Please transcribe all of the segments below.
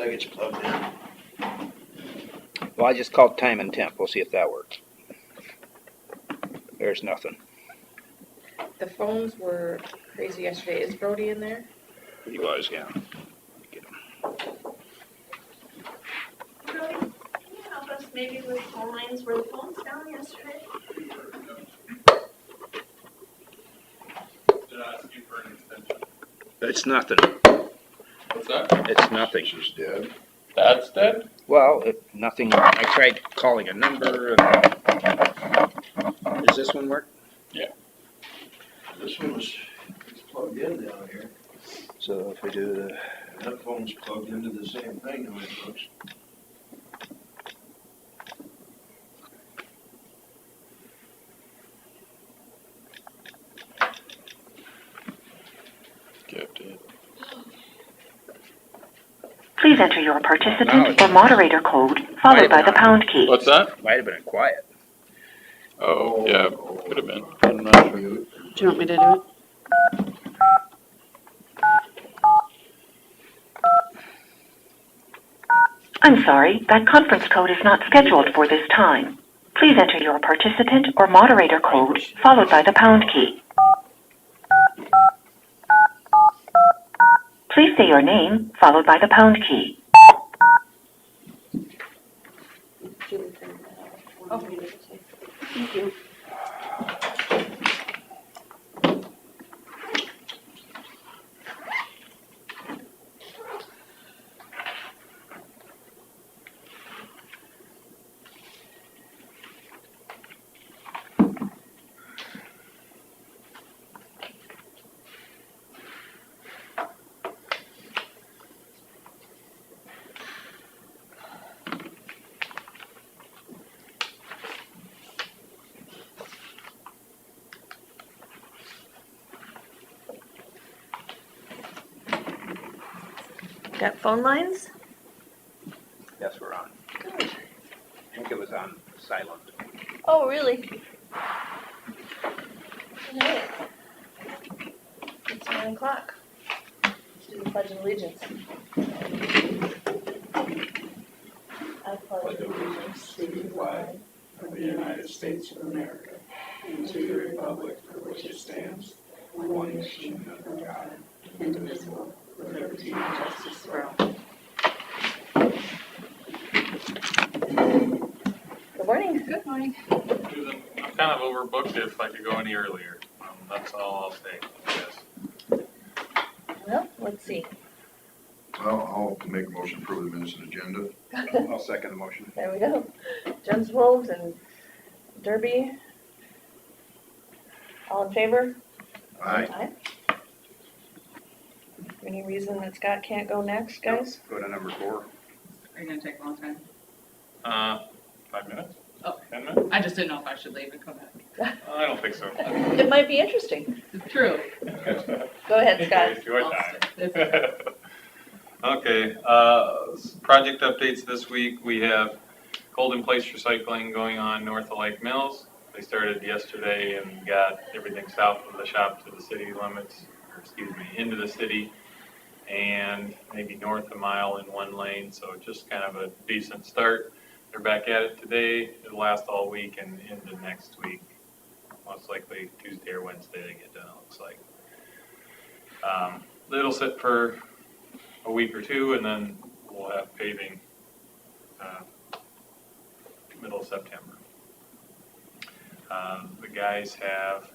like it's plugged in. Well, I just called time and temp. We'll see if that works. There's nothing. The phones were crazy yesterday. Is Brody in there? He was, yeah. Get him. Brody, can you help us maybe with phone lines? Were the phones down yesterday? Did I ask you for an extension? It's nothing. What's that? It's nothing. She's dead. That's dead? Well, if nothing, I tried calling a number and... Does this one work? This one was, it's plugged in down here. So if we do the... That phone's plugged into the same thing, the way it looks. Kept it. Please enter your participant or moderator code, followed by the pound key. What's that? Might have been quiet. Oh, yeah, could have been. I'm not sure. Do you want me to do it? I'm sorry, that conference code is not scheduled for this time. Please enter your participant or moderator code, followed by the pound key. Please say your name, followed by the pound key. Julie turned that off. Oh, Thank you. Got phone lines? Yes, we're on. Good. I think it was on silent. Oh, really? Alright. It's 9 o'clock. Let's do the Pledge of Allegiance. I pledge allegiance to the flag of the United States of America and to the republic for which it stands, one nation under God, indivisible, with liberty and justice for all. Good morning. Good morning. Susan, I'm kind of overbooked if I could go any earlier. That's all I'll say, I guess. Well, let's see. Well, I'll make a motion to approve the minutes and agenda. I'll second the motion. There we go. Jones Wolves and Derby. All in favor? Aye. Any reason that Scott can't go next, guys? Go to number 4. Are you gonna take a long time? 5 minutes? Oh. 10 minutes? I just didn't know if I should leave and come back. I don't think so. It might be interesting. It's true. Go ahead, Scott. It's your I'll time. stay. Okay, project updates this week. We have Golden Place Recycling going on north of Lake Mills. They started yesterday and got everything south of the shop to the city limits, or excuse me, into the city, and maybe north a mile in one lane, so just kind of a decent start. They're back at it today. It'll last all week and into next week. Most likely Tuesday or Wednesday they get done, it looks like. It'll sit for a week or two, and then we'll have paving middle of September. The guys have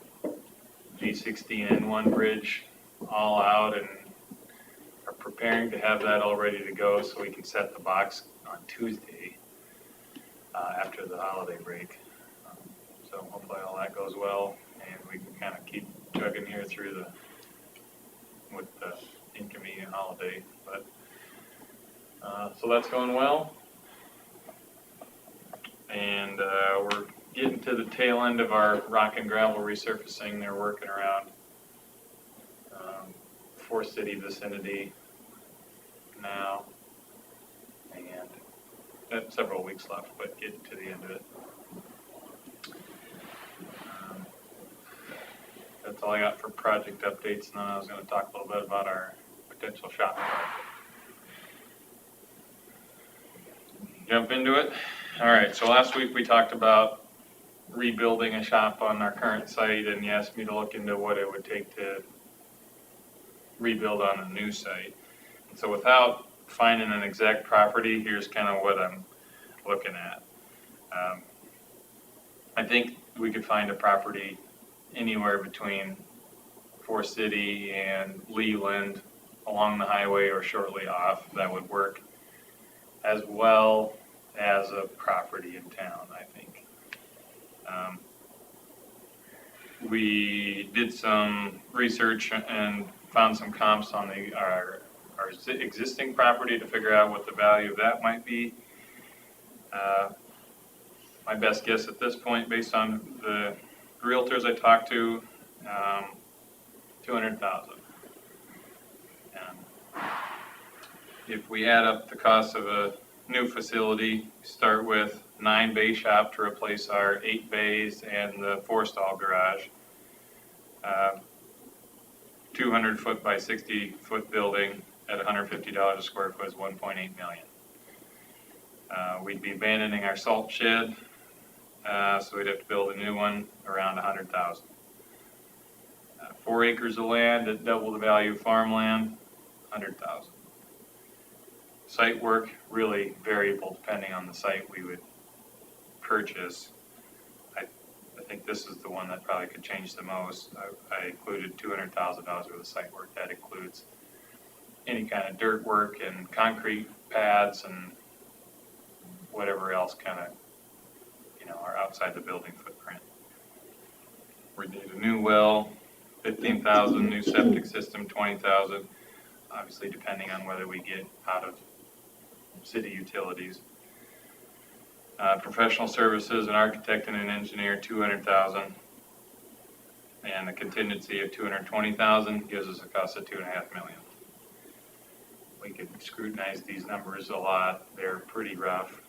G16N1 bridge all out and are preparing to have that all ready to go so we can set the box on Tuesday after the holiday break. So hopefully all that goes well and we can kind of keep chugging here through with the inconvenient holiday. But so that's going well, and we're getting to the tail end of our rock and gravel resurfacing. They're working around Forest City vicinity now, and got several weeks left, but getting to the end of it. That's all I got for project updates, and then I was going to talk a little bit about our potential shop. Jump into it? All right, so last week we talked about rebuilding a shop on our current site, and you asked me to look into what it would take to rebuild on a new site. And so without finding an exact property, here's kind of what I'm looking at. I think we could find a property anywhere between Forest City and Leland along the highway or shortly off that would work, as well as a property in town, I think. We did some research and found some comps on our existing property to figure out what the value of that might be. My best guess at this point, based on the realtors I talked to, $200,000. If we add up the cost of a new facility, start with 9 bay shop to replace our 8 bays and the 4-stall garage. 200 foot by 60 foot building at $150 a square foot is $1.8 million. We'd be abandoning our salt shed, so we'd have to build a new one around $100,000. 4 acres of land at double the value of farmland, $100,000. Site work, really variable depending on the site we would purchase. I think this is the one that probably could change the most. I included $200,000 worth of site work. That includes any kind of dirt work and concrete pads and whatever else kind of, are outside the building footprint. We need a new well, $15,000, new septic system, $20,000, obviously depending on whether we get out of city utilities. Professional services, an architect and an engineer, $200,000, and a contingency of $220,000 gives us a cost of $2.5 million. We could scrutinize these numbers a lot. They're pretty rough,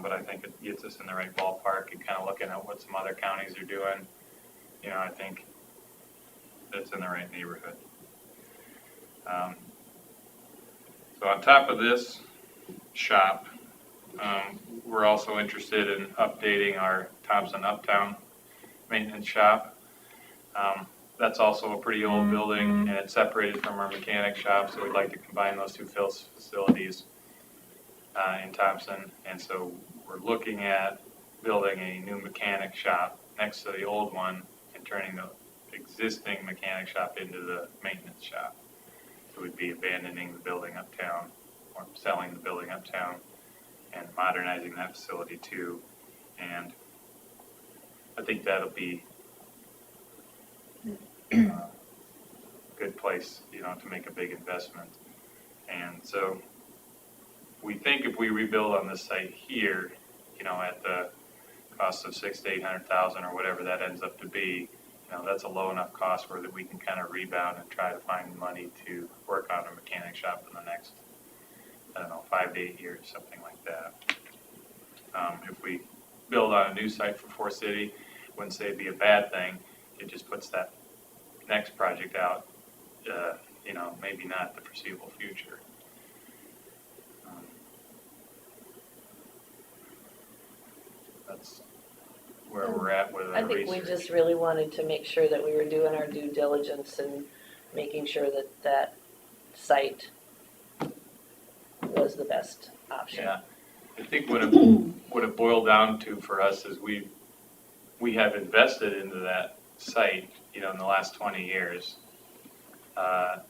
but I think it gets us in the right ballpark and kind of looking at what some other counties are doing. I think that's in the right neighborhood. So on top of this shop, we're also interested in updating our Thompson Uptown maintenance shop. That's also a pretty old building, and it's separated from our mechanic shop, so we'd like to combine those two facilities in Thompson. And so we're looking at building a new mechanic shop next to the old one and turning the existing mechanic shop into the maintenance shop. So we'd be abandoning the building uptown or selling the building uptown and modernizing that facility too. And I think that'll be a good place, to make a big investment. And so we think if we rebuild on this site here, at the cost of $600,000 to $800,000 or whatever that ends up to be, that's a low enough cost where that we can kind of rebound and try to find money to work on a mechanic shop in the next, 5 to 8 years, something like that. If we build on a new site for Forest City, I wouldn't say it'd be a bad thing. It just puts that next project out, maybe not the foreseeable future. That's where we're at with I our think we research. just really wanted to make sure that we were doing our due diligence and making sure that that site was the best option. Yeah, I think what it boiled down to for us is we have invested into that site, in the last 20 years.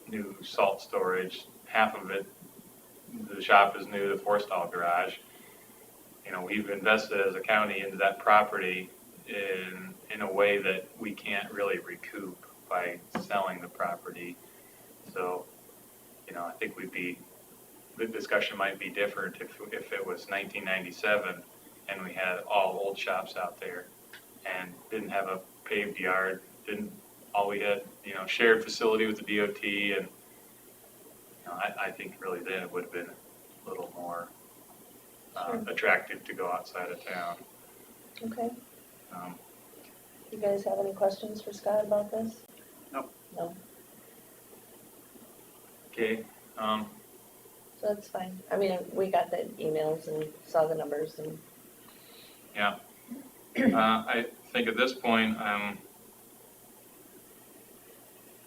New salt storage, half of it, the shop is new, the 4-stall garage. We've invested as a county into that property in a way that we can't really recoup by selling the property. So, I think the discussion might be different if it was 1997 and we had all old shops out there and didn't have a paved yard, all we had, shared facility with the DOT, and I think really then it would have been a little more attractive to go outside of town. Okay. You guys have any questions for Scott about this? No. No. Okay, So that's fine. I mean, we got the emails and saw the numbers and, Yeah. I think at this point,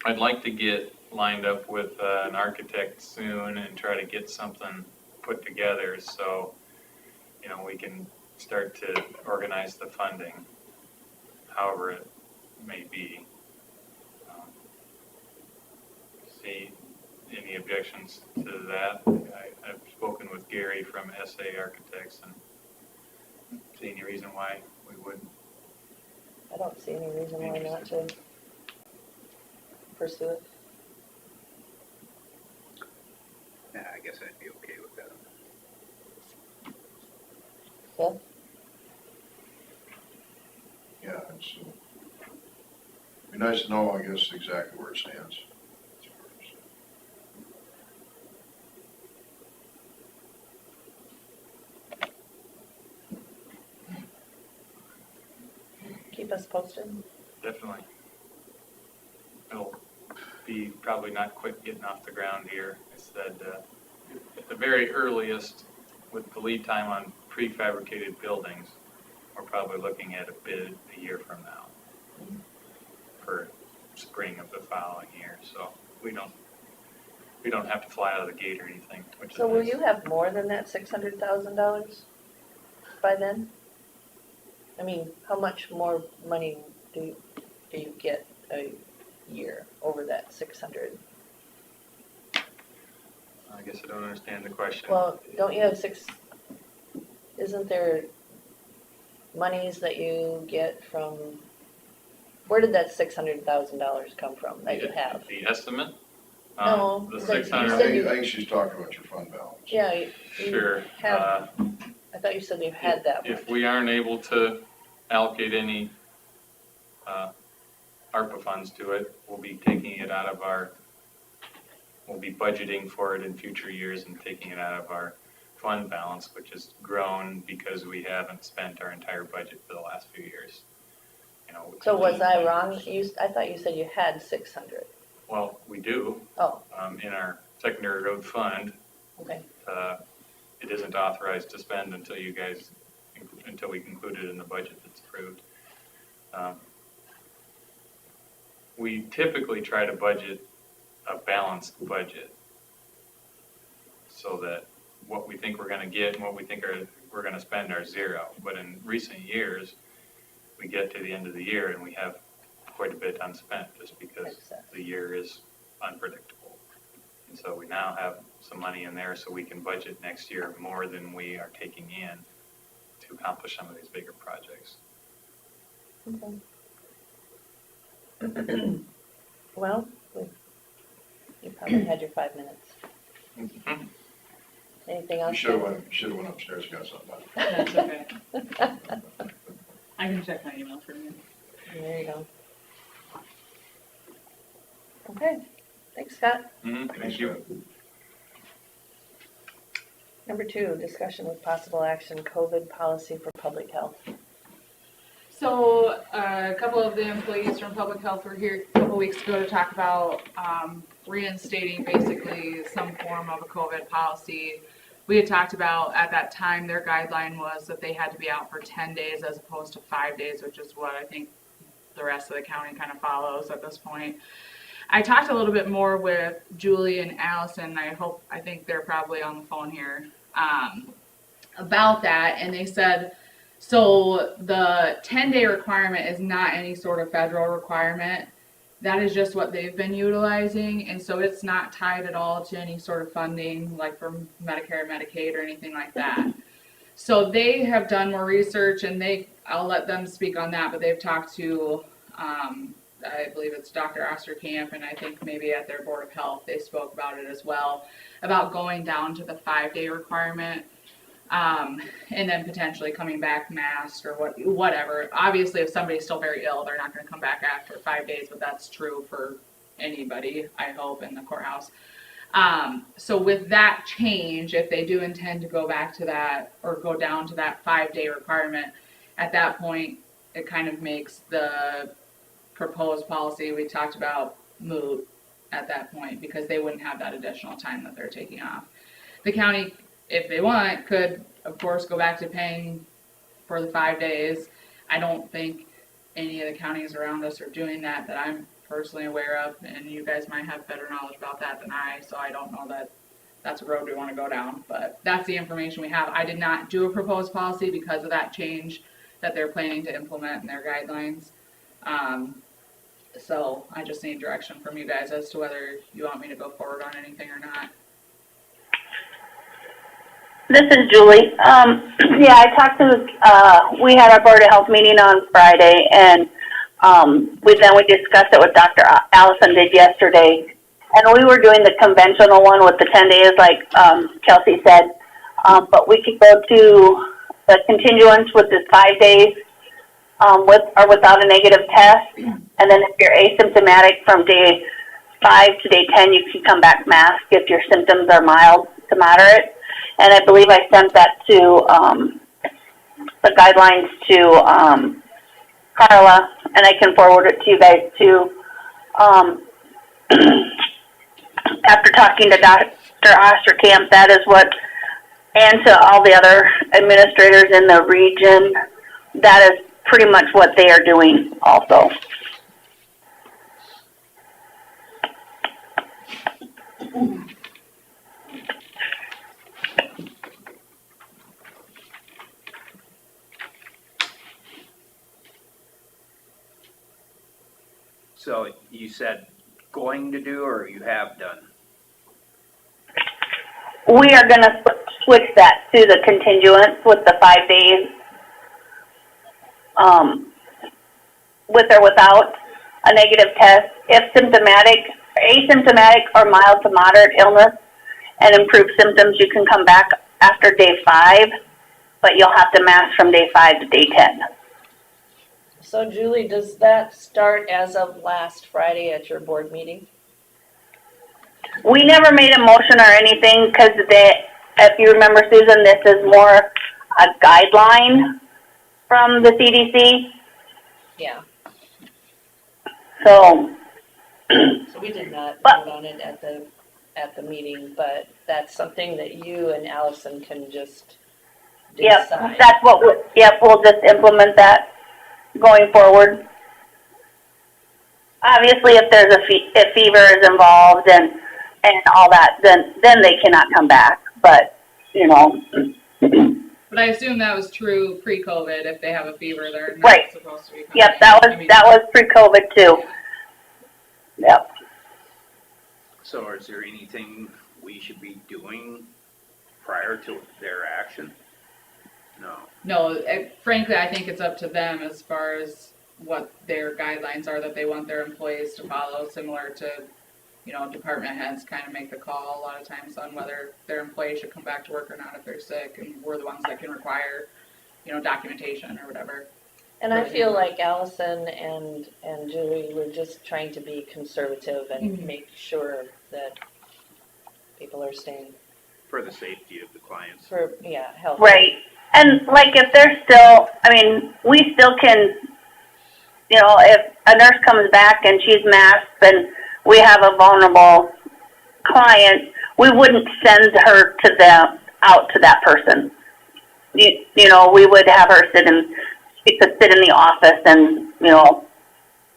I'd like to get lined up with an architect soon and try to get something put together so, we can start to organize the funding, however it may be. See any objections to that? I've spoken with Gary from SA Architects and see any reason why we wouldn't. I don't see any reason why not to pursue it. Yeah, I guess I'd be okay with that. Phil? Yeah, it's, be nice to know, I guess, exactly where it stands. Keep us posted. Definitely. It'll be probably not quick getting off the ground here. I said, at the very earliest, with the lead time on prefabricated buildings, we're probably looking at a bid a year from now for spring of the following year. So we don't have to fly out of the gate or anything, which is So will nice. you have more than that $600,000 by then? I mean, how much more money do you get a year over that 600? I guess I don't understand the question. Well, don't you have isn't there monies that you get from, where did that $600,000 come from that you have? The estimate? No, The that you 600. said I think she's talking about your fund balance. Yeah, you Sure. have, I thought you said you had that If much. we aren't able to allocate any ARPA funds to it, we'll be taking it out of we'll be budgeting for it in future years and taking it out of our fund balance, which has grown because we haven't spent our entire budget for the last few years. So was I wrong? I thought you said you had 600. Well, we do, Oh, in our secondary road fund. okay. It isn't authorized to spend until we conclude it in the budget that's approved. We typically try to budget a balanced budget so that what we think we're going to get and what we think we're going to spend are zero. But in recent years, we get to the end of the year and we have quite a bit unspent just because Makes sense. the year is unpredictable. And so we now have some money in there so we can budget next year more than we are taking in to accomplish some of these bigger projects. Okay. Well, you probably had your 5 minutes. Mhm. Anything You else? should have went upstairs and got something done. That's okay. I can check my email for you. There you go. Okay, thanks, Scott. Thank you. Number 2, discussion with possible action, COVID policy for public health. So a couple of the employees from public health were here a couple weeks ago to talk about reinstating basically some form of a COVID policy. We had talked about at that time, their guideline was that they had to be out for 10 days as opposed to 5 days, which is what I think the rest of the county kind of follows at this point. I talked a little bit more with Julie and Allison. I think they're probably on the phone here, about that. And they said, so the 10-day requirement is not any sort of federal requirement. That is just what they've been utilizing. And so it's not tied at all to any sort of funding like from Medicare, Medicaid, or anything like that. So they have done more research and I'll let them speak on that, but they've talked to, I believe it's Dr. Osterkamp, and I think maybe at their Board of Health, they spoke about it as well, about going down to the 5-day requirement, and then potentially coming back masked or whatever. Obviously, if somebody's still very ill, they're not going to come back after 5 days, but that's true for anybody, I hope, in the courthouse. So with that change, if they do intend to go back to that or go down to that 5-day requirement, at that point, it kind of makes the proposed policy we talked about moot at that point because they wouldn't have that additional time that they're taking off. the county, if they want, could, of course, go back to paying for the 5 days. I don't think any of the counties around us are doing that I'm personally aware of, and you guys might have better knowledge about that than I, so I don't know that that's a road we want to go down, but that's the information we have. I did not do a proposed policy because of that change that they're planning to implement in their guidelines. So I just need direction from you guys as to whether you want me to go forward on anything or not. This is Julie. Yeah, I talked to, we had our Board of Health meeting on Friday, and we discussed it with Dr. Allison did yesterday. And we were doing the conventional one with the 10 days, like Kelsey said. But we could go to the continuance with the 5 days with or without a negative test. And then if you're asymptomatic from day 5 to day 10, you can come back masked if your symptoms are mild to moderate. And I believe I sent that to the guidelines to Carla, and I can forward it to you guys too. After talking to Dr. Osterkamp, that is what, and to all the other administrators in the region, that is pretty much what they are doing also. So you said going to do, or you have done? We are going to switch that to the continuance with the 5 days, with or without a negative test. If symptomatic, asymptomatic, or mild to moderate illness and improved symptoms, you can come back after day 5, but you'll have to mask from day 5 to day 10. So Julie, does that start as of last Friday at your board meeting? We never made a motion or anything because if you remember, Susan, this is more a guideline from the CDC. Yeah. So we did not vote on it at the meeting, but that's something that you and Allison can just decide. Yep, that's what. We'll just implement that going forward. Obviously, if there's if fever is involved and all that, then they cannot come back. But you know. But I assume that was true pre-COVID. If they have a fever, they're not right. supposed to be coming. Yep, that was pre-COVID too. Yep. So is there anything we should be doing prior to their action? No. No, frankly, I think it's up to them as far as what their guidelines are that they want their employees to follow, similar to, department heads kind of make the call a lot of times on whether their employees should come back to work or not if they're sick, and we're the ones that can require, documentation or whatever. And I feel like Allison and Julie were just trying to be conservative and make sure that people are staying. For the safety of the clients. Health. Right. And like if they're still, we still can, if a nurse comes back and she's masked and we have a vulnerable client, we wouldn't send her out to that person. We would have her she could sit in the office and,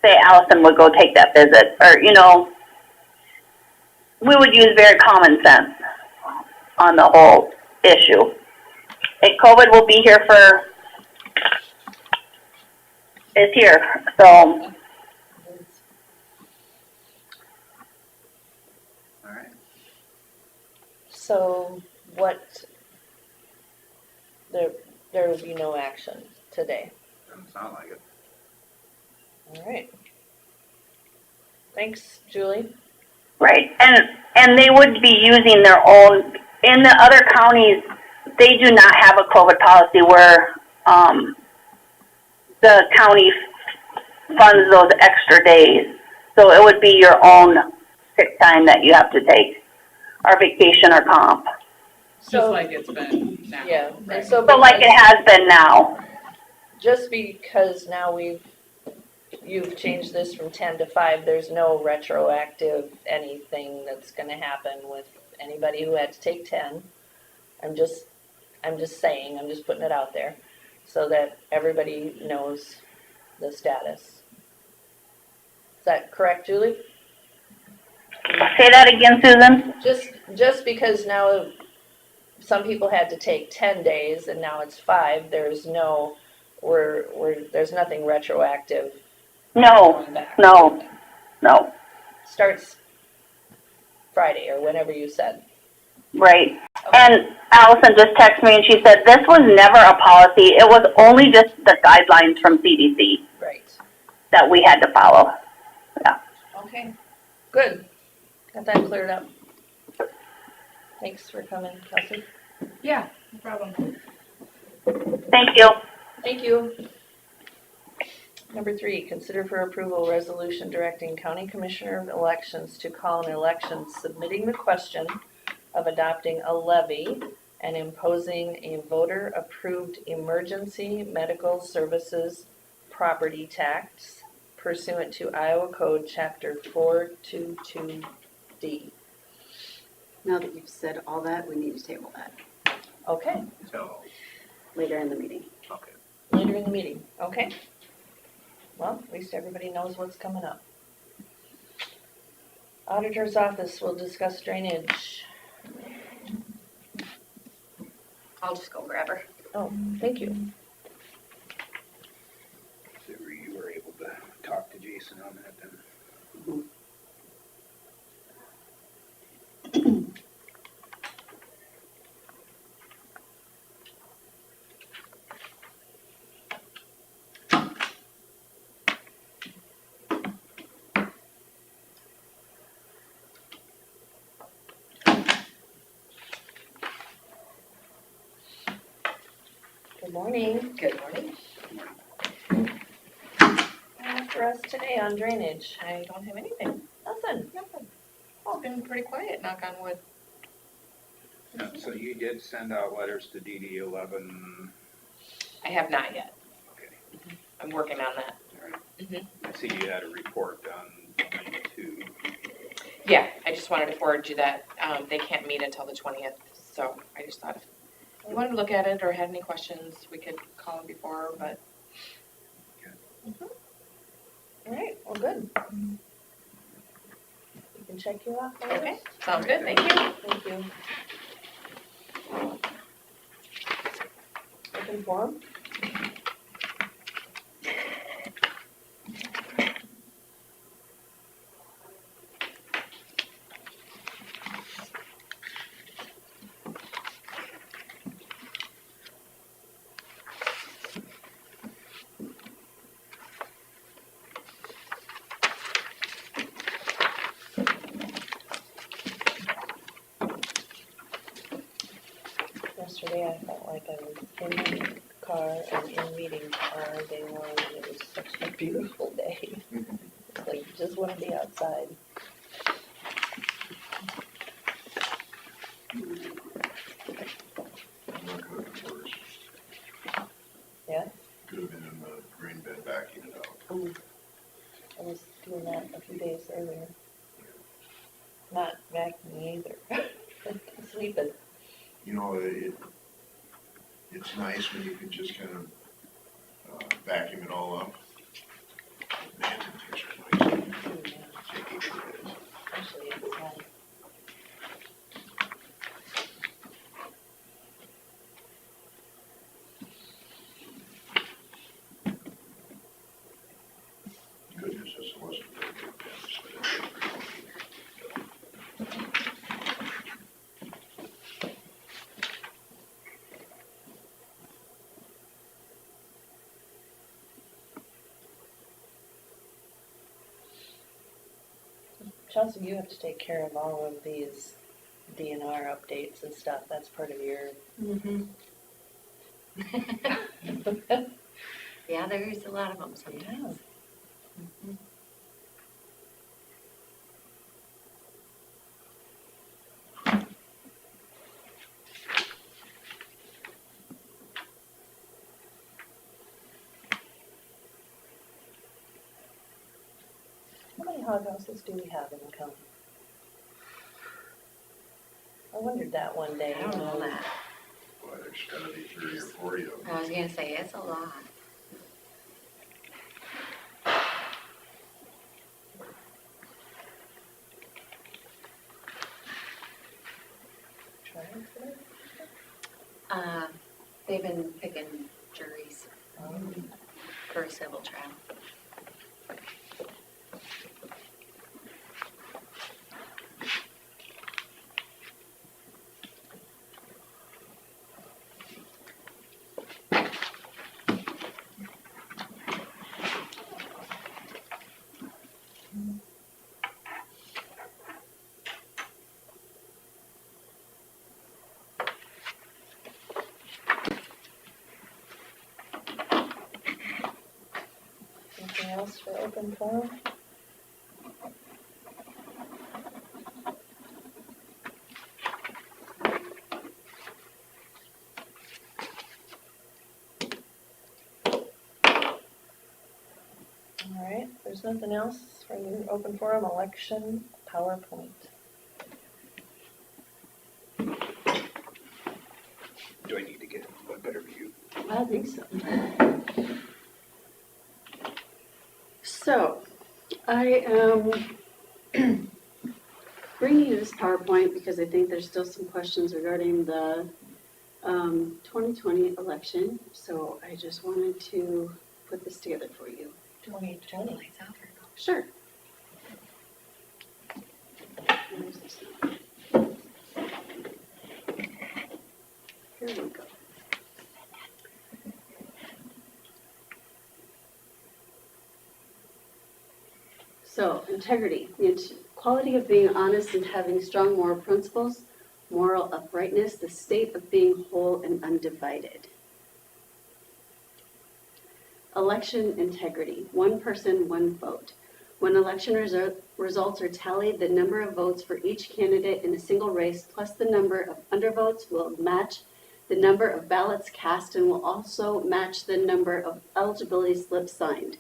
say Allison would go take that visit, or, we would use very common sense on the whole issue. And COVID will be here is here, so. All right. So there will be no action today. Doesn't sound like it. All right. Thanks, Julie. Right, and they would be using their own, in the other counties, they do not have a COVID policy where the county funds those extra days. So it would be your own sick time that you have to take, or vacation or comp. Just like it's been now. Yeah, right. and so like it has been now. Just because now you've changed this from 10 to 5, there's no retroactive anything that's going to happen with anybody who had to take 10 I'm just saying, I'm just putting it out there, so that everybody knows the status. Is that correct, Julie? Say that again, Susan? Just because now some people had to take 10 days and now it's 5, there's there's nothing retroactive No, going back. no, no, Starts Friday or whenever you said. right. Okay. And Allison just texted me and she said this was never a policy. It was only just the guidelines from CDC Right. that we had to follow. Yeah. Okay, good. Got that cleared up. Thanks for coming, Kelsey. Yeah, no problem. Thank you. Thank you. Number 3, consider for approval resolution directing County Commissioner of Elections to call an election submitting the question of adopting a levy and imposing a voter-approved emergency medical services property tax pursuant to Iowa Code Chapter 422D. Now that you've said all that, we need to table that Okay, So, later in the meeting. okay. later in the meeting, okay? Well, at least everybody knows what's coming up. Auditor's office will discuss drainage. I'll just go grab her. Oh, thank you. So you were able to talk to Jason on that then? Good morning. Good morning. For us today on drainage, I don't have anything. Nothing. Oh, been pretty quiet, knock on wood. Yeah, so you did send out letters to DD 11, I have not yet. okay, I'm working on that. all right. Mhm. I see you had a report on 92. Yeah, I just wanted to forward you that. They can't meet until the 20th, so I just thought if you wanted to look at it or had any questions, we could call them before, but. All right, well, good. We can check you off. on Okay, this. sounds good, thank you. Thank you. Open forum? Yesterday, I felt like I was in the car and in meetings all day long, and it was such a beautiful day. Like, just want to be outside. I'm not gonna first. Yeah? Could have been in the grain bed backing it out. I was doing that a few days earlier. Not vacuuming either. Sleeping. You know, it's nice when you can just kind of vacuum it all up. Man, it takes a nice. It sure is. Especially outside. Good news is it wasn't very good then, so Chelsea, you have to take care of all of these DNR updates and stuff. That's part of your. Yeah, there's a lot of them sometimes. How many hog houses do we have in the county? I wondered that one day. I don't know that. there's gotta be 30 or 40 of them. I was gonna say, it's a lot. Trying for that? They've been picking juries for a civil trial. Anything else for open forum? All right, if there's nothing else for your open forum, election PowerPoint. Do I need to get a better view? I think so. So, I am bringing you this PowerPoint because I think there's still some questions regarding the 2020 election. So I just wanted to put this together for you. 2020. Sure. Where's this one? Here we go. So, integrity, the quality of being honest and having strong moral principles, moral uprightness, the state of being whole and undivided. Election integrity, one person, one vote. When election results are tallied, the number of votes for each candidate in a single race plus the number of undervotes will match the number of ballots cast and will also match the number of eligibility slips signed.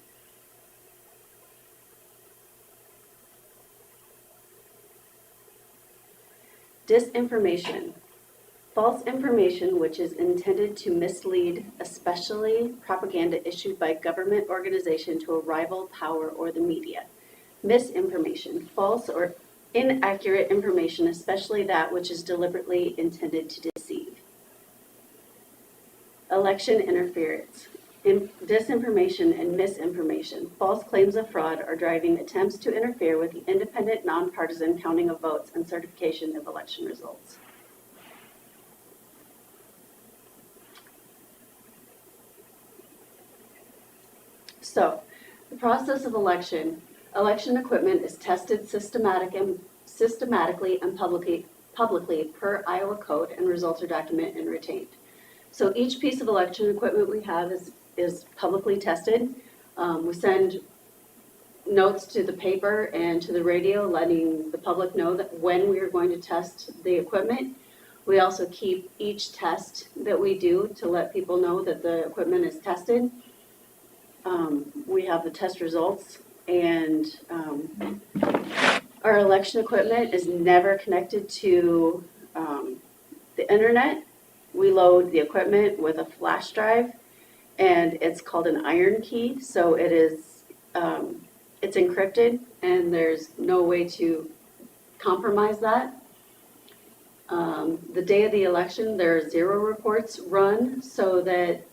Disinformation. False information which is intended to mislead, especially propaganda issued by government organization to a rival power or the media. Misinformation. False or inaccurate information, especially that which is deliberately intended to deceive. Election interference. Disinformation and misinformation. False claims of fraud are driving attempts to interfere with the independent, nonpartisan counting of votes and certification of election results. So, the process of election equipment is tested systematically and publicly per Iowa code, and results are documented and retained. So each piece of election equipment we have is publicly tested. We send notes to the paper and to the radio letting the public know that when we are going to test the equipment. We also keep each test that we do to let people know that the equipment is tested. We have the test results, and our election equipment is never connected to the internet. We load the equipment with a flash drive, and it's called an iron key. So it is, it's encrypted, and there's no way to compromise that. The day of the election, there are 0 reports run so that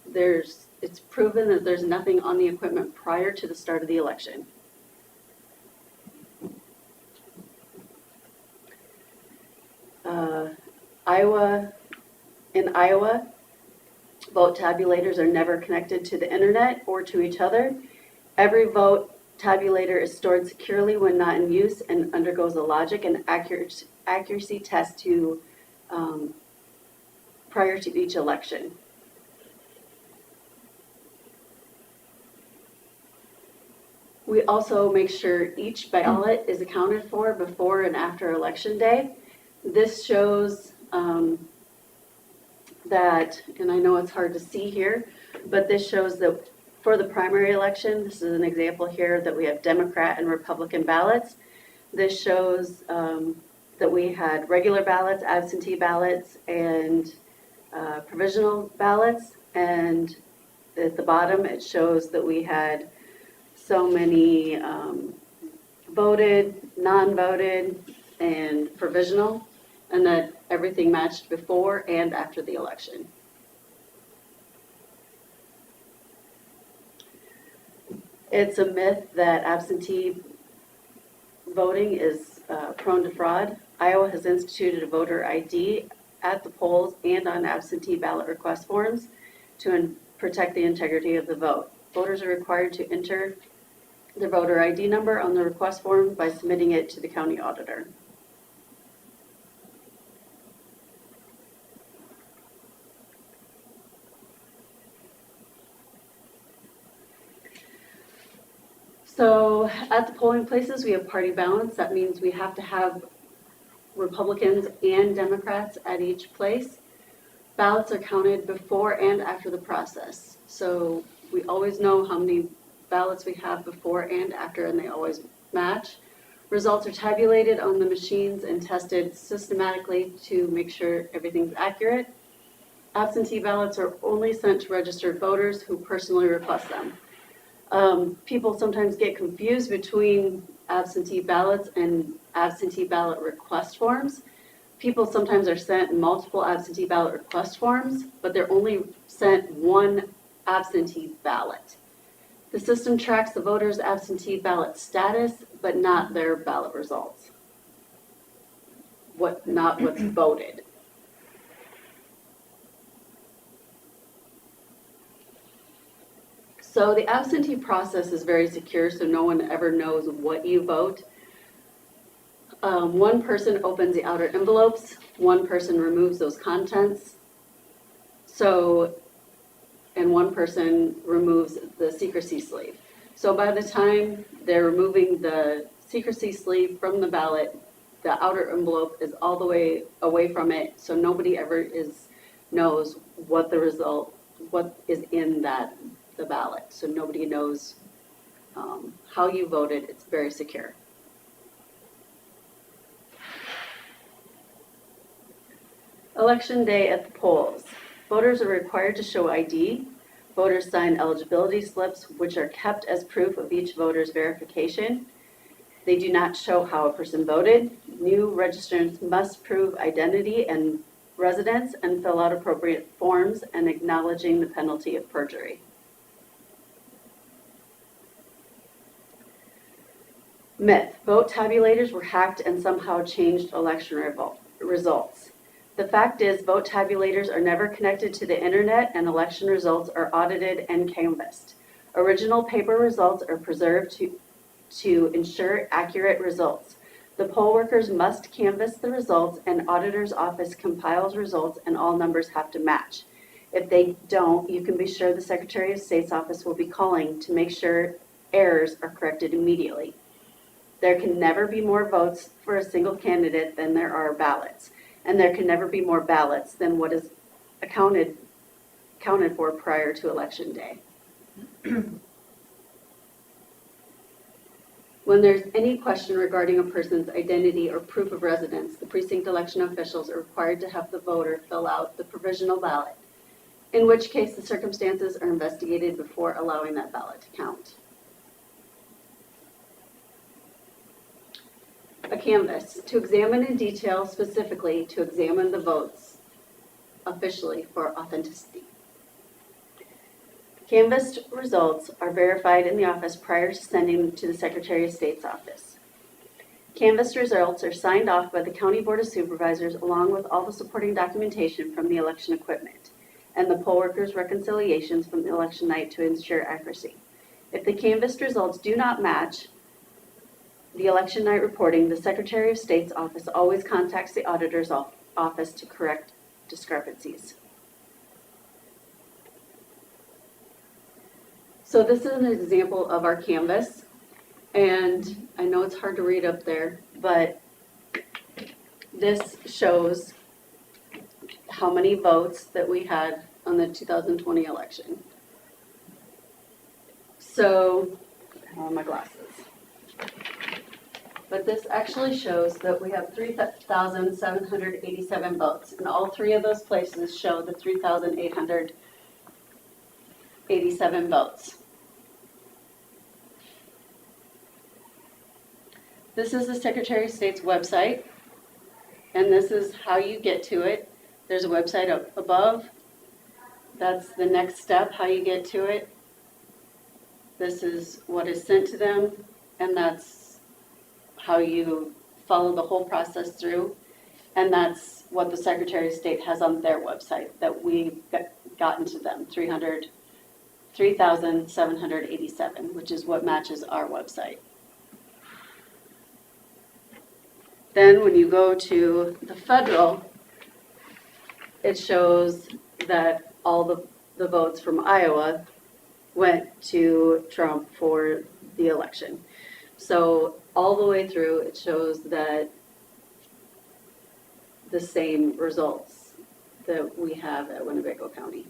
it's proven that there's nothing on the equipment prior to the start of the election. In Iowa, vote tabulators are never connected to the internet or to each other. Every vote tabulator is stored securely when not in use and undergoes a logic and accuracy test prior to each election. We also make sure each ballot is accounted for before and after election day. This shows that, and I know it's hard to see here, but this shows that for the primary election, this is an example here that we have Democrat and Republican ballots. This shows that we had regular ballots, absentee ballots, and provisional ballots, and at the bottom, it shows that we had so many voted, non-voted, and provisional, and that everything matched before and after the election. It's a myth that absentee voting is prone to fraud. Iowa has instituted a voter ID at the polls and on absentee ballot request forms to protect the integrity of the vote. Voters are required to enter their voter ID number on the request form by submitting it to the county auditor. So at the polling places, we have party balance. That means we have to have Republicans and Democrats at each place. Ballots are counted before and after the process. So we always know how many ballots we have before and after, and they always match. Results are tabulated on the machines and tested systematically to make sure everything's accurate. Absentee ballots are only sent to registered voters who personally request them. People sometimes get confused between absentee ballots and absentee ballot request forms. People sometimes are sent multiple absentee ballot request forms, but they're only sent one absentee ballot. The system tracks the voter's absentee ballot status, but not their ballot results. Not what's voted. So the absentee process is very secure, so no one ever knows what you vote. One person opens the outer envelopes, one person removes those contents, and one person removes the secrecy sleeve. So by the time they're removing the secrecy sleeve from the ballot, the outer envelope is all the way away from it, so nobody ever knows what the result, what is in the ballot. So nobody knows how you voted. It's very secure. Election day at the polls. Voters are required to show ID. Voters sign eligibility slips, which are kept as proof of each voter's verification. They do not show how a person voted. New registrants must prove identity and residence and fill out appropriate forms and acknowledging the penalty of perjury. Myth: vote tabulators were hacked and somehow changed election results. The fact is, vote tabulators are never connected to the internet and election results are audited and canvassed. Original paper results are preserved to ensure accurate results. The poll workers must canvass the results and auditor's office compiles results and all numbers have to match. If they don't, you can be sure the Secretary of State's office will be calling to make sure errors are corrected immediately. There can never be more votes for a single candidate than there are ballots, and there can never be more ballots than what is accounted for prior to Election Day. When there's any question regarding a person's identity or proof of residence, the precinct election officials are required to have the voter fill out the provisional ballot, in which case the circumstances are investigated before allowing that ballot to count. A canvass, to examine in detail, specifically to examine the votes officially for authenticity. Canvassed results are verified in the office prior to sending them to the Secretary of State's office. Canvassed results are signed off by the County Board of Supervisors along with all the supporting documentation from the election equipment and the poll workers' reconciliations from the election night to ensure accuracy. If the canvassed results do not match the election night reporting, the Secretary of State's office always contacts the auditor's office to correct discrepancies. So this is an example of our canvas, and I know it's hard to read up there, but this shows how many votes that we had on the 2020 election. So, I have on my glasses. But this actually shows that we have 3,787 votes, and all three of those places show the 3,887 votes. This is the Secretary of State's website, and this is how you get to it. There's a website up above. That's the next step, how you get to it. This is what is sent to them, and that's how you follow the whole process through. And that's what the Secretary of State has on their website that we've gotten to them, 3,787, which is what matches our website. Then when you go to the federal, it shows that all the votes from Iowa went to Trump for the election. So all the way through, it shows that the same results that we have at Winnebago County.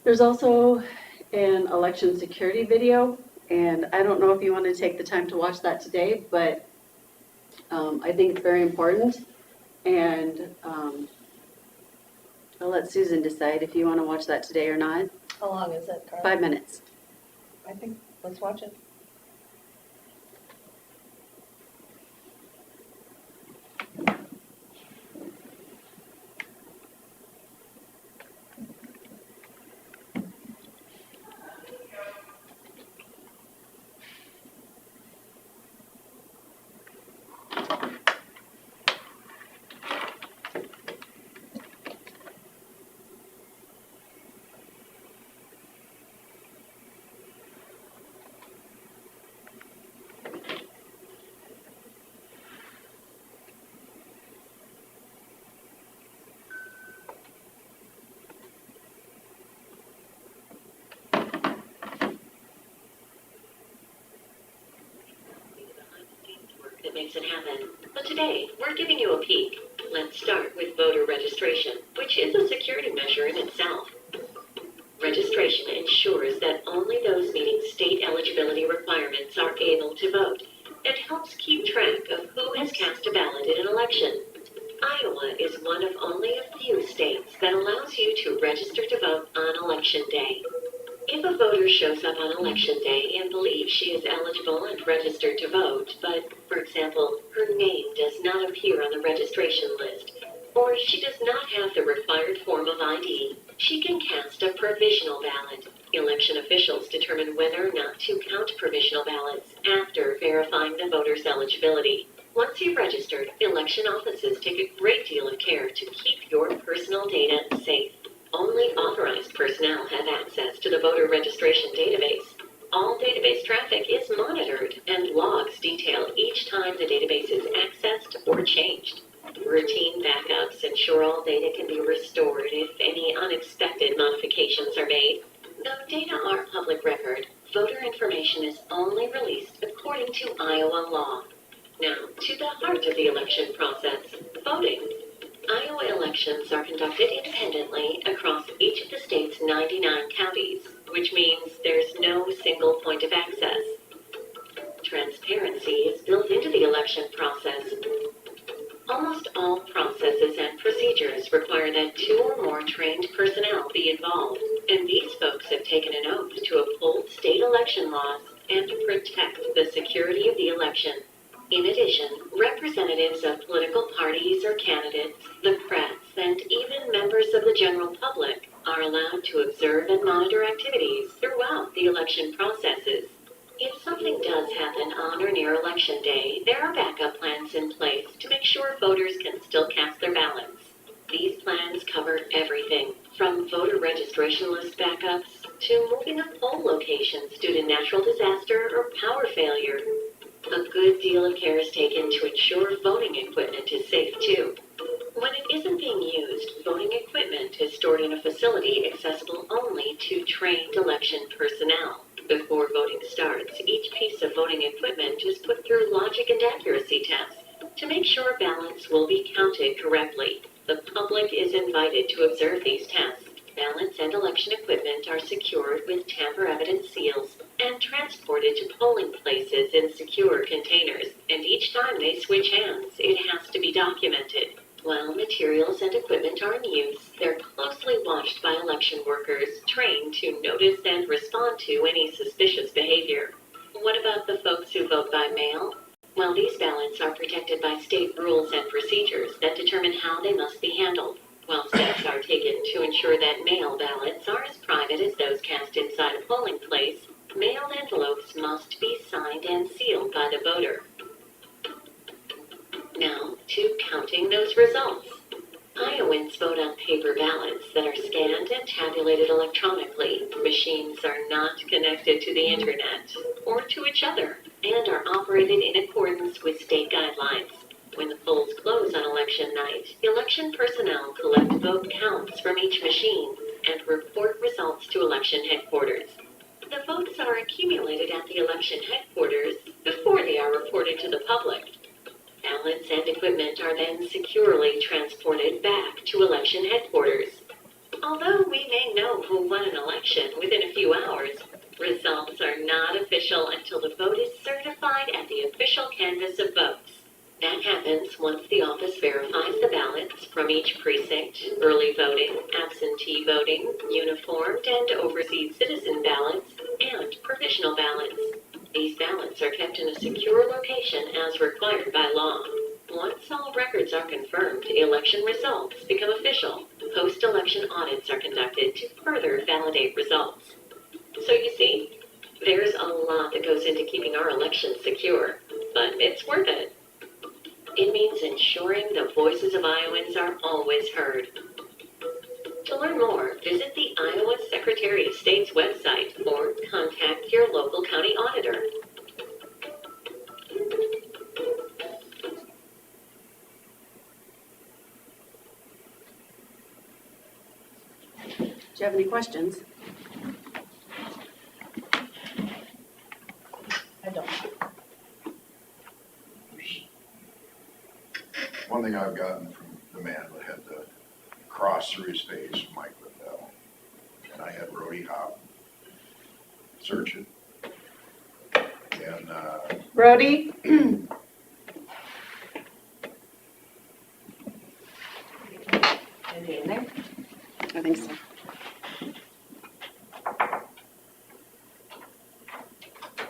There's also an election security video, and I don't know if you want to take the time to watch that today, but I think it's very important, and I'll let Susan decide if you want to watch that today or not. How long is that, Carl? 5 minutes. I think, let's watch it. That makes it happen. But today, we're giving you a peek. Let's start with voter registration, which is a security measure in itself. Registration ensures that only those meeting state eligibility requirements are able to vote. It helps keep track of who has cast a ballot in an election. Iowa is one of only a few states that allows you to register to vote on Election Day. If a voter shows up on Election Day and believes she is eligible and registered to vote, but, for example, her name does not appear on the registration list, or she does not have the required form of ID, she can cast a provisional ballot. Election officials determine whether or not to count provisional ballots after verifying the voter's eligibility. Once you've registered, election offices take a great deal of care to keep your personal data safe. Only authorized personnel have access to the voter registration database. All database traffic is monitored, and logs detail each time the database is accessed or changed. Routine backups ensure all data can be restored if any unexpected modifications are made. Though data are public record, voter information is only released according to Iowa law. Now, to the heart of the election process, voting. Iowa elections are conducted independently across each of the state's 99 counties, which means there's no single point of access. Transparency is built into the election process. Almost all processes and procedures require that 2 or more trained personnel be involved, and these folks have taken an oath to uphold state election laws and to protect the security of the election. In addition, representatives of political parties or candidates, the press, and even members of the general public are allowed to observe and monitor activities throughout the election processes. If something does happen on or near Election Day, there are backup plans in place to make sure voters can still cast their ballots. These plans cover everything, from voter registration list backups to moving of poll locations due to natural disaster or power failure. A good deal of care is taken to ensure voting equipment is safe too. When it isn't being used, voting equipment is stored in a facility accessible only to trained election personnel. Before voting starts, each piece of voting equipment is put through logic and accuracy tests to make sure ballots will be counted correctly. The public is invited to observe these tests. Ballots and election equipment are secured with tamper-evident seals and transported to polling places in secure containers, and each time they switch hands, it has to be documented. While materials and equipment are in use, they're closely watched by election workers trained to notice and respond to any suspicious behavior. What about the folks who vote by mail? Well, these ballots are protected by state rules and procedures that determine how they must be handled. While steps are taken to ensure that mail ballots are as private as those cast inside a polling place, mailed envelopes must be signed and sealed by the voter. Now, to counting those results. Iowans vote on paper ballots that are scanned and tabulated electronically. Machines are not connected to the internet or to each other and are operated in accordance with state guidelines. When the polls close on election night, election personnel collect vote counts from each machine and report results to election headquarters. The votes are accumulated at the election headquarters before they are reported to the public. Ballots and equipment are then securely transported back to election headquarters. Although we may know who won an election within a few hours, results are not official until the vote is certified at the official canvass of votes. That happens once the office verifies the ballots from each precinct, early voting, absentee voting, uniformed and overseas citizen ballots, and provisional ballots. These ballots are kept in a secure location as required by law. Once all records are confirmed, election results become official. Post-election audits are conducted to further validate results. So you see, there's a lot that goes into keeping our elections secure, but it's worth it. It means ensuring the voices of Iowans are always heard. To learn more, visit the Iowa Secretary of State's website or contact your local county auditor. Do you have any questions? I don't. One thing I've gotten from the man that had the cross through his face, Mike Liddell, and I had Rody Hop search it. And, Brody? Anything in there? I think so.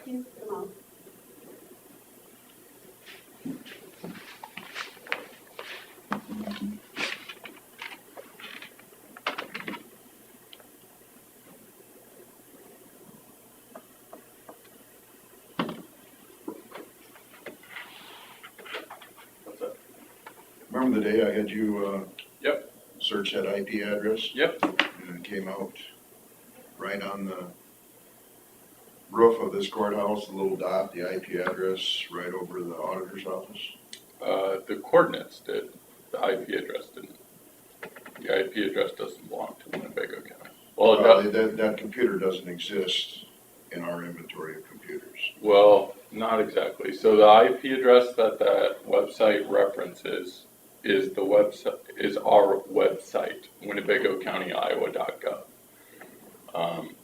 Come on. remember the day I had you, Yep. search that IP address? Yep. And it came out right on the roof of this courthouse, the little dot, the IP address, right over the auditor's office? The coordinates did, the IP address didn't. The IP address doesn't belong to Winnebago County. Well, it does, That computer doesn't exist in our inventory of computers. well, not exactly. So the IP address that that website references is the website, is our website, WinnebagoCountyIowa.gov.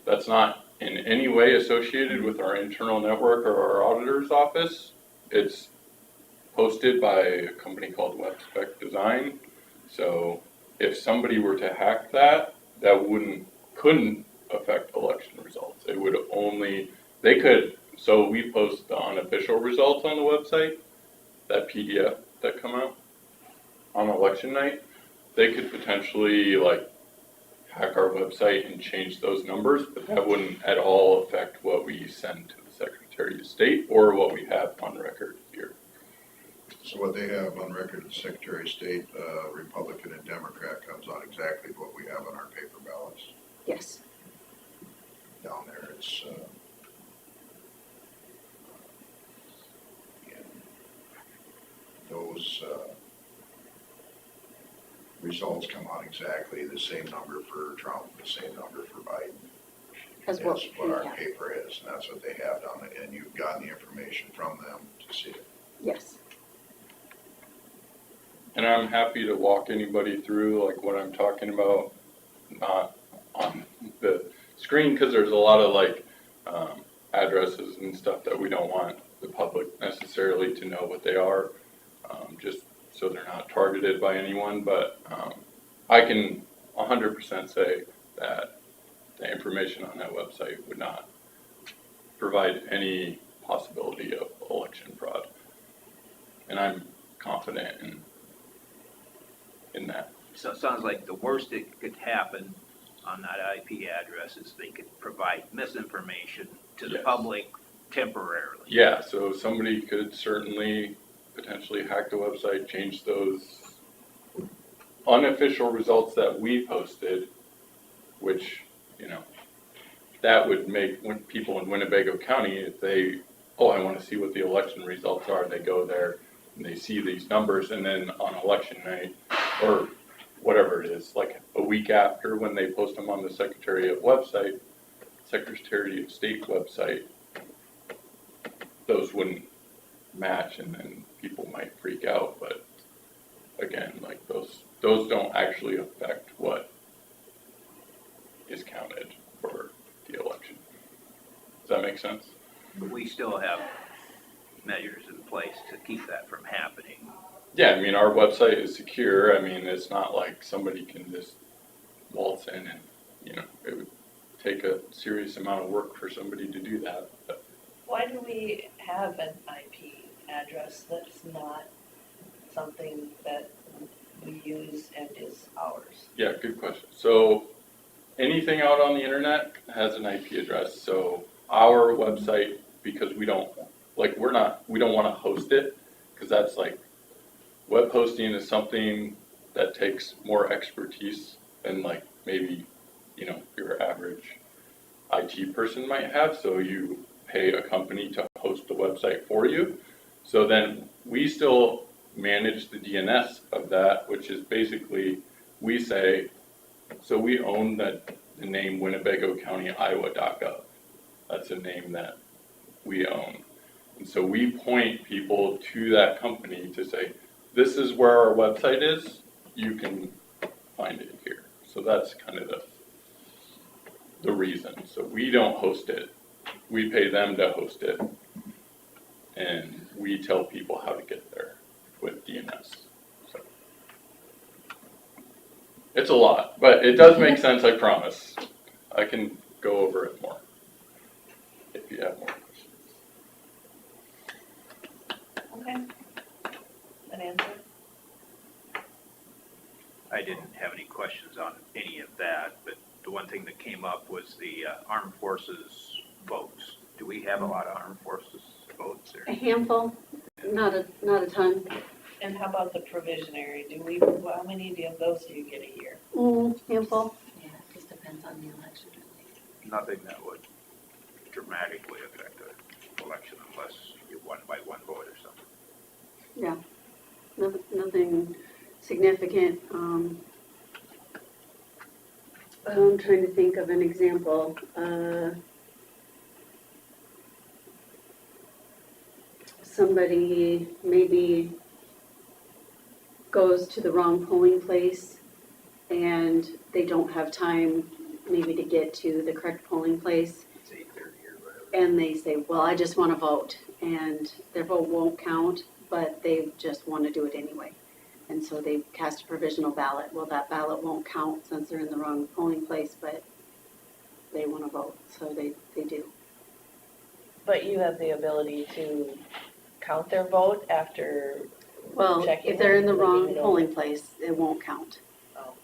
That's not in any way associated with our internal network or our auditor's office. It's hosted by a company called WebSpec Design. So if somebody were to hack that, that couldn't affect election results. It would only, they could, so we post the unofficial results on the website, that PDF that come out on election night. They could potentially like hack our website and change those numbers, but that wouldn't at all affect what we send to the Secretary of State or what we have on record here. So what they have on record at the Secretary of State, Republican and Democrat, comes on exactly what we have on our paper ballots Yes. down there. It's, yeah. Those, results come on exactly the same number for Trump, the same number for Biden. As That's well, what our yeah. paper is, and that's what they have down it, and you've gotten the information from them to see it. Yes. And I'm happy to walk anybody through like what I'm talking about, not on the screen, because there's a lot of like addresses and stuff that we don't want the public necessarily to know what they are, just so they're not targeted by anyone. But I can 100% say that the information on that website would not provide any possibility of election fraud. And I'm confident in that. So it sounds like the worst that could happen on that IP address is they could provide misinformation to the Yes. public temporarily. Yeah, so somebody could certainly potentially hack the website, change those unofficial results that we posted, which, you know, that would make when people in Winnebago County, if they, oh, I want to see what the election results are, they go there and they see these numbers, and then on election night, or whatever it is, like a week after when they post them on the Secretary of State website, those wouldn't match, and then people might freak out. But again, like those don't actually affect what is counted for the election. Does that make sense? But we still have measures in place to keep that from happening. Yeah, I mean, our website is secure. I mean, it's not like somebody can just waltz in and, you know, it would take a serious amount of work for somebody to do that. But Why do we have an IP address that's not something that we use and is ours? yeah, good question. So anything out on the internet has an IP address. So our website, because we don't want to host it, because that's like, web hosting is something that takes more expertise than like maybe, you know, your average IT person might have. So you pay a company to host the website for you. So then we still manage the DNS of that, which is basically, we say, so we own the name Winnebago County, Iowa.gov. That's a name that we own. And so we point people to that company to say, this is where our website is, you can find it here. So that's kind of the reason. So we don't host it, we pay them to host it, and we tell people how to get there with DNS. So it's a lot, but it does make sense, I promise. I can go over it more if you have more questions. Okay. That answer? I didn't have any questions on any of that, but the one thing that came up was the armed forces votes. Do we have a lot of armed forces votes there? A handful, not a ton. And how about the provisionary? How many of those do you get a year? Handful. Yeah, it just depends on the election, really. Nothing that would dramatically affect the election unless you won by one vote or something. Yeah, nothing significant. I'm trying to think of an example. Somebody maybe goes to the wrong polling place and they don't have time maybe to get to the correct polling place. It's 8:30 or whatever. And they say, well, I just want to vote, and their vote won't count, but they just want to do it anyway. And so they cast a provisional ballot. Well, that ballot won't count since they're in the wrong polling place, but they want to vote, so they do. But you have the ability to count their vote after Well, checking if they're in the it, wrong looking it polling over. place, it won't count. Oh.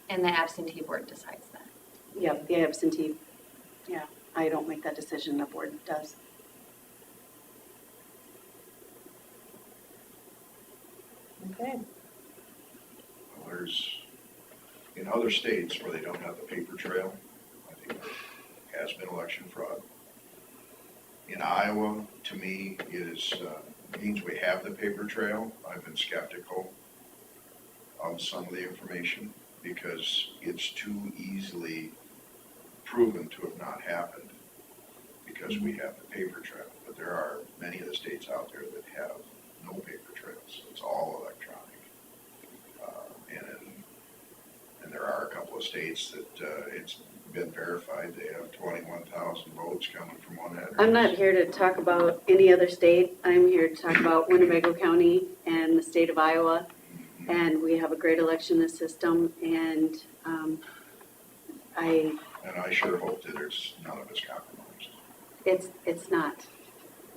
And the absentee board decides that. Yep, the absentee, yeah, I don't make that decision, the board does. Okay. Well, there's, in other states where they don't have the paper trail, I think there has been election fraud. In Iowa, to me, means we have the paper trail. I've been skeptical of some of the information because it's too easily proven to have not happened because we have the paper trail. But there are many of the states out there that have no paper trails. It's all electronic. And there are a couple couple of states that, it's been verified, they have 21,000 votes coming from one address. I'm not here to talk about any other state. I'm here to talk about Winnebago County and the state of Iowa. And we have a great election system, and And I sure hope that there's none of us compromised. it's not.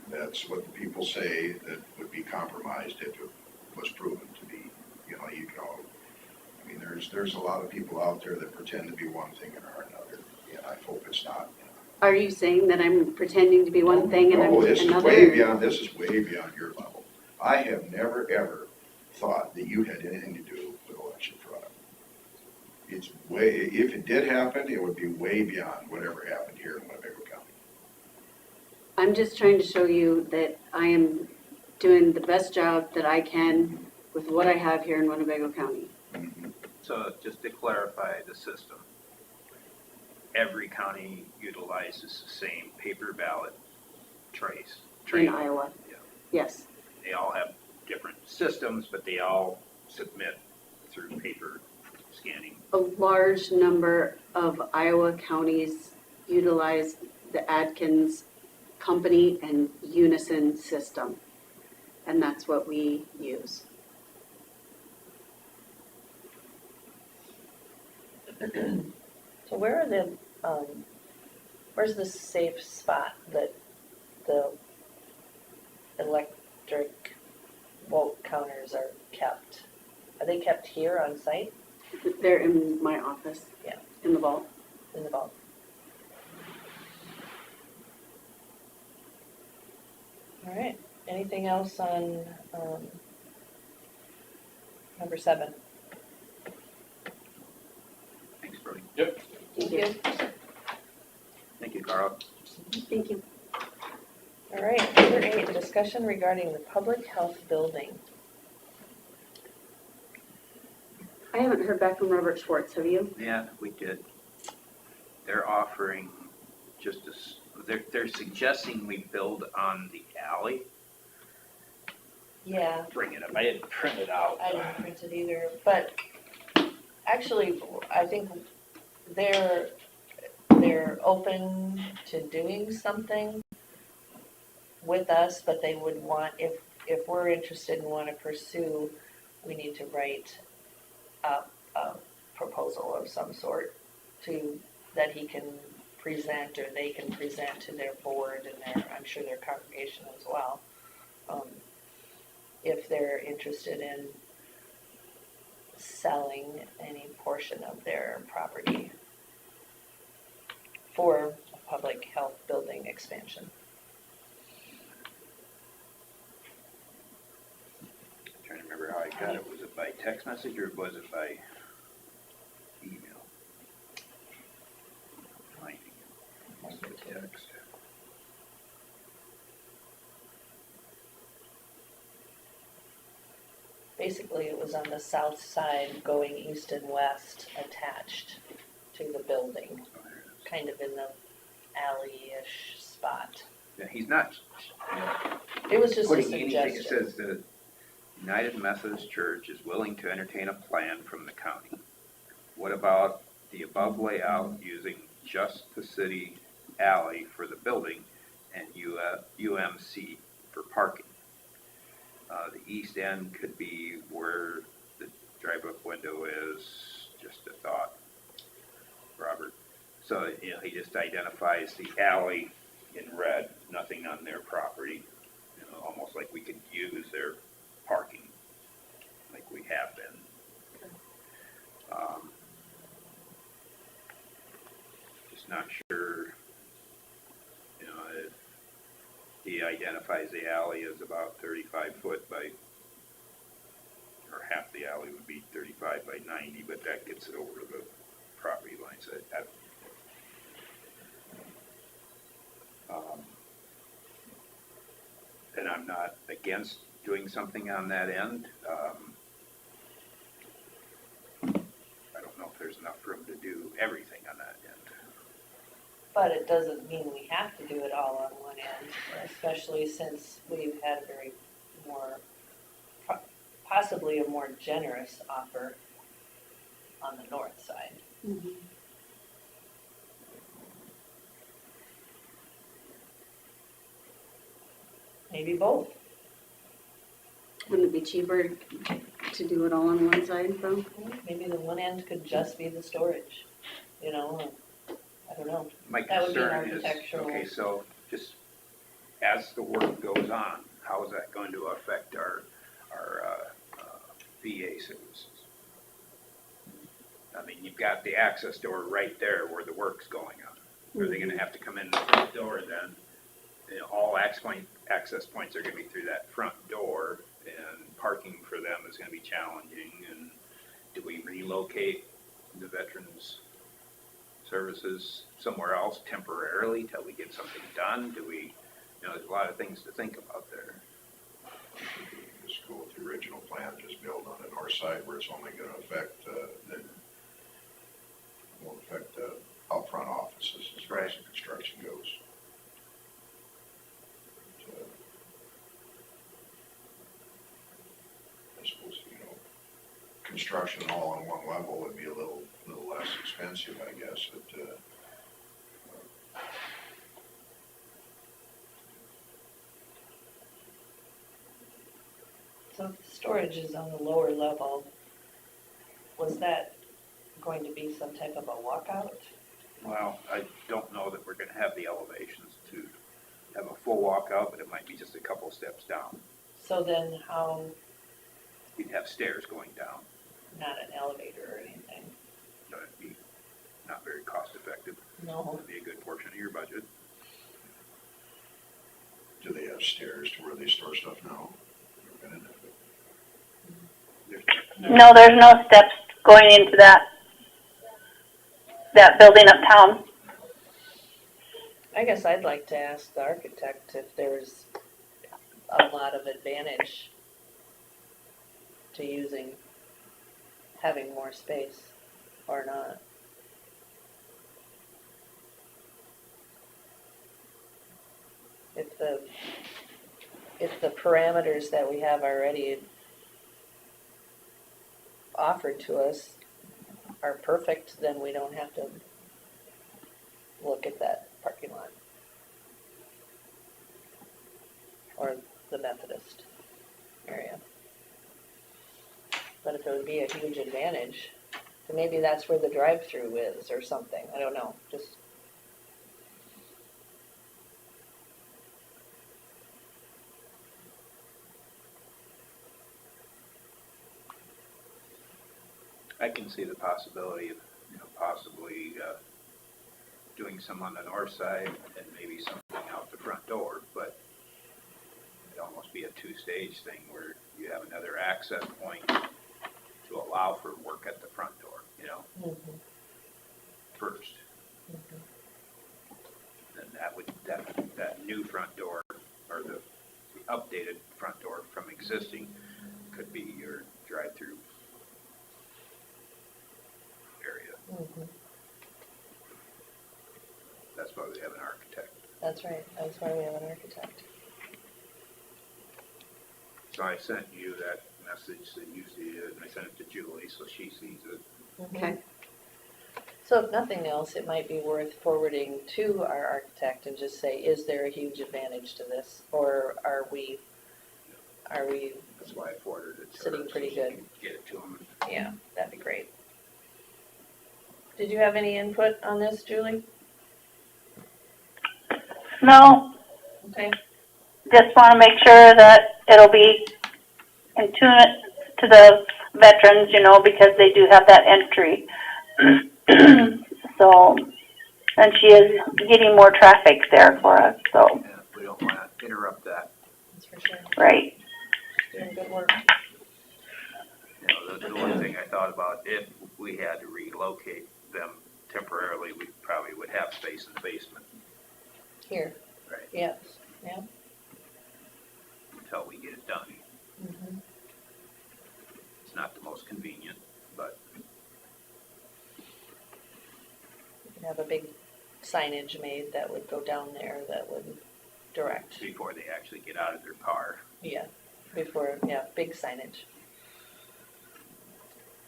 That's what the people say that would be compromised if it was proven to be, you know, I mean, there's a lot of people out there that pretend to be one thing and are another, and I hope it's not. Are you saying that I'm pretending to be one thing and I'm No, this is way another? beyond, this is way beyond your level. I have never, ever thought that you had anything to do with election fraud. It's way, if it did happen, it would be way beyond whatever happened here in Winnebago County. I'm just trying to show you that I am doing the best job that I can with what I have here in Winnebago County. So just to clarify the system, every county utilizes the same paper ballot trace. In Iowa. Yeah. Yes. They all have different systems, but they all submit through paper scanning. A large number of Iowa counties utilize the Adkins company and Unison system, and that's what we use. So where are the, where's the safe spot that the electric vote counters are kept? Are they kept here on site They're in my office. Yeah. In the vault. in the vault? All right, anything else on, number 7? Thanks, Brody. Thank you. Thank you, Carl. Thank you. All right, number 8, discussion regarding the public health building. I haven't heard back from Robert Schwartz, have you? Yeah, we did. They're offering just they're suggesting we build on the alley. Yeah, Bring it up. I didn't print it out. I didn't print it either, but actually, I think they're open to doing something with us, but they would want, if we're interested and want to pursue, we need to write a proposal of some sort that he can present, or they can present to their board and I'm sure their congregation as well. If they're interested in selling any portion of their property for a public health building expansion. I'm trying to remember how I got it. Was it by text message or was it by email? Finding it. Must be text. Basically, it was on the south side going east and west attached to the building, Oh, there it is. kind of in the alley-ish spot. Yeah, he's not It was just a putting anything. It suggestion. says the United Methodist Church is willing to entertain a plan from the county. What about the above layout using just the city alley for the building and UMC for parking? The east end could be where the drive-up window is, just a thought, Robert. So, you know, he just identifies the alley in red, nothing on their property, you know, almost like we could use their parking, like we have been. Just not sure, you know, if he identifies the alley as about 35 foot by, or half the alley would be 35 by 90, but that gets it over the property lines. And I'm not against doing something on that end. I don't know if there's enough room to do everything on that end. But it doesn't mean we have to do it all on one end, especially since we've had a very possibly a more generous offer on the north side. Maybe both. Wouldn't it be cheaper to do it all on one side though? Maybe the one end could just be the storage, you know, or, I don't know. My That would be an concern is, architectural- okay, so just as the work goes on, how is that going to affect our VA services? I mean, you've got the access door right there where the work's going on. Are they gonna have to come in the front door then? You know, all access points are gonna be through that front door, and parking for them is gonna be challenging. And do we relocate the veterans services somewhere else temporarily till we get something done? Do we, you know, there's a lot of things to think about there. Just go with the original plan, just build on the north side where it's only gonna affect, won't affect the out front offices as far as the construction goes. But, I suppose, you know, construction all on one level would be a little less expensive, I guess, but, So if the storage is on the lower level, was that going to be some type of a walkout? Well, I don't know that we're gonna have the elevations to have a full walkout, but it might be just a couple steps down. So then how, You'd have stairs going down, not an elevator or anything? that'd be not very cost effective. No. That'd be a good portion of your budget. do they have stairs to where they store stuff now? Never been in there, but No, there's no steps going into that building uptown. I guess I'd like to ask the architect if there's a lot of advantage to having more space or not. If the parameters that we have already offered to us are perfect, then we don't have to look at that parking lot. Or the Methodist area. But if it would be a huge advantage, then maybe that's where the drive-through is or something, I don't know, just. I can see the possibility of, you know, possibly doing some on the north side and maybe something out the front door, but it'd almost be a two-stage thing where you have another access point to allow for work at the front door, you know, first. Then that new front door, or the updated front door from existing, could be your drive-through area. That's why we have an architect. That's right, that's why we have an architect. So I sent you that message that you see it, and I sent it to Julie, so she sees it. Okay. So if nothing else, it might be worth forwarding to our architect and just say, is there a huge advantage to this? Or are we, That's why I forwarded it to her. Sitting pretty so she good. can get it to him. yeah, that'd be great. Did you have any input on this, Julie? No, Okay. just want to make sure that it'll be in tune to the veterans, you know, because they do have that entry. So, and she is getting more traffic there for us, so, And we don't want to interrupt that. That's for sure. right. Doing good work. You know, the one thing I thought about, if we had to relocate them temporarily, we probably would have space in the basement, Here, right, yes, yeah. until we get it done. It's not the most convenient, but You could have a big signage made that would go down there that would direct, before they actually get out of their car. yeah, big signage.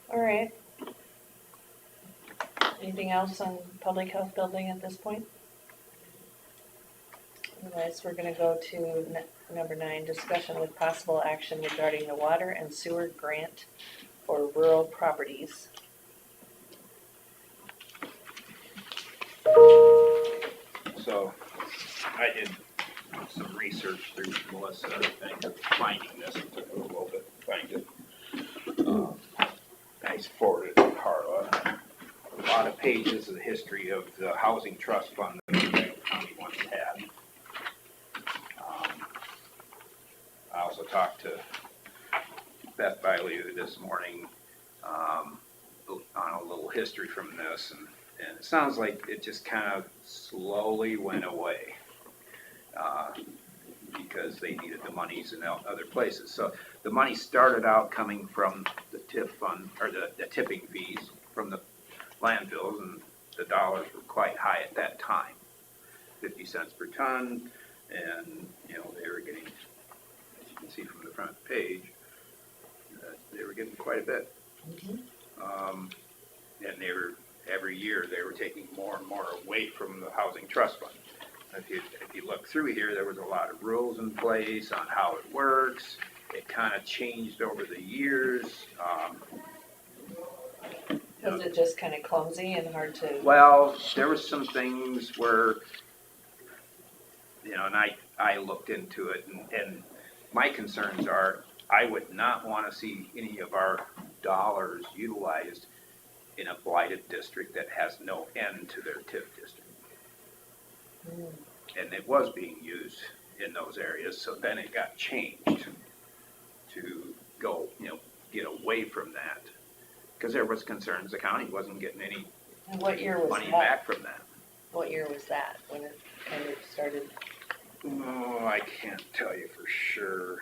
All right. Anything else on public health building at this point? Otherwise, we're gonna go to number 9, discussion with possible action regarding the water and sewer grant for rural properties. So I did some research through Melissa, and finding this, it took a little bit to find it. I forwarded it to Carla. A lot of pages of the history of the housing trust fund that Winnebago County once had. I also talked to Beth Bailey this morning on a little history from this, and it sounds like it just kind of slowly went away because they needed the monies in other places. So the money started out coming from the TIF fund, or the tipping fees from the landfills, and the dollars were quite high at that time, 50 cents per ton, and they were getting, as you can see from the front page, they were getting quite a bit. And they were, every year they were taking more and more away from the housing trust fund. If you look through here, there was a lot of rules in place on how it works. It kind of changed over the years. Was it just kind of clumsy and hard to? Well, there were some things where, and I looked into it, and my concerns are, I would not want to see any of our dollars utilized in a blighted district that has no end to their TIF district. And it was being used in those areas, so then it got changed to go, get away from that. Because there was concerns the county wasn't getting any And what year was money that? back from that. What year was that, when it kind of started? Oh, I can't tell you for sure.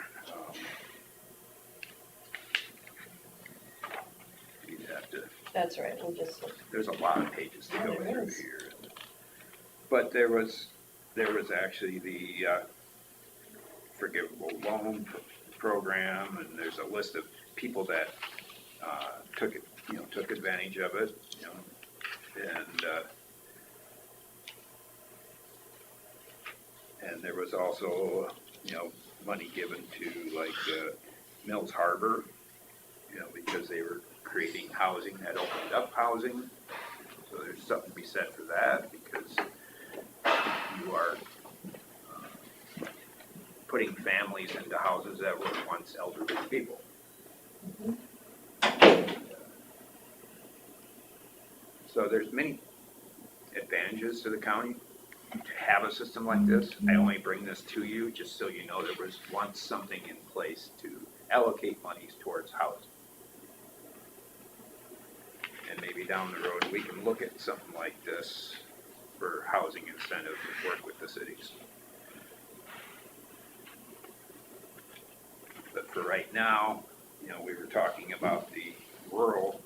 You'd have to. That's right, we'll just look. There's a lot of pages to go there through is. here. But there was actually the forgivable loan program, and there's a list of people that took advantage of it, and there was also, money given to like Mills Harbor, because they were creating housing that opened up housing. So there's something to be said for that, because you are putting families into houses that were once elderly people. So there's many advantages to the county to have a system like this. I only bring this to you just so you know there was once something in place to allocate monies towards housing. And maybe down the road, we can look at something like this for housing incentives and work with the cities. But for right now, we were talking about the rural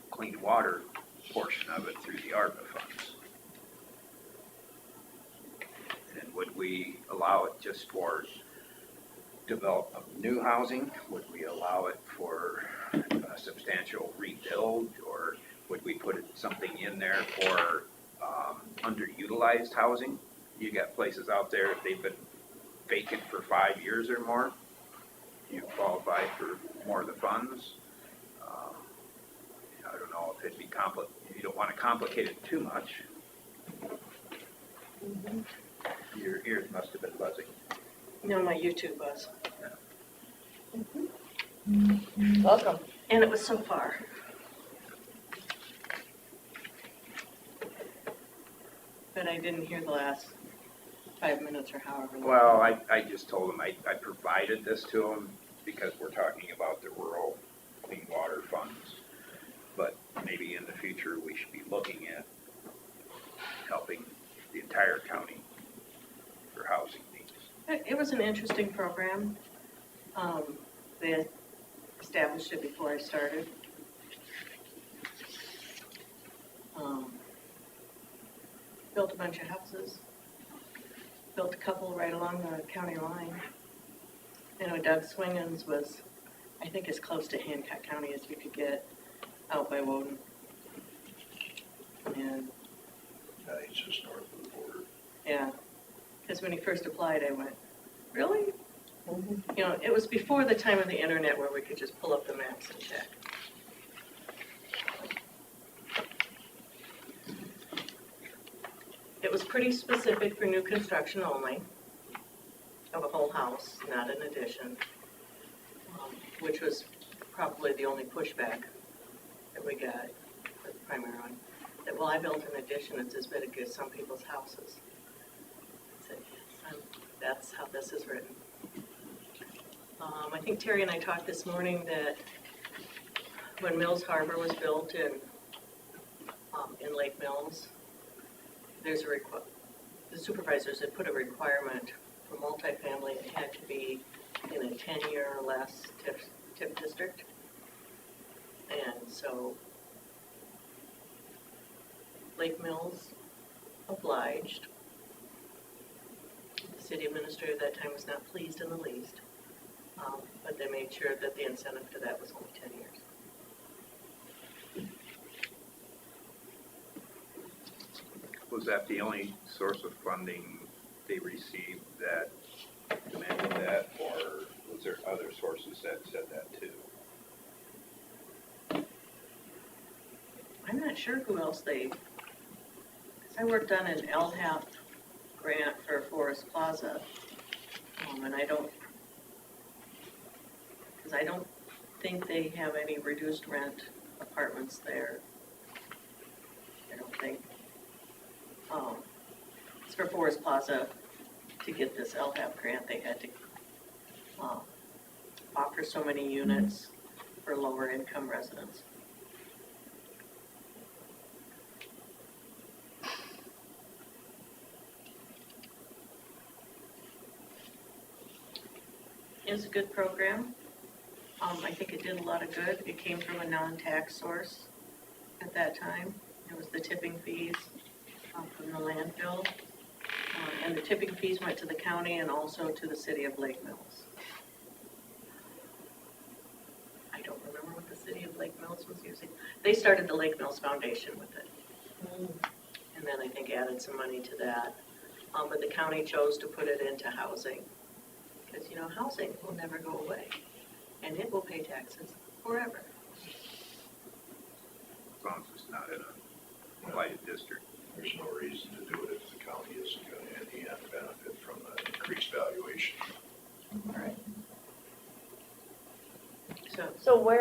clean water portion of it through the ARPA funds. And would we allow it just for development of new housing? Would we allow it for a substantial rebuild, or would we put something in there for underutilized housing? You got places out there, if they've been vacant for 5 years or more, you qualify for more of the funds. I don't know if it'd be you don't want to complicate it too much. Your ears must have been buzzing. No, my YouTube was. Welcome. And it was so far. But I didn't hear the last 5 minutes or however long. Well, I just told them I provided this to them because we're talking about the rural clean water funds. But maybe in the future, we should be looking at helping the entire county for housing needs. It was an interesting program. They established it before I started. Built a bunch of houses. Built a couple right along the county line. Doug Swingens was, I think, as close to Hancock County as you could get out by Woden. it's just north of the border. Yeah, because when he first applied, I went, really? Mhm. You know, it was before the time of the internet where we could just pull up the maps and check. It was pretty specific for new construction only, of a whole house, not an addition, which was probably the only pushback that we got for the primary one. That, well, I built an addition, it's as big as some people's houses. I said, yes, that's how this is written. I think Terry and I talked this morning that when Mills Harbor was built in Lake Mills, there's the supervisors had put a requirement for multifamily, it had to be in a 10-year or less TIF district. And so Lake Mills obliged. The city administrator at that time was not pleased in the least, but they made sure that the incentive to that was only 10 years. Was that the only source of funding they received that demanded that, or was there other sources that said that too? I'm not sure who else because I worked on an LHAP grant for Forest Plaza, and I don't think they have any reduced rent apartments there. I don't think. It's for Forest Plaza. To get this LHAP grant, they had to offer so many units for lower income residents. It was a good program. I think it did a lot of good. It came from a non-tax source at that time. It was the tipping fees from the landfill. And the tipping fees went to the county and also to the city of Lake Mills. I don't remember what the city of Lake Mills was using. They started the Lake Mills Foundation with it. And then I think added some money to that. But the county chose to put it into housing. Because, you know, housing will never go away. And it will pay taxes forever. As long as it's not in a blighted district. There's no reason to do it if the county isn't going to, in the end, benefit from the increased valuation. Right. So what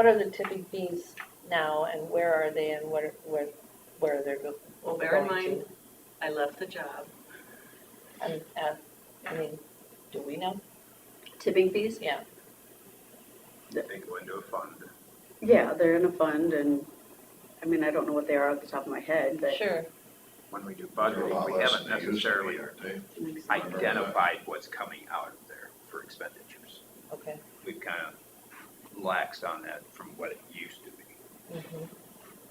are the tipping fees now, and where are they, and where are they going? Well, bear in mind, I left the job. And, I mean, do we know? Tipping fees? Yeah. They go into a fund. Yeah, they're in a fund, and, I mean, I don't know what they are off the top of my head, but. Sure. When we do They're a budgeting, lot we less haven't than they used to be, necessarily aren't they? identified what's coming out of there for expenditures. Okay. We've kind of laxed on that from what it used to be. Mm-hmm.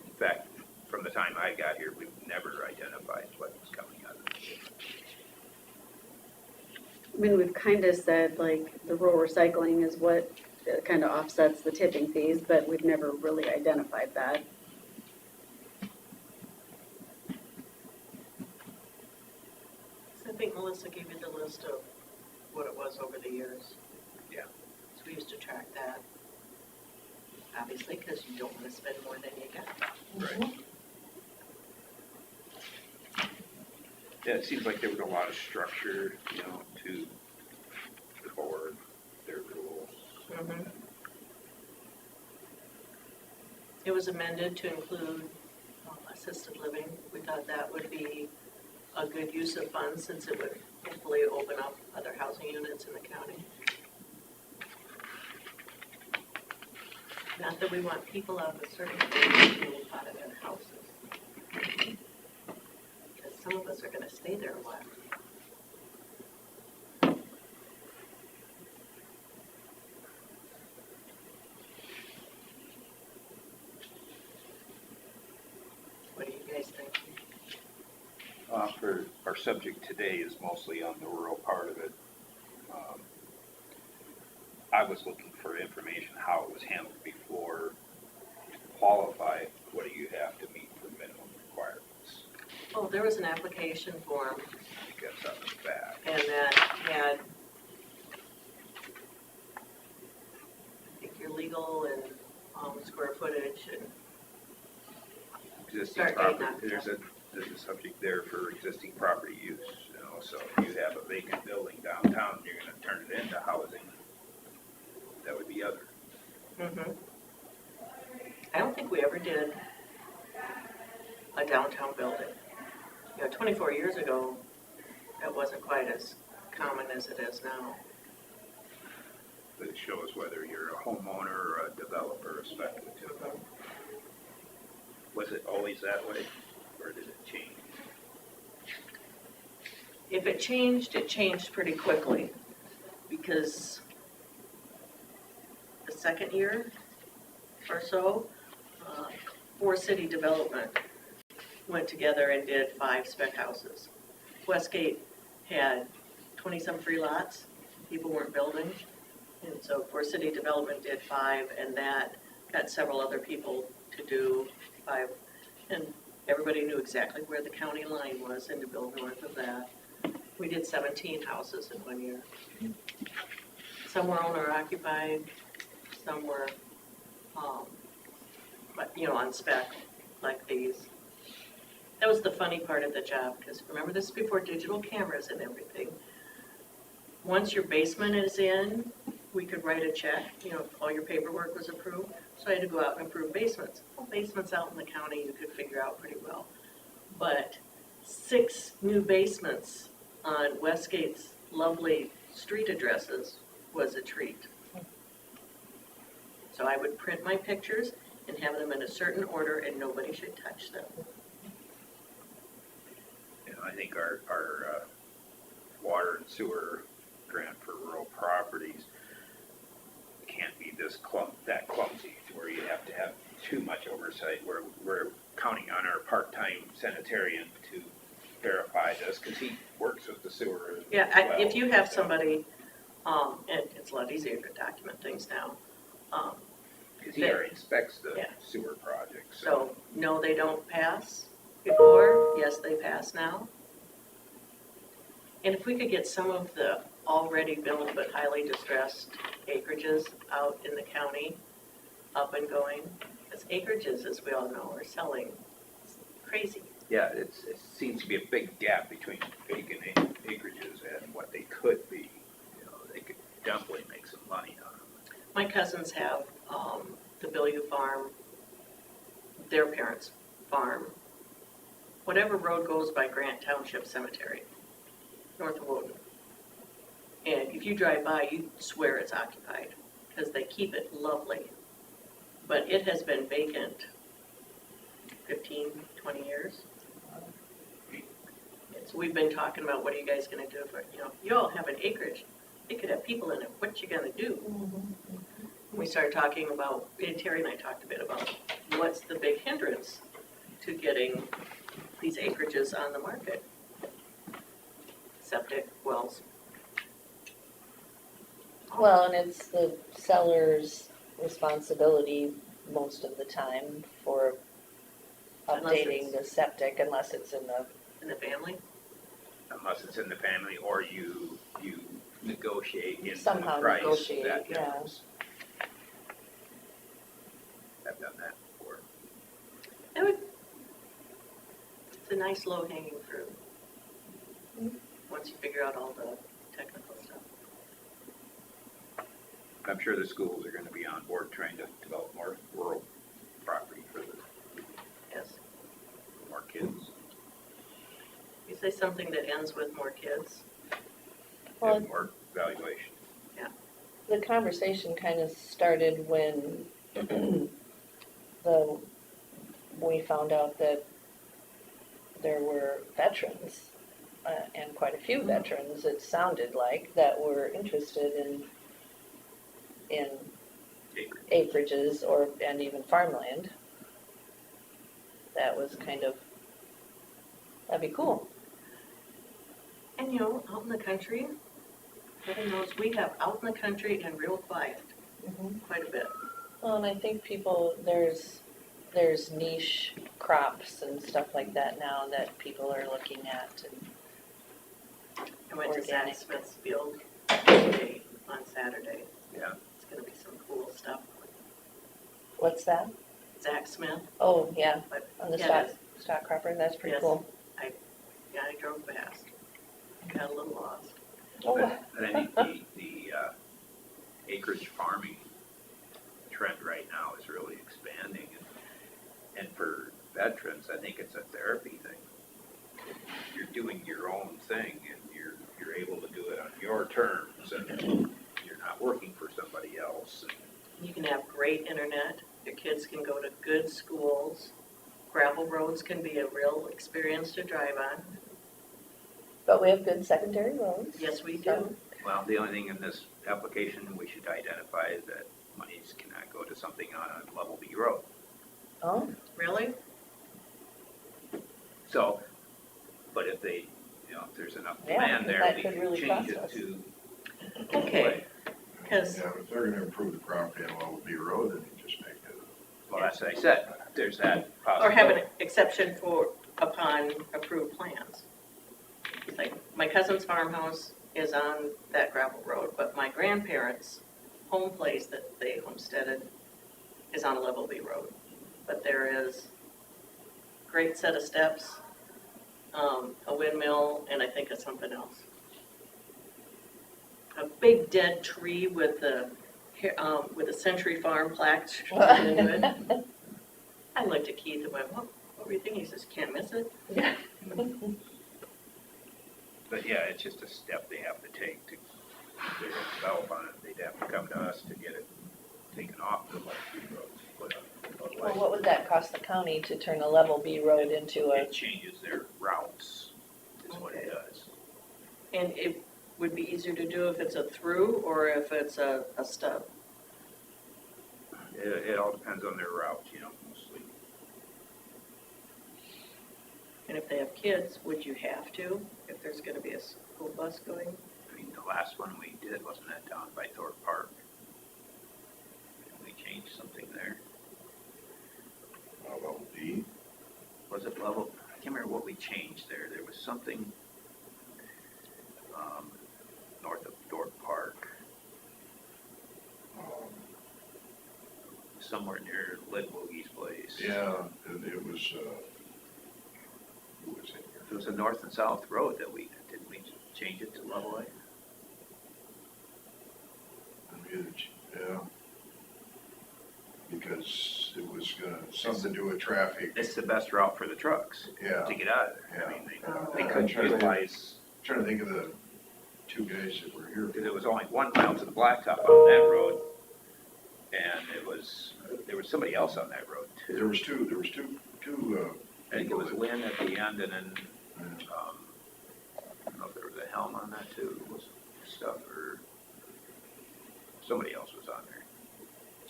In fact, from the time I got here, we've never identified what was coming out of it. I mean, we've kind of said, like, the rural recycling is what kind of offsets the tipping fees, but we've never really identified that. I think Melissa gave you the list of what it was over the years. Yeah. So we used to track that, obviously, because you don't want to spend more than you got. Right. Yeah, it seems like there was a lot of structure, you know, to the board, their rules. Mm-hmm. It was amended to include assisted living. We thought that would be a good use of funds since it would hopefully open up other housing units in the county. Not that we want people of a certain age to move out of their houses. Because some of us are going to stay there a while. What do you guys think? For our subject today is mostly on the rural part of it. I was looking for information how it was handled before to qualify. What do you have to meet for minimum Oh, there was an application form, I guess on the back. and that had, I think your legal and, square footage and, Existing Start date property, not- there's a subject there for existing property use, you know, so if you have a vacant building downtown, you're gonna turn it into housing. That would be other. I don't think we ever did a downtown building. You know, 24 years ago, that wasn't quite as common as it is now. But it shows whether you're a homeowner or a developer, or speculative. Was it always that way, or did it change? If it changed pretty quickly, because the second year or so, For City Development went together and did 5 spec houses. Westgate had 20-some free lots, people weren't building, and so For City Development did 5, and that got several other people to do 5, and everybody knew exactly where the county line was and to build north of that. We did 17 houses in 1 year. Some were owner occupied, some were, but, you know, on spec, like these. That was the funny part of the job, because remember, this is before digital cameras and everything. Once your basement is in, we could write a check, you know, if all your paperwork was approved. So I had to go out and approve basements. Well, basements out in the county you could figure out pretty well. But 6 new basements on Westgate's lovely street addresses was a treat. So I would print my pictures and have them in a certain order, and nobody should touch them. You know, I think our water and sewer grant for rural properties can't be that clumsy, to where you have to have too much oversight. We're counting on our part-time sanitarian to verify this, because he works with the sewer as Yeah, well. if you have somebody, and it's a lot easier to document things now, Because he already inspects the Yeah. sewer project, so no, they don't pass before, yes, they pass now. And if we could get some of the already built but highly distressed acreages out in the county up and going, because acreages, as we all know, are selling crazy. Yeah, it seems to be a big gap between vacant acreages and what they could be. You know, they could definitely make some money on them. My cousins have the Billieu Farm, their parents' farm, whatever road goes by Grant Township Cemetery, north of Woden. And if you drive by, you swear it's occupied, because they keep it lovely. But it has been vacant 15, 20 years. And so we've been talking about, what are you guys gonna do for, you know, you all have an acreage, it could have people in it, what you gonna do? We started talking about, and Terry and I talked a bit about, what's the big hindrance to getting these acreages on the market? Septic wells. Well, and it's the seller's responsibility most of the time for Unless updating the septic, unless it's in the family. Unless it's in the family, or you negotiate into the Somehow price negotiate, that yeah. difference. I've done that before. It's a nice low hanging fruit. Once you figure out all the technical stuff. I'm sure the schools are gonna be on board trying to develop more rural property for Yes. more kids. You say something that ends with more kids. Well, And more valuation. the conversation kind of started when we found out that there were veterans, and quite a few veterans, it sounded like, that were interested in acreages and even farmland. That was kind of, that'd be cool. And you know, out in the country, heaven knows we have out in the country and real quiet, quite a bit. Well, and I think there's niche crops and stuff like that now that people are looking at. And I went to Zach Organic. Smith's field today on Saturday. Yeah. It's gonna be some cool stuff. what's that? Zach Smith, Oh, yeah, but on the yeah, stock cropper, that's pretty Yes. cool. yeah, I drove fast. Got a little lost. Oh, But I think the acreage farming trend right now is really expanding. And for veterans, I think it's a therapy thing. You're doing your own thing and you're able to do it on your terms and you're not working for somebody else. You can have great internet, your kids can go to good schools, gravel roads can be a real experience to drive on. But we have good secondary roads. Yes, we do. So- Well, the only thing in this application we should identify is that monies cannot go to something on a level B road. Oh, Really? So, but if they, if there's enough Yeah, demand there, that we could can really change cost it us. to. Okay. 'Cause- Yeah, if they're gonna improve the property on Level B Road, then you just make it. Well, that's what I said, there's that Or possibility. have an exception for, upon approved plans. It's like, my cousin's farmhouse is on that gravel road, but my grandparents' home place that they homesteaded is on a level B road. But there is great set of steps, a windmill, and I think it's something else. A big dead tree with a Century Farm plaque shortened into it. I looked at Keith and went, what were you thinking? He says, can't miss it. yeah. But yeah, it's just a step they have to take to, if they're gonna develop on it, they'd have to come to us to get it taken off the level B roads, put on. Well, what would that cost the county to turn a level B road into a, It changes their routes, is what it does. And it would be easier to do if it's a through or if it's a stub. It all depends on their route, mostly. And if they have kids, would you have to, if there's gonna be a school bus going? I mean, the last one we did, wasn't that down by Thorpe Park? Didn't we change something there? Level B. Was it level, I can't remember what we changed there, there was something, north of Thorpe Park, somewhere near Lid Boogie's place. Yeah, it was, who was in here? It was a north and south road that didn't we change it to level A? Yeah. Because it was something to do with traffic. It's the best route for the trucks Yeah. to get out of there. I Yeah. mean, Oh. they I'm couldn't trying to think- utilize, Trying to think of the two guys that were here. because it was only 1 mile to the blacktop on that road. And there was somebody else on that road too. There was two, I think it was Lynn at the end and then, Yeah. I don't know if there was a helm on that too, was stuff or somebody else was on there.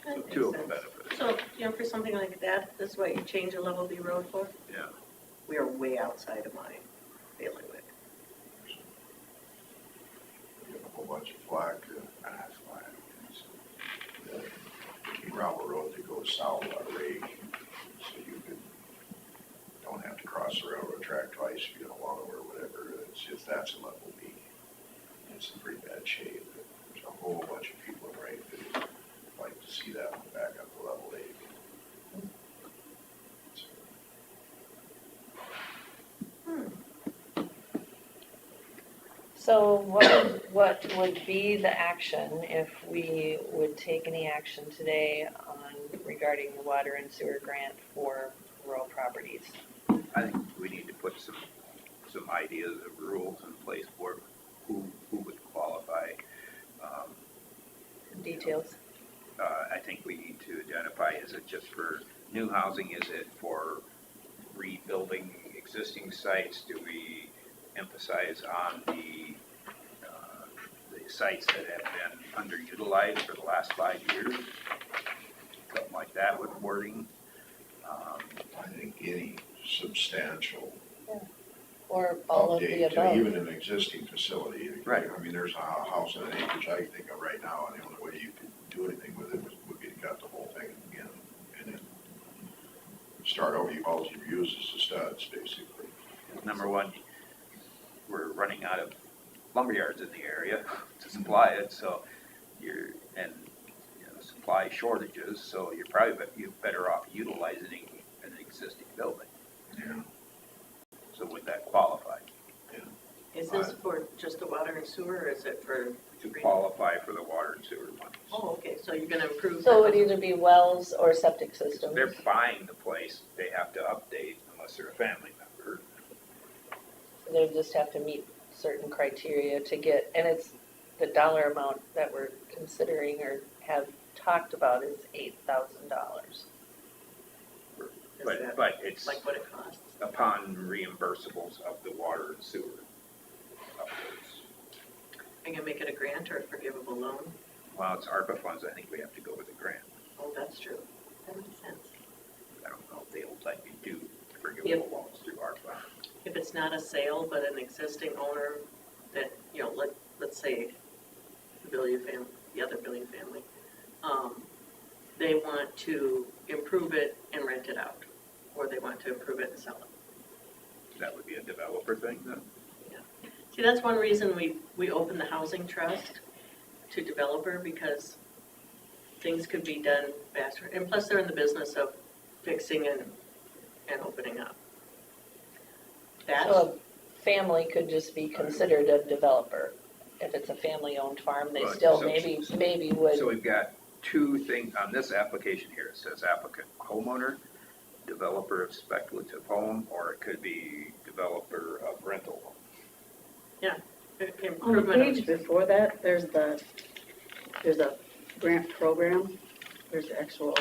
So That two of makes them sense. benefited. So, for something like that, that's what you change a level B road for? Yeah. We are way outside of my bailiwick. You have a whole bunch of flag, gravel road that goes south on Ray, so you don't have to cross the railroad track twice if you don't want to or whatever. If that's a level B, it's in pretty bad shape. There's a whole bunch of people in Ray that would like to see that one back up to level A. so what would be the action if we would take any action today on regarding the water and sewer grant for rural properties? I think we need to put some ideas of rules in place for who would qualify. Details? I think we need to identify, is it just for new housing? Is it for rebuilding existing sites? Do we emphasize on the sites that have been underutilized for the last 5 years? Something like that with wording. I think any substantial Or all of the update to above? even an existing facility. Right. I mean, there's a house in an acreage I can think of right now, and the only way you could do anything with it would be to cut the whole thing again. And then start over, all you use is the studs, basically. Number one, we're running out of lumberyards in the area to supply it, so and supply shortages, so you're better off utilizing an existing building. Yeah. So would that qualify? Is this for just the water and sewer, or is it for? To qualify for the water and sewer ones. Oh, okay, so you're gonna improve. So it that. would either be wells or septic systems. If they're buying the place, they have to update unless they're a family member. They just have to meet certain criteria to get, and it's the dollar amount that we're considering or have talked about is $8,000. Is that But it's like what it costs? upon reimbursables of the water and sewer. Upwards. Are you gonna make it a grant or a forgivable loan? Well, it's ARPA funds, I think we have to go with a grant. Oh, that's true. That makes sense. I don't know if they'll let you do forgivable loans through ARPA. If it's not a sale, but an existing owner that, let's say the Billiard family, the other Billiard family, they want to improve it and rent it out, or they want to improve it and sell it. That would be a developer thing then? See, that's one reason we opened the housing trust to developer, because things could be done faster, and plus they're in the business of fixing and opening up. That's, So a family could just be considered a developer. If it's a family-owned farm, they Right, still so- maybe would. So we've got two things on this application here. It says applicant homeowner, developer of speculative home, or it could be developer of rental home. On the improvement page of, before that, there's a grant program, there's the actual.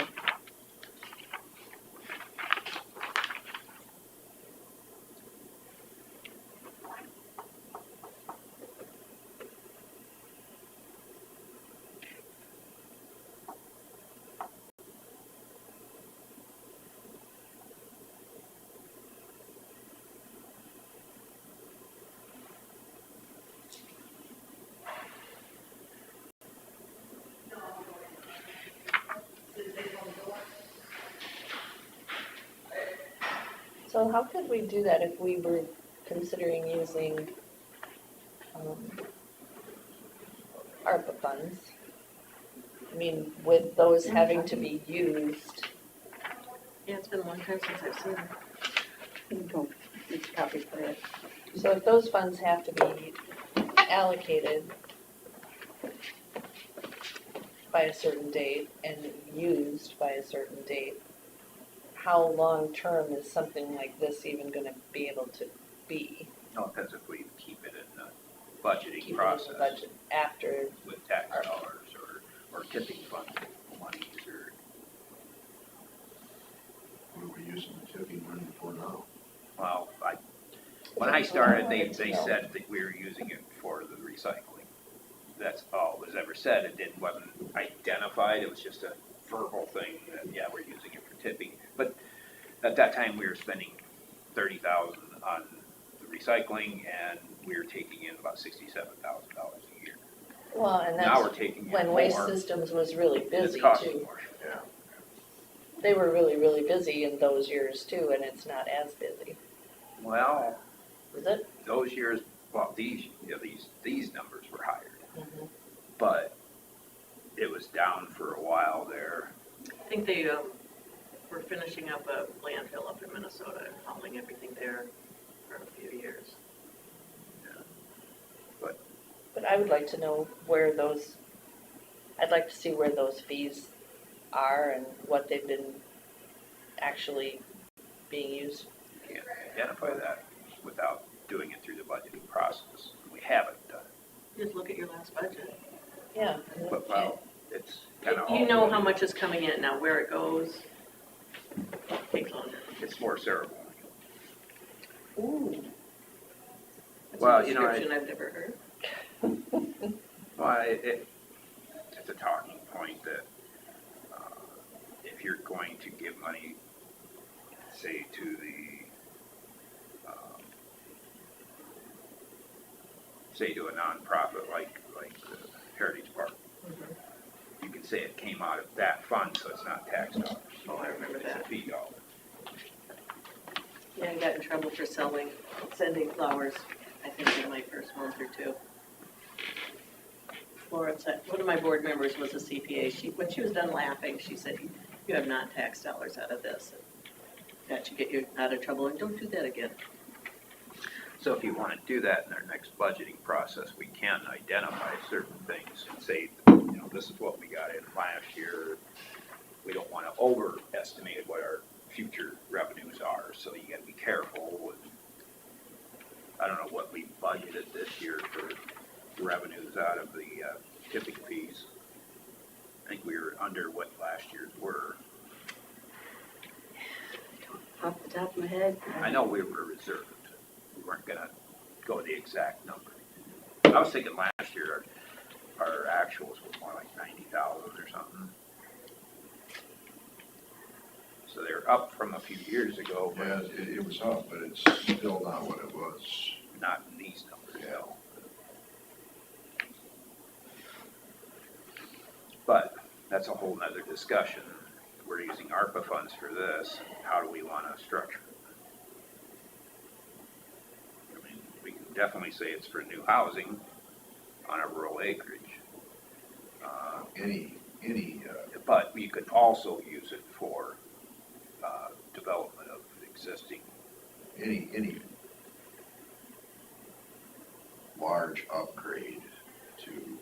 So how could we do that if we were considering using ARPA funds? I mean, with those having to be used, yeah, it's been a long time since I've seen it. Don't, it's a copy for it. so if those funds have to be allocated by a certain date and used by a certain date, how long-term is something like this even gonna be able to be? No, it depends if we keep it in the Keep budgeting it in the process budget after, with tax dollars or tipping fund monies or. What are we using the tipping money for now? Well, when I started, they said that we were using it for the recycling. That's all was ever said. Wasn't identified. It was just a verbal thing that, yeah, we're using it for tipping. But at that time, we were spending $30,000 on the recycling, and we were taking in about $67,000 a year. well, and Now we're that's taking in when more. Waste Systems was really It's busy costing too. more. Yeah. They were really, really busy in those years too, and it's not as busy, Well, is it? those years, well, these numbers were higher, Mhm. but it was down for a while there. I think they were finishing up a landfill up in Minnesota and hauling everything there for a few years. But I would like to know where those, I'd like to see where those fees are and what they've been actually being used. Can't identify that without doing it through the budgeting process. We haven't done it. Just look at your last budget. Yeah. But, well, it's kind of. You know how much is coming in now, where it goes takes longer. It's more ceremonial. Ooh. That's Well, a you know, description I've never heard. Well, it's a talking point that if you're going to give money, say, to a nonprofit like the Heritage Park, you can say it came out of that fund, so it's not tax dollars. Oh, I remember It's a that. fee dollar. I got in trouble for sending flowers, I think in my first month or two. Florence, one of my board members was a CPA. When she was done laughing, she said, "You have not tax dollars out of this. That should get you out of trouble, and don't do that again." So if you want to do that in our next budgeting process, we can identify certain things and say, this is what we got in last year. We don't want to overestimate what our future revenues are, so you gotta be careful. I don't know what we budgeted this year for revenues out of the tipping fees. I think we were under what last year's were. Off the top of my head. I know we were reserved. We weren't gonna go the exact number. I was thinking last year our actuals were more like 90,000 or something. So they're up from a few years ago, but Yeah, it was up, but it's still not what it was. not in these numbers, no. But that's a whole nother discussion. We're using ARPA funds for this. How do we want to structure it? I mean, we can definitely say it's for new housing on a rural acreage. But you could also use it for development of existing. Any large upgrade to.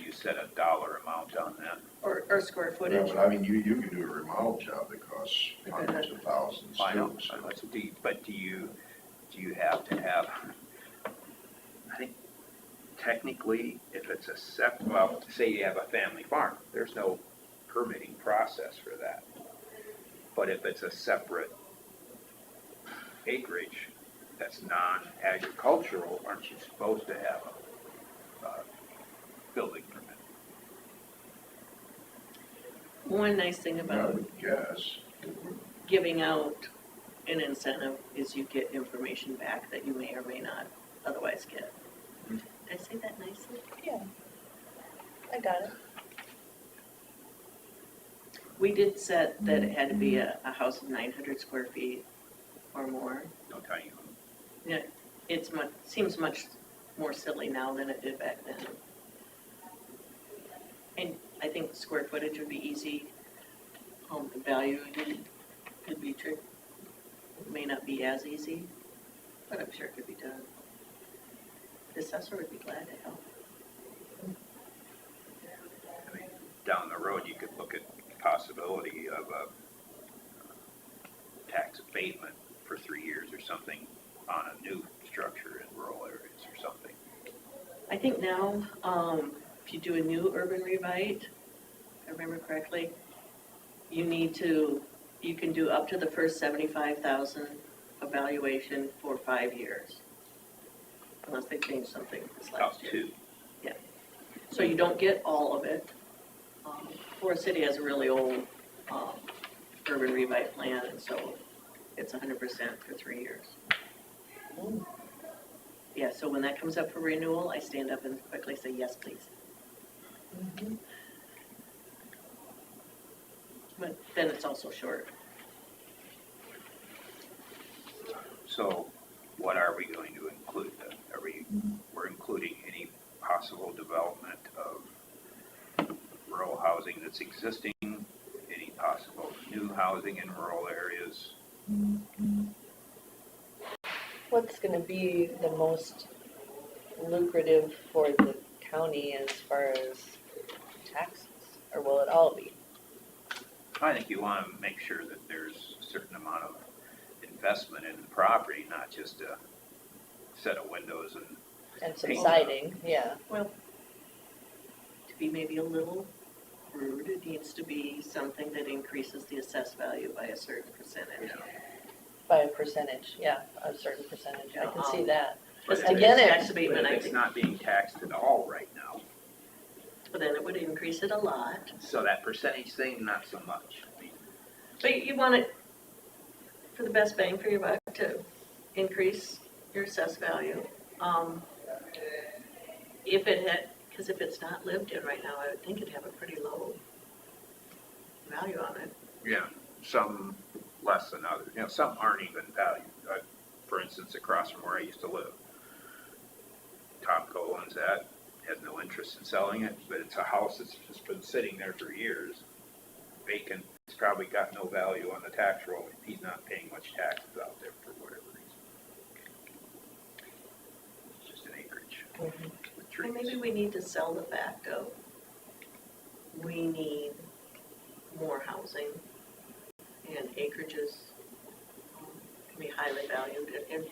You set a dollar amount on that. Or square Yeah, footage. but I mean, you can do a remodel job that costs hundreds of thousands I know, too. So. but do you have to have, I think technically, if it's well, say you have a family farm, there's no permitting process for that. But if it's a separate acreage that's non-agricultural, aren't you supposed to have a building permit? One nice thing I about would guess. giving out an incentive is you get information back that you may or may not otherwise get. Did I say that nicely? Yeah. I got it. We did set that it had to be a house of 900 square feet or more. No tiny home. Yeah, seems much more silly now than it did back then. And I think square footage would be easy. Valuing could be tricky. It may not be as easy, but I'm sure it could be done. The assessor would be glad to help. I mean, down the road, you could look at the possibility of a tax abatement for 3 years or something on a new structure in rural areas or something. I think now, if you do a new urban revite, if I remember correctly, you can do up to the first 75,000 evaluation for 5 years. Unless they change something this last year. Up to. Yeah. So you don't get all of it. Forest City has a really old urban revite plan, and so it's 100% for 3 years. Yeah, so when that comes up for renewal, I stand up and quickly say, yes, please. But then it's also short. So what are we going to include then? We're including any possible development of rural housing that's existing, any possible new housing in rural areas? What's gonna be the most lucrative for the county as far as taxes, or will it all be? I think you want to make sure that there's a certain amount of investment in the property, not just a set of windows And subsiding, yeah. Well, to be maybe a little rude, it needs to be something that increases the assessed value by a certain percentage. By a percentage, yeah, a certain percentage, I can see that. Just But to if get it's- tax abatement, But I if it's think, not being taxed at all right now, but then it would increase it a lot. so that percentage thing, not so much. I mean, But you want it for the best bang for your buck to increase your assessed value. Because if it's not lived in right now, I would think it'd have a pretty low value on it. yeah, some less than others. You know, some aren't even valued. For instance, across from where I used to live, Tom Cole owns that, has no interest in selling it, but it's a house that's just been sitting there for years, vacant. It's probably got no value on the tax roll. He's not paying much taxes out there for whatever reason. It's just an acreage with Well, trees. maybe we need to sell the fact of, we need more housing, and acreages can be highly valued, and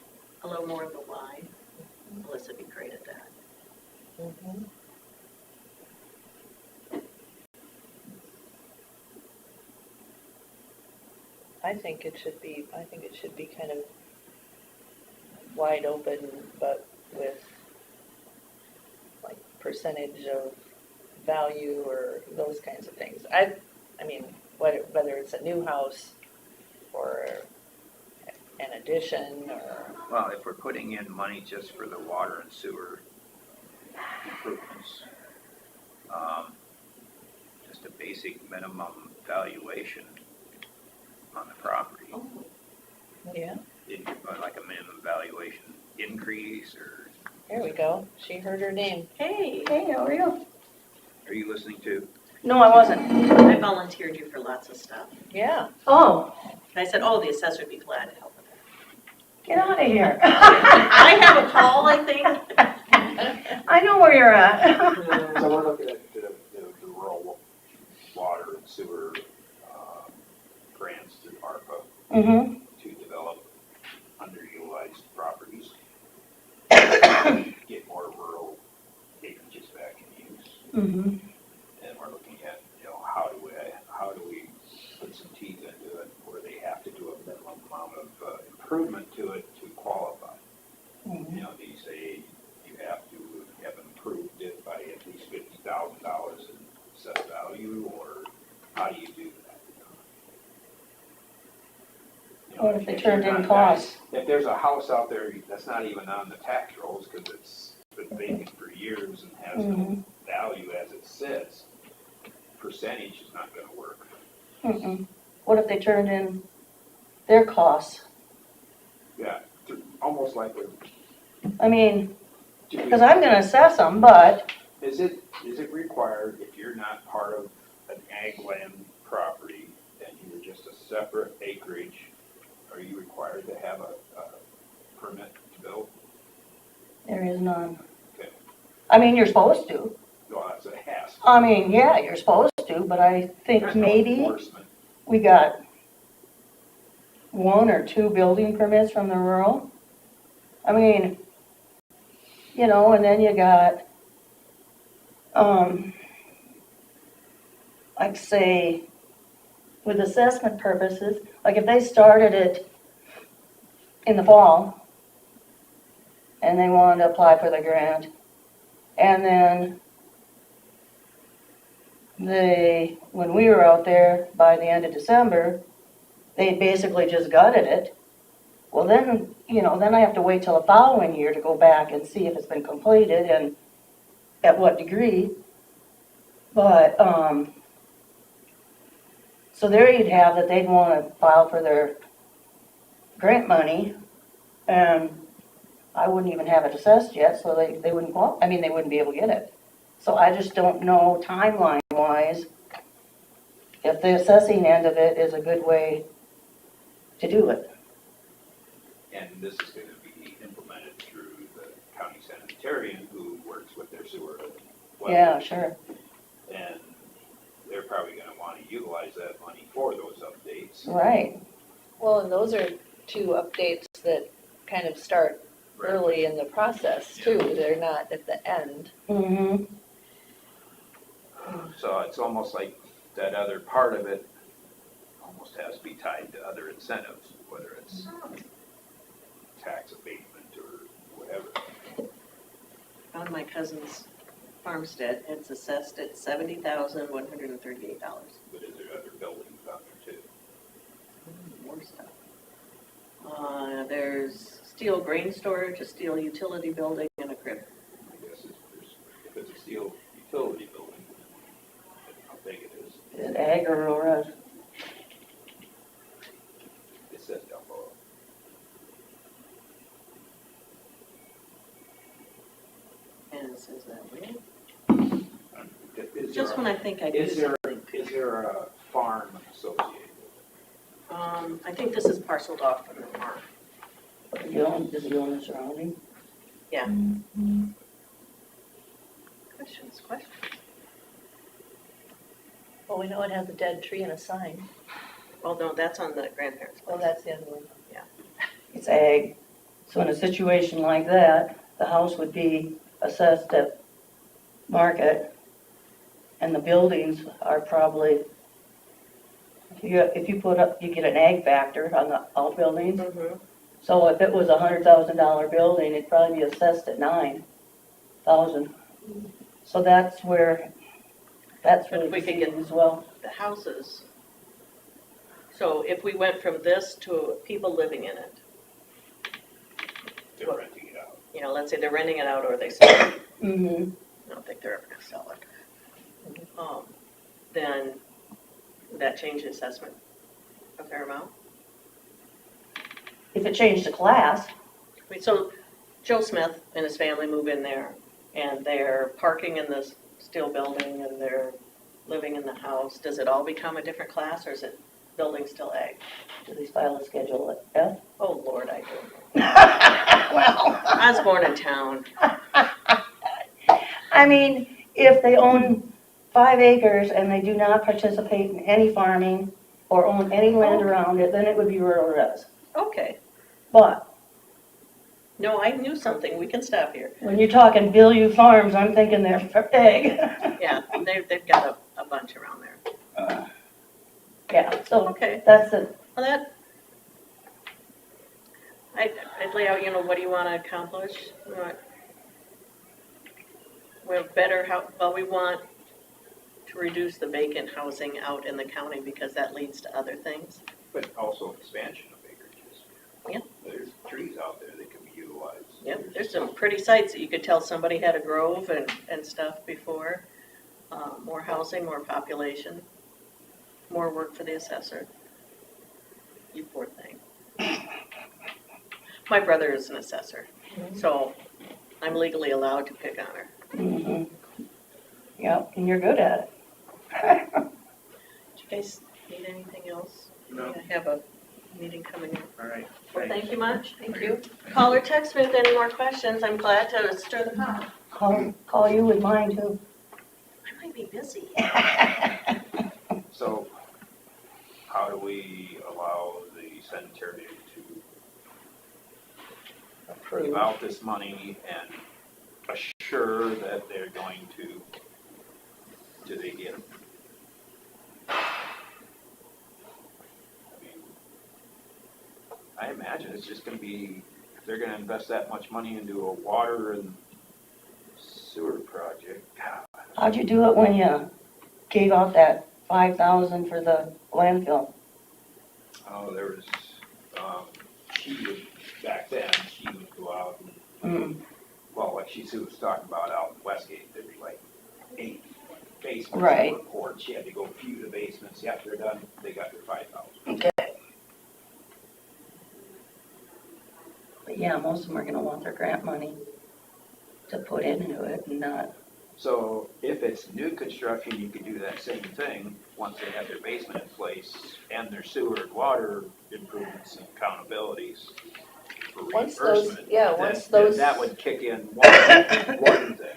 a little more of the why. Melissa would be great at that. Mhm. I think it should be kind of wide open, but with like percentage of value or those kinds of things. I mean, whether it's a new house or an addition or, Well, if we're putting in money just for the water and sewer improvements, just a basic minimum valuation on the property, yeah, like a minimum valuation increase, or there we go. She heard her name. Hey, Hey, how are you? are you listening to? No, I wasn't. I volunteered you for lots of stuff. Yeah. Oh, And I said, oh, the assessor would be glad to help with that. get out of here. I have a call, I think. I know where you're at. So we're looking at the rural water and sewer grants through ARPA Mm-hmm. to develop underutilized properties, get more rural acreages back in use. Mm-hmm. And we're looking at, how do we put some teeth into it where they have to do a minimum amount of improvement to it to qualify. Mm-hmm. Do you say you have to have improved it by at least $50,000 in assessed value, or how do you do that? What if they you're turned in not- costs? If there's a house out there that's not even on the tax rolls because it's been vacant for years and has Mm-hmm. no value as it sits, percentage is not gonna work. Mm-mm. What if they turned in their costs? Yeah, almost like with. I mean, because I'm gonna assess them, but, Is it required, if you're not part of an ag land property and you're just a separate acreage, are you required to have a permit to build? there is none. Okay. I mean, you're supposed to. Well, that's a has. I mean, yeah, you're supposed to, but I think There's no maybe enforcement. we got 1 or 2 building permits from the rural. I mean, and then you got, like say, with assessment purposes, like if they started it in the fall and they wanted to apply for the grant, and then when we were out there by the end of December, they basically just gutted it. Well, then I have to wait till the following year to go back and see if it's been completed and at what degree. But, so there you'd have that they'd want to file for their grant money, and I wouldn't even have it assessed yet, so they wouldn't they wouldn't be able to get it. So I just don't know timeline-wise if the assessing end of it is a good way to do it. And this is gonna be implemented through the county sanitarian who works with their sewer. Yeah, sure. And they're probably gonna wanna utilize that money for those updates. Right. Well, and those are 2 updates that kind of start early in the process too. They're not at the end. Mm-hmm. So it's almost like that other part of it almost has to be tied to other incentives, whether it's tax abatement or whatever. On my cousin's farmstead, it's assessed at $70,138. But is there other buildings out there too? More stuff. There's steel grain storage, a steel utility building, and a crib. I guess if it's a steel utility building, how big it is. Is it ag or rural? is that way? Is Just there when a- I think I do Is there, something. is there a farm associated? I think this is parceled off from the farm. Does he own the surrounding? Questions. Well, we know it has a dead tree and a sign. Well, no, that's on the grandparents' Well, place. that's the other one. It's ag. So in a situation like that, the house would be assessed at market, and the buildings are probably, if you put up, you get an ag factor on the outbuildings. Mm-hmm. So if it was $100,000 building, it'd probably be assessed at 9,000. So that's where, that's But really if we could deceiving get as well. the houses. So if we went from this to people living in it, They're renting it out. you know, let's say they're renting it out or they sell it. Mm-hmm. I don't think they're ever gonna sell it. Then would that change the assessment a fair amount? If it changed the class, So Joe Smith and his family move in there and they're parking in this steel building and they're living in the house. Does it all become a different class or is it building still ag? do they file a Schedule F? Oh, Lord, I don't know. Well, I was born in town. I mean, if they own 5 acres and they do not participate in any farming or own any land around it, then it would be rural res. Okay. But No, I knew something. We can stop here. when you're talking Billieu Farms, I'm thinking they're for egg. Yeah, they've got a bunch around there. Yeah, so Okay. that's it. Well, I'd lay out, you know, what do you want to accomplish? We're better, we want to reduce the vacant housing out in the county because that leads to other things. But also expansion of acreages. Yeah. There's trees out there that can be utilized. Yep, there's some pretty sites that you could tell somebody had a grove and stuff before. More housing, more population, more work for the assessor. You poor thing. My brother is an assessor, so I'm legally allowed to pick on her. Mm-hmm. Yep, and you're good at it. Do you guys need anything else? No. I have a meeting coming up. All right. Well, thank you much. Thank you. Call or text me with any more questions. I'm glad to stir the pot. Call you with mine too. I might be busy. So how do we allow the cemetery to give out this money and assure that they're going to, do they get it? I mean, I imagine it's just gonna be, if they're gonna invest that much money into a water and sewer project, God. How'd you do it when you gave out that 5,000 for the landfill? Oh, there was, she would, back then, she would go out and, Mm. well, like she was talking about out in Westgate, there'd be like 8 basements. Right. On the court. She had to go few the basements. Yep, they're done. They got their 5,000. Okay. But yeah, most of them are gonna want their grant money to put into it and not, So if it's new construction, you could do that same thing once they have their basement in place and their sewer and water improvements and accountabilities for Once those- reimbursement. yeah, then- once then those- that would kick in one thing.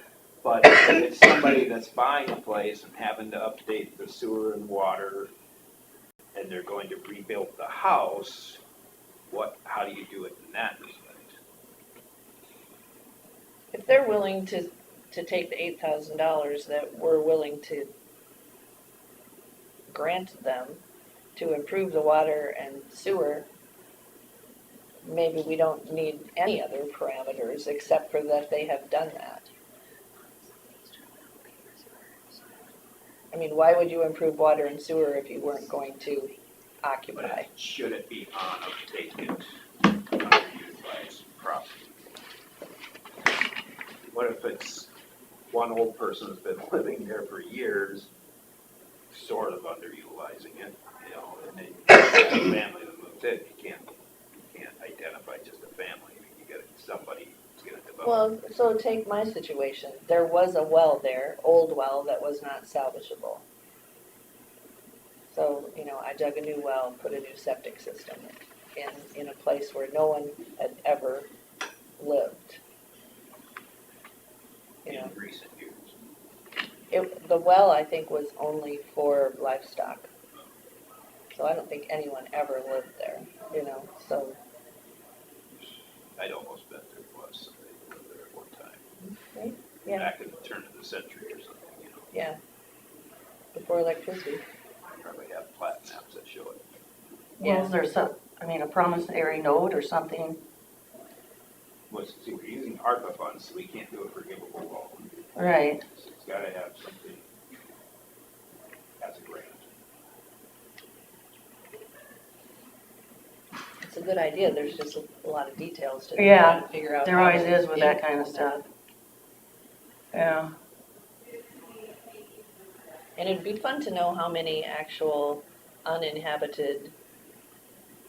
But if it's somebody that's buying a place and having to update the sewer and water and they're going to rebuild the house, how do you do it in that respect? If they're willing to take the $8,000 that we're willing to grant them to improve the water and sewer, maybe we don't need any other parameters except for that they have done that. I mean, why would you improve water and sewer if you weren't going to occupy? But should it be on a vacant, underutilized property? What if it's one old person's been living there for years, sort of underutilizing it, and then the family that moves in, you can't identify just a family, you get somebody gonna develop. Well, so take my situation. There was a well there, old well, that was not salvageable. So, you know, I dug a new well, put a new septic system in a place where no one had ever lived. You know, In recent years. the well, I think, was only for livestock. So I don't think anyone ever lived there, you know, so, I'd almost bet there was somebody who lived there at one time. right? Yeah, Back in the turn of the century or something, you know. yeah. Before electricity. Probably have plat maps that show it. Well, is there some, I mean, a promissory note or something? See, we're using ARPA funds, so we can't do a forgivable loan. Right. So it's gotta have something as a grant. It's a good idea, there's just a lot of details to Yeah, try to figure out. There how always to is with that kind of implement. stuff. Yeah. And it'd be fun to know how many actual uninhabited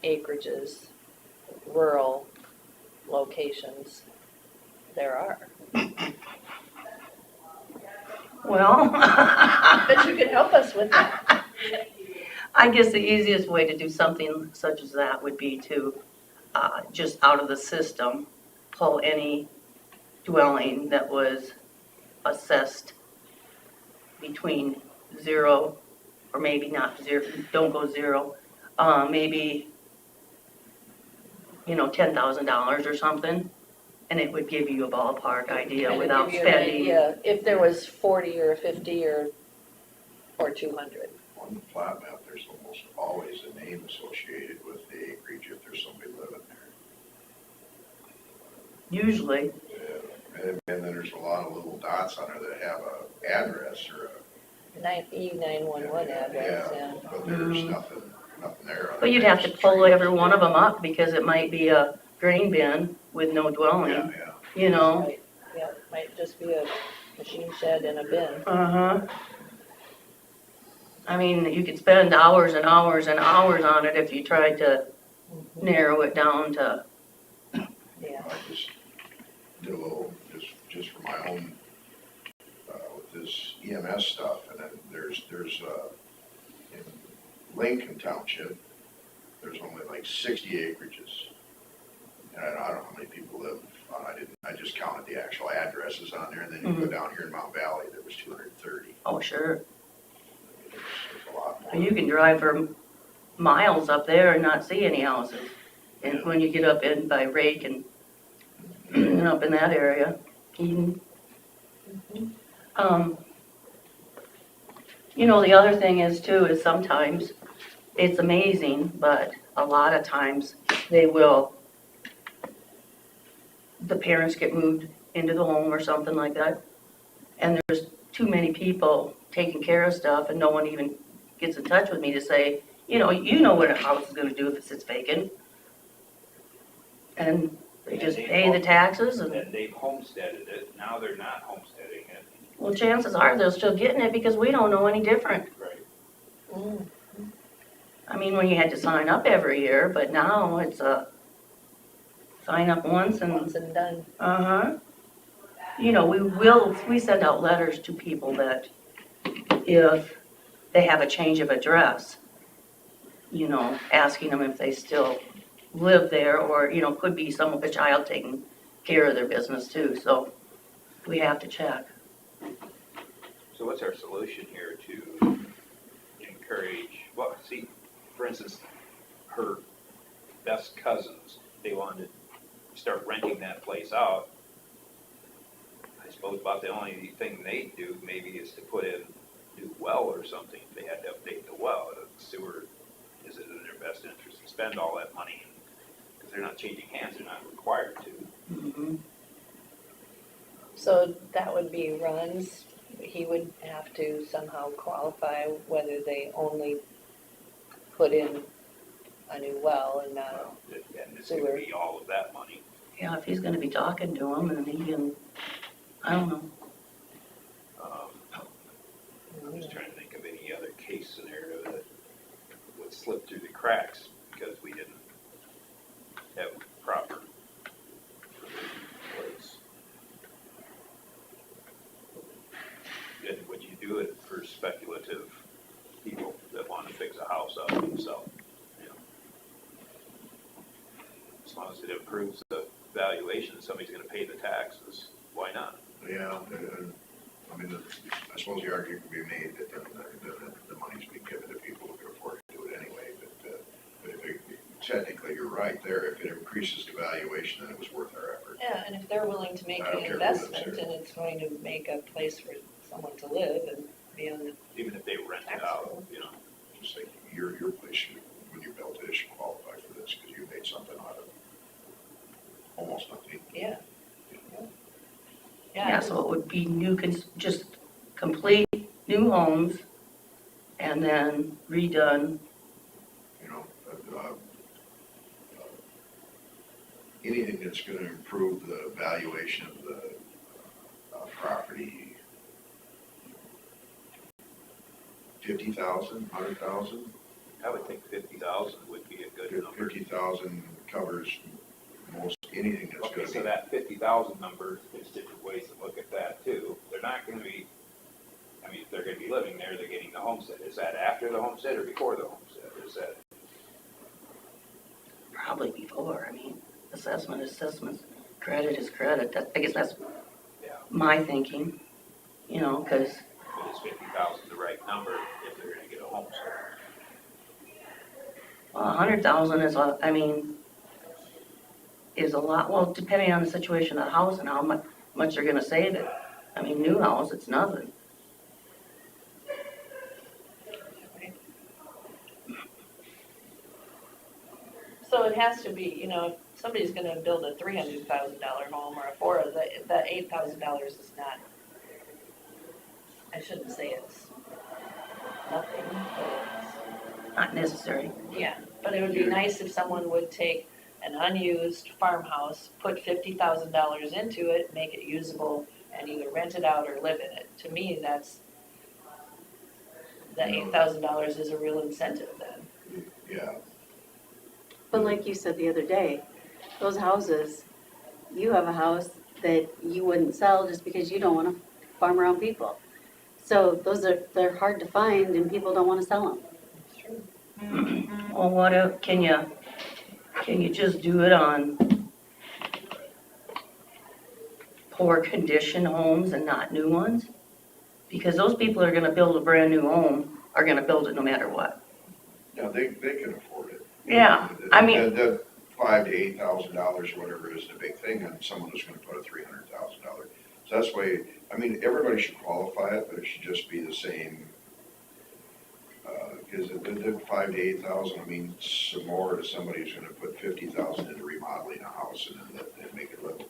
acreages, rural locations there are. Well. Bet you could help us with that. I guess the easiest way to do something such as that would be to, just out of the system, pull any dwelling that was assessed between 0, or maybe not 0, don't go 0, maybe, you know, $10,000 or something, and it would give you a ballpark idea Kind of without give you an spending. idea if there was 40 or 50 or 200. On the plat map, there's almost always a name associated with the acreage if there's somebody living there. Usually. Yeah, and then there's a lot of little dots on there that have a address or a. E911 address, yeah. But there's nothing there. But you'd have to pull every one of them up because it might be a grain bin with no dwelling, Yeah. you know? Right, yeah, might just be a machine shed and a bin. Uh-huh. I mean, you could spend hours and hours and hours on it if you tried to narrow it down to, Yeah. I just did a little, just for my own, with this EMS stuff, and then there's in Lincoln Township, there's only like 60 acreages. And I don't know how many people live, I just counted the actual addresses on there, and then you go down here in Mount Valley, there was 230. oh, sure. There's a lot more. You can drive for miles up there and not see any houses. And when you get up in by Rake and up in that area, Eden. You know, the other thing is too, is sometimes it's amazing, but a lot of times the parents get moved into the home or something like that. And there's too many people taking care of stuff and no one even gets in touch with me to say, you know what a house is gonna do if it sits vacant. And they just pay the taxes and, And they've homesteaded it, now they're not homesteading it. well, chances are they're still getting it because we don't know any different. Right. Mm. I mean, when you had to sign up every year, but now it's sign up once and, Once and done. uh-huh. You know, we send out letters to people that if they have a change of address, you know, asking them if they still live there or, you know, could be a child taking care of their business too, so we have to check. So what's our solution here to encourage, well, see, for instance, her best cousins, they wanted to start renting that place out. I suppose about the only thing they do maybe is to put in a new well or something, if they had to update the well. The sewer, is it in their best interest to spend all that money? Because they're not changing hands, they're not required to. Mm-hmm. So that would be Ron's, he would have to somehow qualify whether they only put in a new well and not And it's gonna be all of that money. Yeah, if he's gonna be talking to them and he can, I don't know. I'm just trying to think of any other case scenario that would slip through the cracks because we didn't have proper place. As long as it improves the valuation, somebody's gonna pay the taxes, why not? Yeah, I mean, I suppose the argument can be made that the money's being given to people who can afford to do it anyway, but if it, technically, you're right there, if it increases the valuation, then it was worth our effort. Yeah, and if they're willing to make I don't the care who lives investment there. and it's going to make a place for someone to live and be on the Even if they rent it out, you know. Just like your place, when you built it, it should qualify for this, because you made something out of almost nothing. yeah. Yeah, so it would be just complete new homes and then redone. You know, anything that's gonna improve the valuation of the property, 50,000, 100,000? I would think 50,000 would be a good number. 50,000 covers most anything that's Okay, gonna so be. that 50,000 number, there's different ways to look at that too. They're not gonna be, I mean, if they're gonna be living there, they're getting the homestead. Is that after the homestead or before the homestead? Is that, Probably before, I mean, assessments, credit is credit, I guess that's yeah, my thinking, you know, because but is 50,000 the right number if they're gonna get a homestead? 100,000 is is a lot, well, depending on the situation of the house and how much they're gonna save it. I mean, new house, it's nothing. So it has to be, you know, if somebody's gonna build a $300,000 home or a $400,000, that $8,000 is not, I shouldn't say it's nothing, but Not necessary. yeah, but it would be nice if someone would take an unused farmhouse, put $50,000 into it, make it usable, and either rent it out or live in it. To me, that's, that $8,000 is a real incentive then. Yeah, But like you said the other day, those houses, you have a house that you wouldn't sell just because you don't wanna farm around people. So they're hard to find and people don't wanna sell them. Well, what if, can you just do it on poor condition homes and not new ones? Because those people are gonna build a brand new home, are gonna build it no matter what. yeah, they can afford it. Yeah, I mean, The $5,000 to $8,000, whatever is the big thing, and someone who's gonna put a $300,000. So that's why, I mean, everybody should qualify it, but it should just be the same. Because the 5,000 to 8,000, I mean, some more to somebody who's gonna put 50,000 into remodeling a house and make it livable.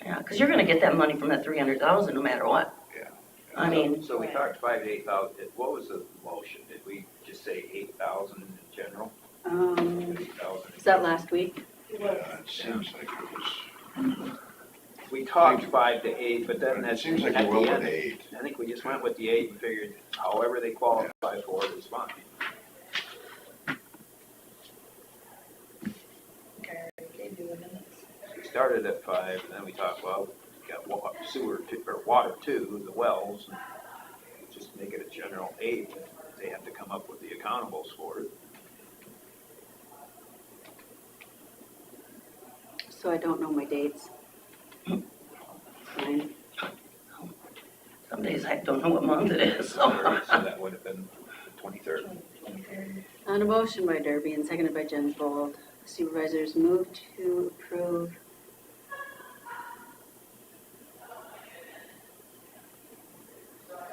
yeah, because you're gonna get that money from that 300,000 no matter what. Yeah. I mean, So we talked 5,000 to 8,000. What was the motion? Did we just say 8,000 in general? 8,000. Was that last week? Yeah, it seems like it was, We talked 5 to 8, but then it that's seems like at you the went end. with 8. I think we just went with the 8 and figured however they qualify for it is fine. We started at 5, and then we talked, well, we got water too, the wells. Just make it a general 8. They have to come up with the accountables for it. So I don't know my dates. Fine. some days I don't know what month it is, so. So that would have been the 23rd. On a motion by Derby and seconded by Jensvold, supervisors move to approve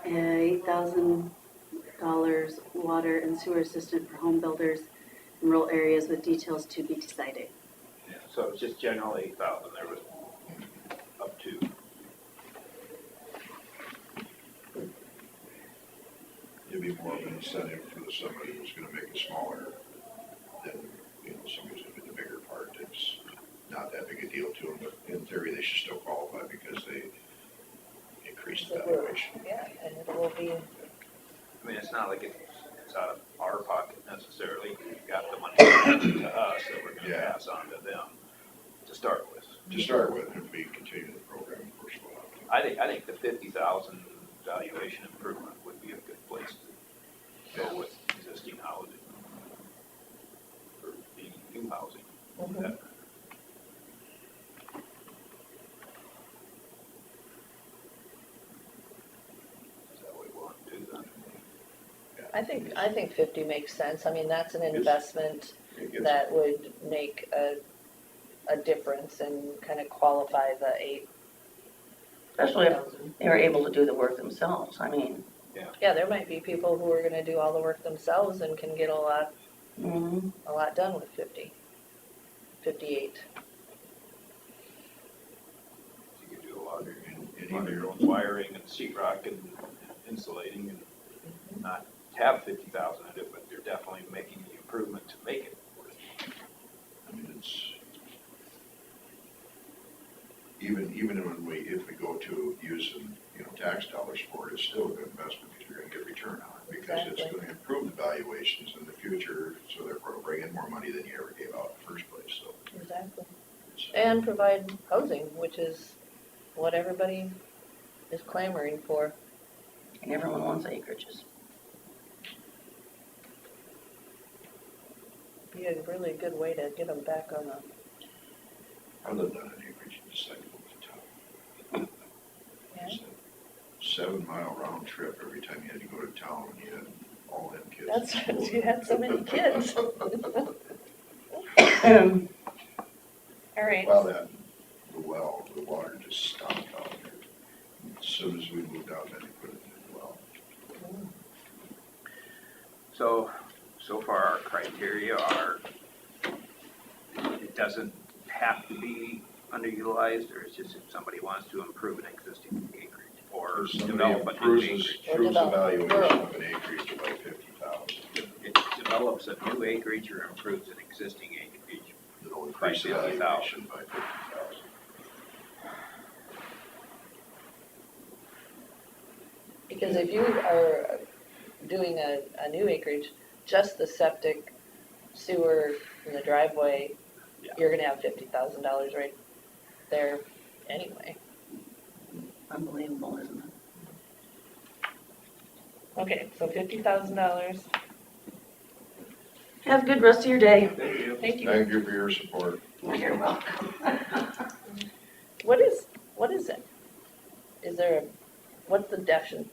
$8,000 water and sewer assistant for home builders in rural areas with details to be decided. So it's just general 8,000, there was up to. It'd be more of an incentive for somebody who's gonna make it smaller than, somebody who's gonna do the bigger part. It's not that big a deal to them, but in theory, they should still qualify because they increased the valuation. Yeah, and it will be, I mean, it's not like it's out of our pocket necessarily. We've got the money to us that we're gonna Yeah. pass on to them to start with. To start with, if we continue the program, of course, we'll have to. I think the 50,000 valuation improvement would be a good place to go with existing housing. Or the new housing. I think 50 makes sense. I mean, that's an investment It gets- that would make a difference and kind of qualify the 8,000. Especially if they're able to do the work themselves, I mean. Yeah, there might be people who are gonna do all the work themselves and can get a lot done with 50, 58. You could do a lot of And your even own wiring and sheetrock and insulating and not have 50,000 in it, but they're definitely making the improvement to make it worth it. I mean, it's, even if we go to using, tax dollars for it, it's still a good investment because you're gonna get return on it. Because it's Exactly. gonna improve the valuations in the future, so therefore it'll bring in more money than you ever gave out in the first place, so. Exactly. it's- And provide housing, which is what everybody is clamoring for. And everyone wants acreages. Be a really good way to get them back on the, I lived on an acreage in the second to town. yeah. It's a 7-mile round trip every time you had to go to town and you had all them kids. That's, you had so many kids. All right. Well, the water just stopped out there. As soon as we moved out, then they put it in the well. So far our criteria are, it doesn't have to be underutilized, or it's just if somebody wants to improve an existing acreage or If somebody develop a new improves acreage. Or the develop valuation rural. of an acreage by 50,000, It develops a new acreage or improves an existing acreage. it'll increase the By 50,000. valuation by 50,000. Because if you are doing a new acreage, just the septic, sewer, and the driveway, Yeah. you're gonna have $50,000 right there anyway. Unbelievable, isn't it? Okay, so $50,000. Have a good rest of your day. Thank you. Thank you. Thank you for your support. You're welcome. What is it? Is there what's the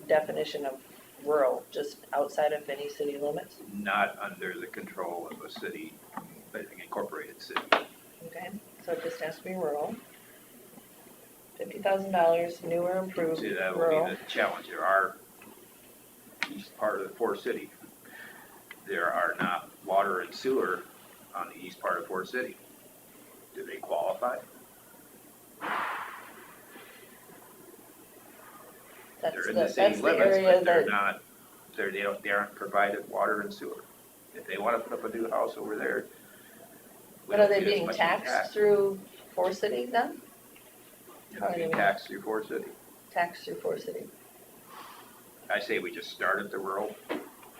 definition of rural, just outside of any city limits? Not under the control of a city, but an incorporated city. Okay, so it just has to be rural. $50,000, new or improved See, that will rural. be the challenge. There are, east part of the Fort City, there are not water and sewer on the east part of Fort City. Do they qualify? That's They're in the, the city that's the limits, area but they're that, not, they aren't provided water and sewer. If they wanna put up a new house over there, we but are don't they get as being much taxed through Fort City then? They're being taxed through Fort City. Taxed through Fort City. I say we just start at the rural,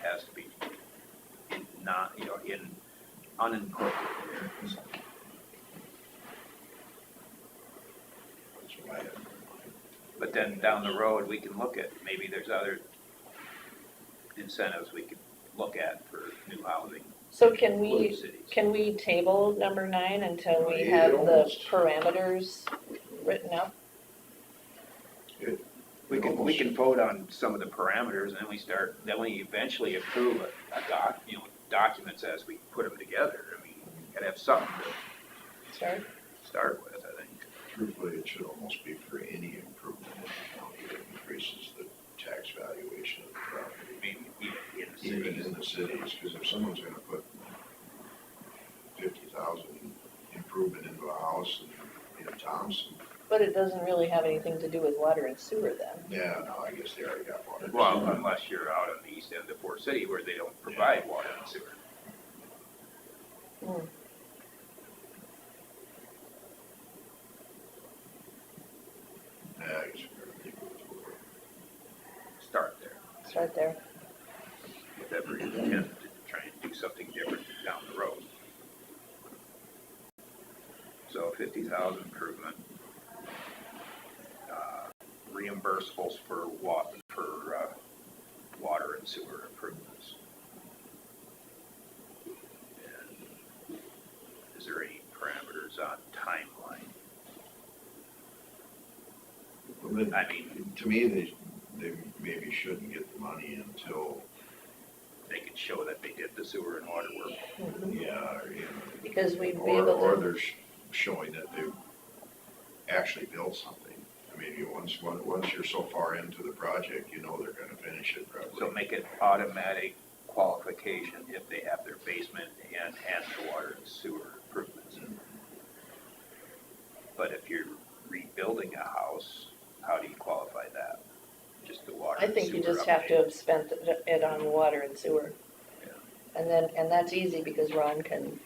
has to be in not, in unincorporated areas. That's what I had in mind. But then down the road, we can look at, maybe there's other incentives we could look at for new housing, So can blue we, cities. can we table number 9 until we Yeah, have the almost. parameters written up? We can vote on some of the parameters, and then we eventually approve documents as we put them together. I mean, you gotta have something to Sorry? start with, I think. Truthfully, it should almost be for any improvement in the county that increases the tax valuation of the property. I mean, even in the Even cities. in the cities, because if someone's gonna put 50,000 improvement into a house in Thompson, But it doesn't really have anything to do with water and sewer then. yeah, no, I guess they already got water. Well, unless you're out on the east end of Fort City where they don't provide water and sewer. Hmm. Yeah, I guess we're gonna leave it with rural. Start there. Start there. With every intent to try and do something different down the road. So 50,000 improvement. Reimbursables for water and sewer improvements. And is there any parameters on timeline? Well, then, I mean, to me, they maybe shouldn't get the money until they could show that they did the sewer and water work. Yeah, or, you know, Because we'd be or, able or to, they're showing that they've actually built something. I mean, once you're so far into the project, you know they're gonna finish it probably. So make it automatic qualification if they have their basement and the water and sewer improvements. But if you're rebuilding a house, how do you qualify that? Just the water I and think you sewer just have to update? have spent it on water and sewer. Yeah. And that's easy because Ron can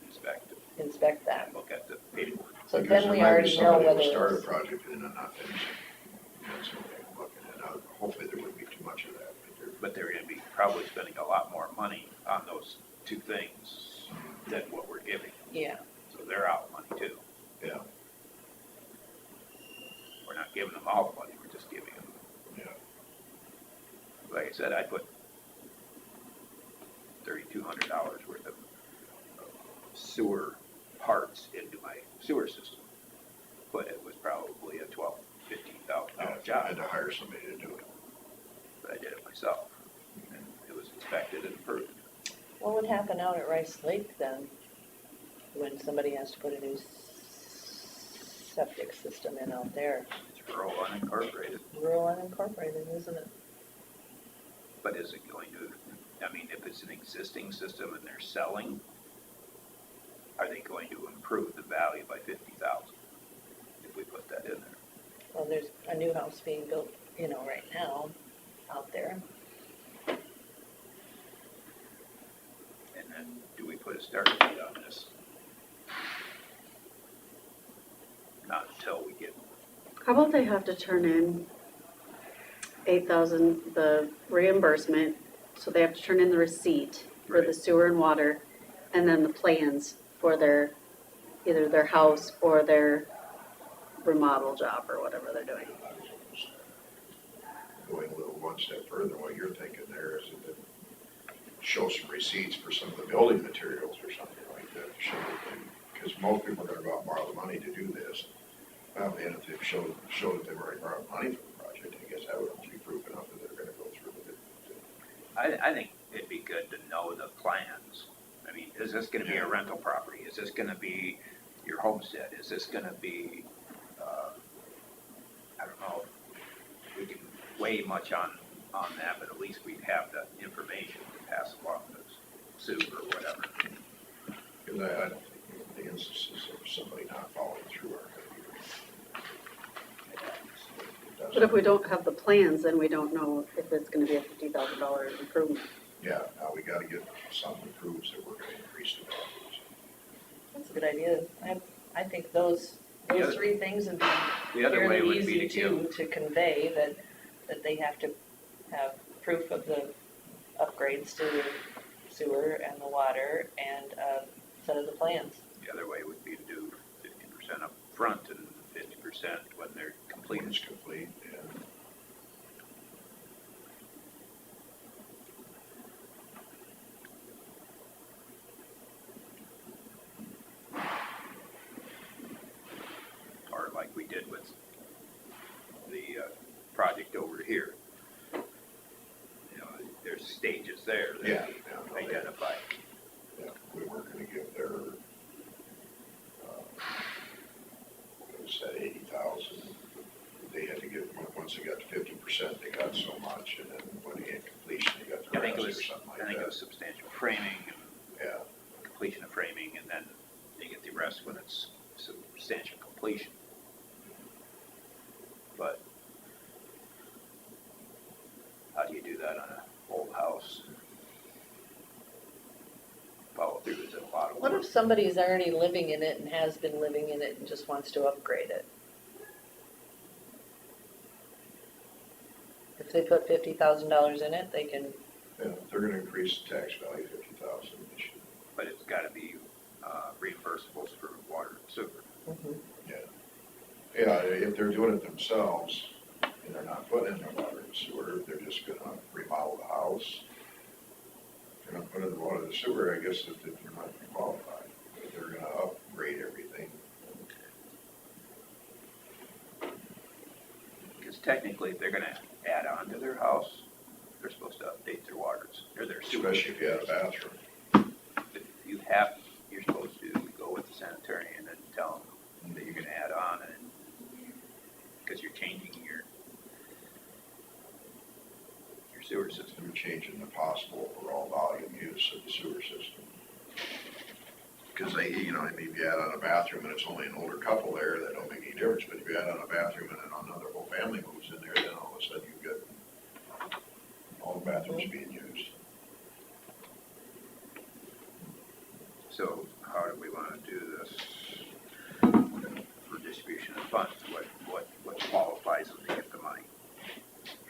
Inspect it inspect that. and look at the paperwork. So Because then we there might be already know somebody whether who'll start a it's, project and then not finish it. That's what I'm looking at. Now, hopefully there wouldn't be too much of that, But they're gonna be probably spending a lot more money on those two things than what we're giving. yeah. So they're out money too. Yeah. We're not giving them all the money, we're just giving them. Yeah. Like I said, I put $3,200 worth of sewer parts into my sewer system. But it was probably a $12,000, $15,000 I job, had to hire somebody to do it. but I did it myself. And it was inspected and approved. What would happen out at Rice Lake then, when somebody has to put a new septic system in out there? It's rural unincorporated. Rural unincorporated, isn't it? But is it going to, I mean, if it's an existing system and they're selling, are they going to improve the value by 50,000 if we put that in there? Well, there's a new house being built, right now out there. And then do we put a start date on this? Not until we get, How about they have to turn in 8,000, the reimbursement, so they have to turn in the receipt for the Right. sewer and water, and then the plans for either their house or their remodel job or whatever they're doing. Going a little one step further, what you're thinking there is that show some receipts for some of the building materials or something like that to show that because most people are gonna go out and borrow the money to do this. Well, then if they show that they've already borrowed money for the project, I guess that would be proof enough that they're gonna go through with it. I think it'd be good to know the plans. I mean, is this gonna be a rental property? Is this gonna be your homestead? Is this gonna be, I don't know, we can weigh much on that, but at least we'd have the information to pass along to Sue or whatever. Because I don't think the instances of somebody not following through are gonna be. But if we don't have the plans, then we don't know if it's gonna be a $50,000 improvement. Yeah, now we gotta get something that proves that we're gonna increase the values. That's a good idea. I think those The other- three things would be The other way fairly would be easy to convey, that they have to have proof of the upgrades to the sewer and the water and a set of the plans. The other way would be to do 50% up front and 50% when they're When completed. it's complete, and Or like we did with the project over here. You know, there's stages there that yeah, we identify. yeah, we weren't gonna give their, what was that, 80,000. They had to give, once they got to 50%, they got so much, and then when they had completion, they got the I think it rest was, or something like I think it that. was substantial framing and Yeah, completion of framing, and then they get the rest when it's substantial completion. But how do you do that on an old house? Follow through is a lot of What work. if somebody's already living in it and has been living in it and just wants to upgrade it? If they put $50,000 in it, they can, yeah, they're gonna increase the tax value 50,000 this year. But it's gotta be reimbursables for water and sewer. Yeah, if they're doing it themselves, and they're not putting in the water and sewer, they're just gonna remodel the house. If they're not putting in the water and sewer, I guess that they're not qualified, but they're gonna upgrade everything. Because technically, if they're gonna add on to their house, they're supposed to update their waters, or their sewer. Especially if you had a bathroom. You have, you're supposed to go with the sanitarian and tell them that you're gonna add on and, because you're changing your sewer system. You're changing the possible overall volume use of the sewer system. Because they, you know, I mean, if you add on a bathroom and it's only an older couple there, that don't make any difference, but if you add on a bathroom and then another whole family moves in there, then all of a sudden you've got all the bathrooms being used. So how do we wanna do this for distribution of funds? What qualifies them to get the money?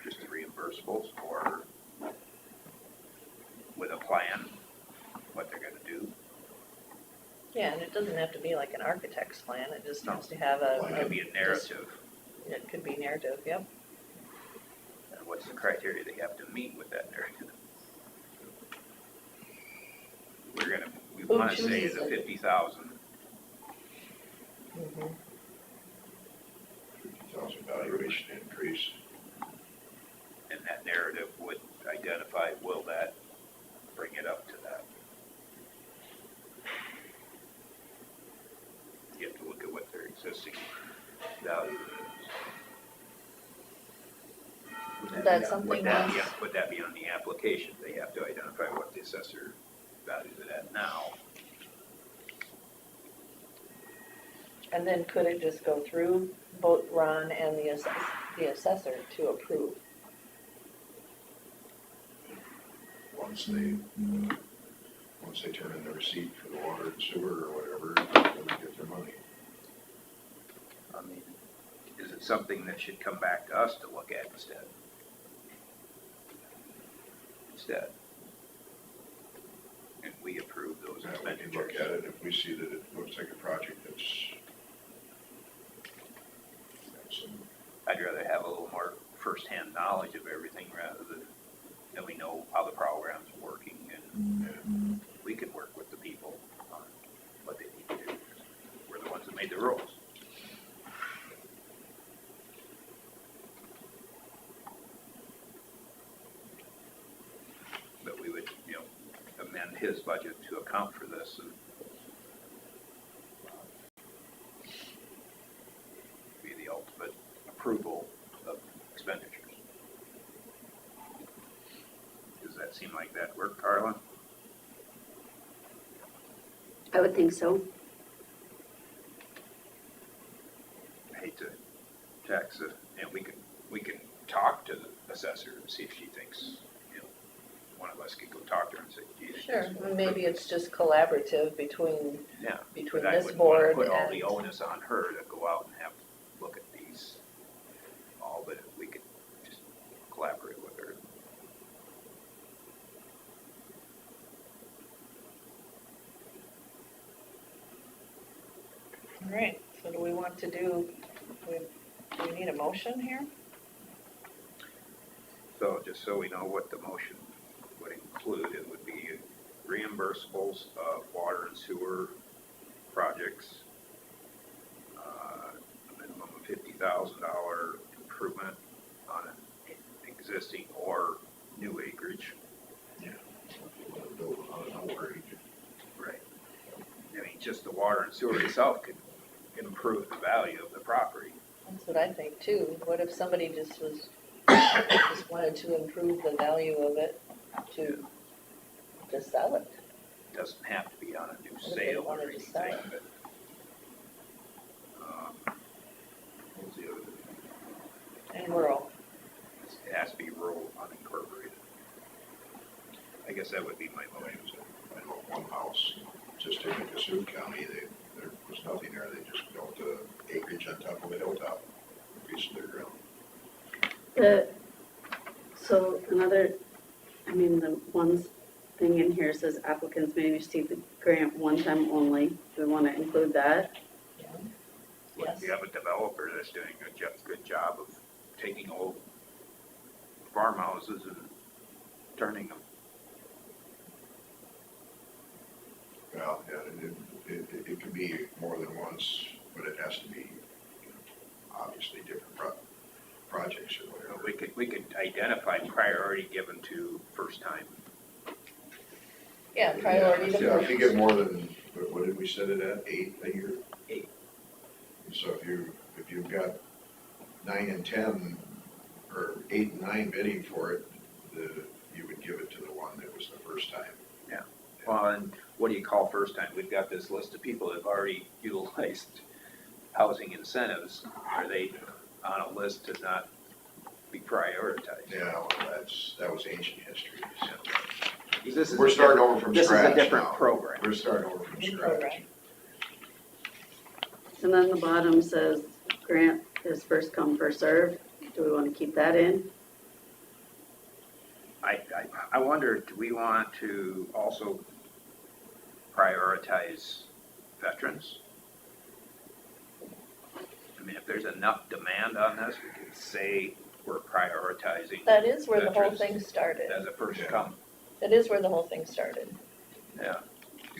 Just the reimbursables, or with a plan, what they're gonna do? Yeah, and it doesn't have to be like an architect's plan, it just No. needs to have It could be a just- narrative, It could be narrative, yep. and what's the criteria they have to meet with that narrative? We Who wanna say chooses the it? 50,000, Mhm. 50,000 valuation increase. and that narrative would identify, will that bring it up to that? You have to look at what their existing value is. That's something Would else. that be on the application? They have to identify what the assessor values it at now. And then could it just go through both Ron and the assessor to approve? Once they turn in the receipt for the water and sewer or whatever, then they get their money. I mean, is it something that should come back to us to look at instead? And we approve those Yeah, we can expenditures. look at it if we see that it looks like a project that's some, I'd rather have a little more firsthand knowledge of everything rather than we know how the program's working, and we can work with the people on what they need to do. We're the ones that made the rules. But we would, amend his budget to account for this and be the ultimate approval of expenditures. Does that seem like that work, Carla? I would think so. I hate to tax it, and we can talk to the assessor and see if she thinks, one of us could go talk to her and say, gee. Sure, and maybe it's just collaborative between Yeah. between But I this wouldn't wanna board put all the and- onus on her to go out and have to look at these all, but if we could just collaborate with her. All right, so do we want to do we need a motion here? So just so we know what the motion would include, it would be reimbursables of water and sewer projects, a minimum of $50,000 improvement on an existing or new acreage. build on an older agent. Right. I mean, just the water and sewer itself could improve the value of the property. That's what I think too. What if somebody just wanted to improve the value of it to sell it? Doesn't have to be on a new What if they sale or wanted to sell anything, it? but, what was the other thing? And rural. It has to be rural unincorporated. I guess that would be my motion. I know one house, just in Cassup County, there was nothing there, they just built acreage on top of a hilltop, a piece of their ground. So another, the one thing in here says applicants may receive the grant one time only. Do we want to include that? Yes. You have a developer that's doing a good job of taking old farmhouses and turning them. Well, yeah, it can be more than once, but it has to be, obviously different projects or whatever. we could identify priority given to first time. Yeah, priority to Yeah, if you first. get more than, what did we set it at, 8 a year? 8. So if you've got 9 and 10, or 8 and 9 bidding for it, you would give it to the one that was the first time. Well, and what do you call first time? We've got this list of people that have already utilized housing incentives. Are they on a list to not be prioritized? Yeah, well, that was ancient history. This is We're a starting different- over from This is scratch a different now. program. We're starting over from New scratch. program. And then the bottom says grant is first come, first serve. Do we want to keep that in? I wonder, do we want to also prioritize veterans? I mean, if there's enough demand on this, we could say we're prioritizing That is where the whole veterans thing started. as a first come. That is where the whole thing started. Yeah.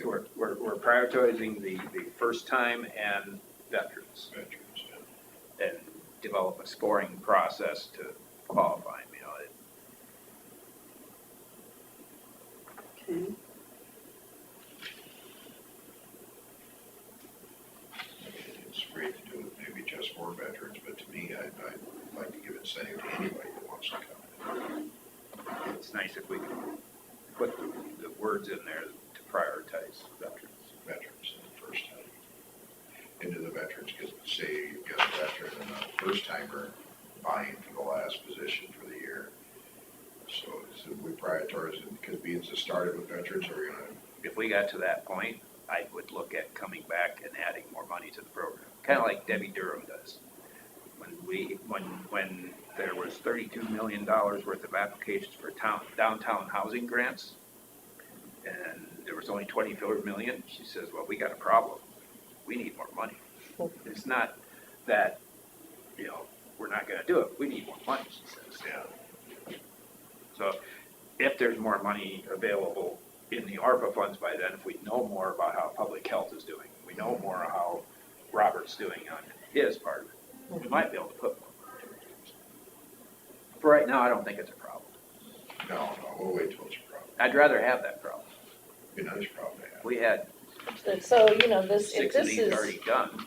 So we're prioritizing the first time and veterans Veterans, yeah. and develop a scoring process to qualify them, you know. Okay. It's great to do it maybe just for veterans, but to me, I'd like to give incentive to anybody that wants to come. It's nice if we can put the words in there to prioritize veterans. Veterans in the first time. Into the veterans, because say you've got a veteran and a first timer vying for the last position for the year. So we prioritize it because being it started with veterans, are we gonna? If we got to that point, I would look at coming back and adding more money to the program, kind of like Debbie Durham does. When there was $32 million worth of applications for downtown housing grants, and there was only 24 million, she says, well, we got a problem. We need more money. It's not that, you know, we're not gonna do it. We need more money, she says. Yeah. So if there's more money available in the ARPA funds by then, if we know more about how public health is doing, we know more how Robert's doing on his part of it, we might be able to put more money. For right now, I don't think it's a problem. No, we'll wait till it's a problem. I'd rather have that problem. Be a nice problem to have. We had So, you know, this, if 6 of this these is, already done.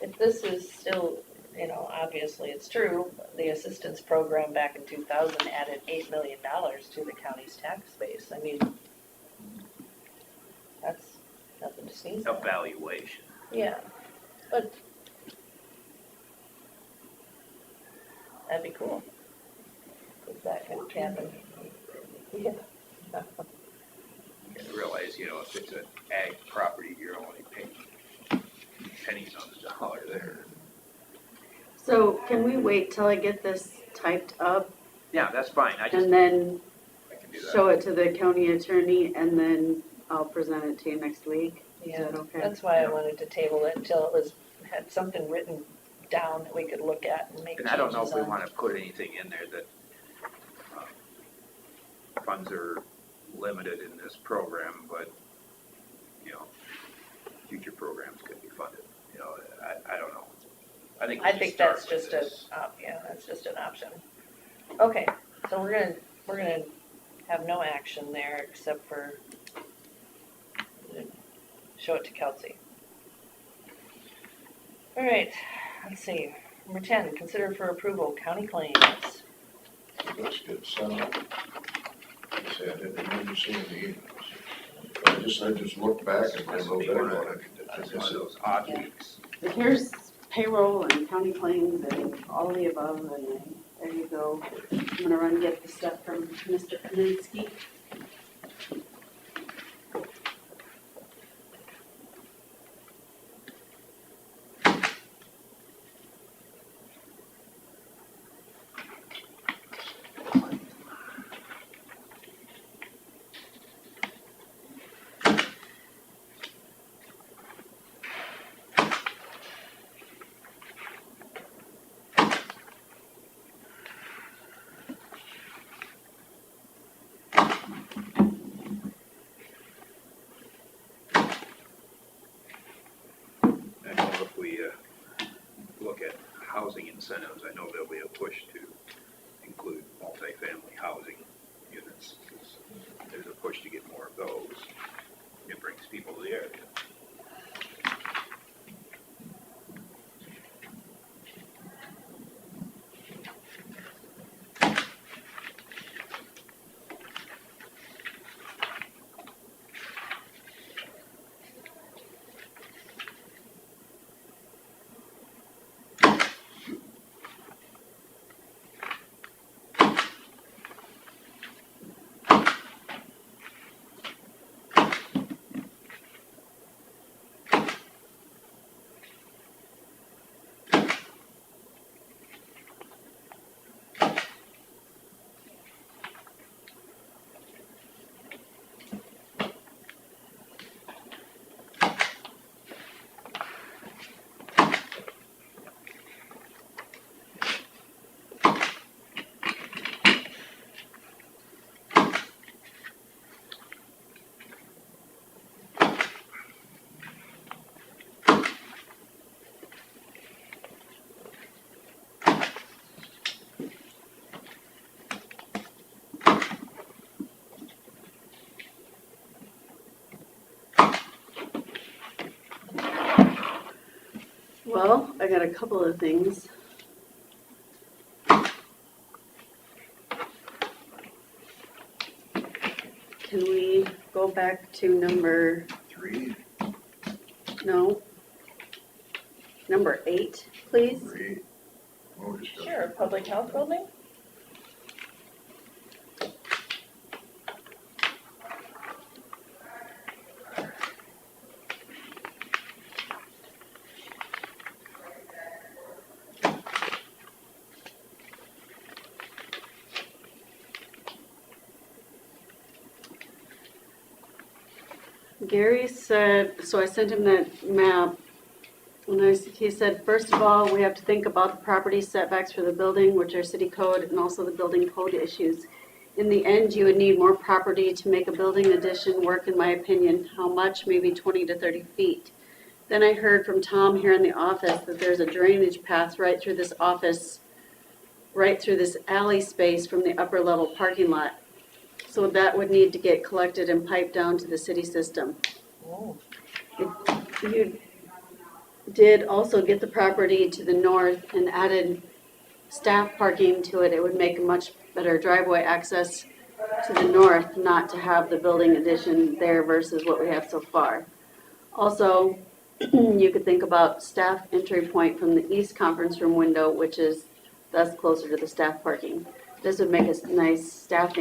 if this is still, you know, obviously it's true, the assistance program back in 2000 added $8 million to the county's tax base. I mean, that's nothing to sneeze at. Evaluation. Yeah, but that'd be cool. If that could happen. Yeah. You realize, you know, if it's an ag property, you're only paying pennies on the dollar there. So can we wait till I get this typed up Yeah, that's fine. I just, and then I can do that. show it to the county attorney and then I'll present it to you next week? Is Yeah, that okay? that's why I wanted to table it until it was, had something written down that we could look at and make And changes I don't know if we on. want to put anything in there that funds are limited in this program, but, you know, future programs could be funded. You know, I don't know. I think we I should think start that's with just this. yeah, that's just an option. Okay, so we're gonna have no action there except for show it to Kelsey. All right, let's see. Number 10, consider for approval county claims. Looks good, so. Like I said, I didn't remember seeing the emails. I just looked back and I This wrote would be that one down. of those odd Yeah. weeks. Here's payroll and county claims and all the above, and then there you go. I'm gonna run get the stuff from Mr. Kaminsky. I know if we look at housing incentives, I know there'll be a push to Well, I got a couple of things. Can we go back to number, 3, no, number 8, please? number 8. Oh, discussion. Sure, public health building? Gary said, so I sent him that map, and he said, first of all, we have to think about the property setbacks for the building, which are city code, and also the building code issues. In the end, you would need more property to make a building addition work, in my opinion. How much? Maybe 20 to 30 feet. Then I heard from Tom here in the office that there's a drainage path right through this office, right through this alley space from the upper level parking lot. So that would need to get collected and piped down to the city system. Oh. If you did also get the property to the north and added staff parking to it, it would make a much better driveway access to the north, not to have the building addition there versus what we have so far. Also, you could think about staff entry point from the east conference room window, which is thus closer to the staff parking. This would make a nice staff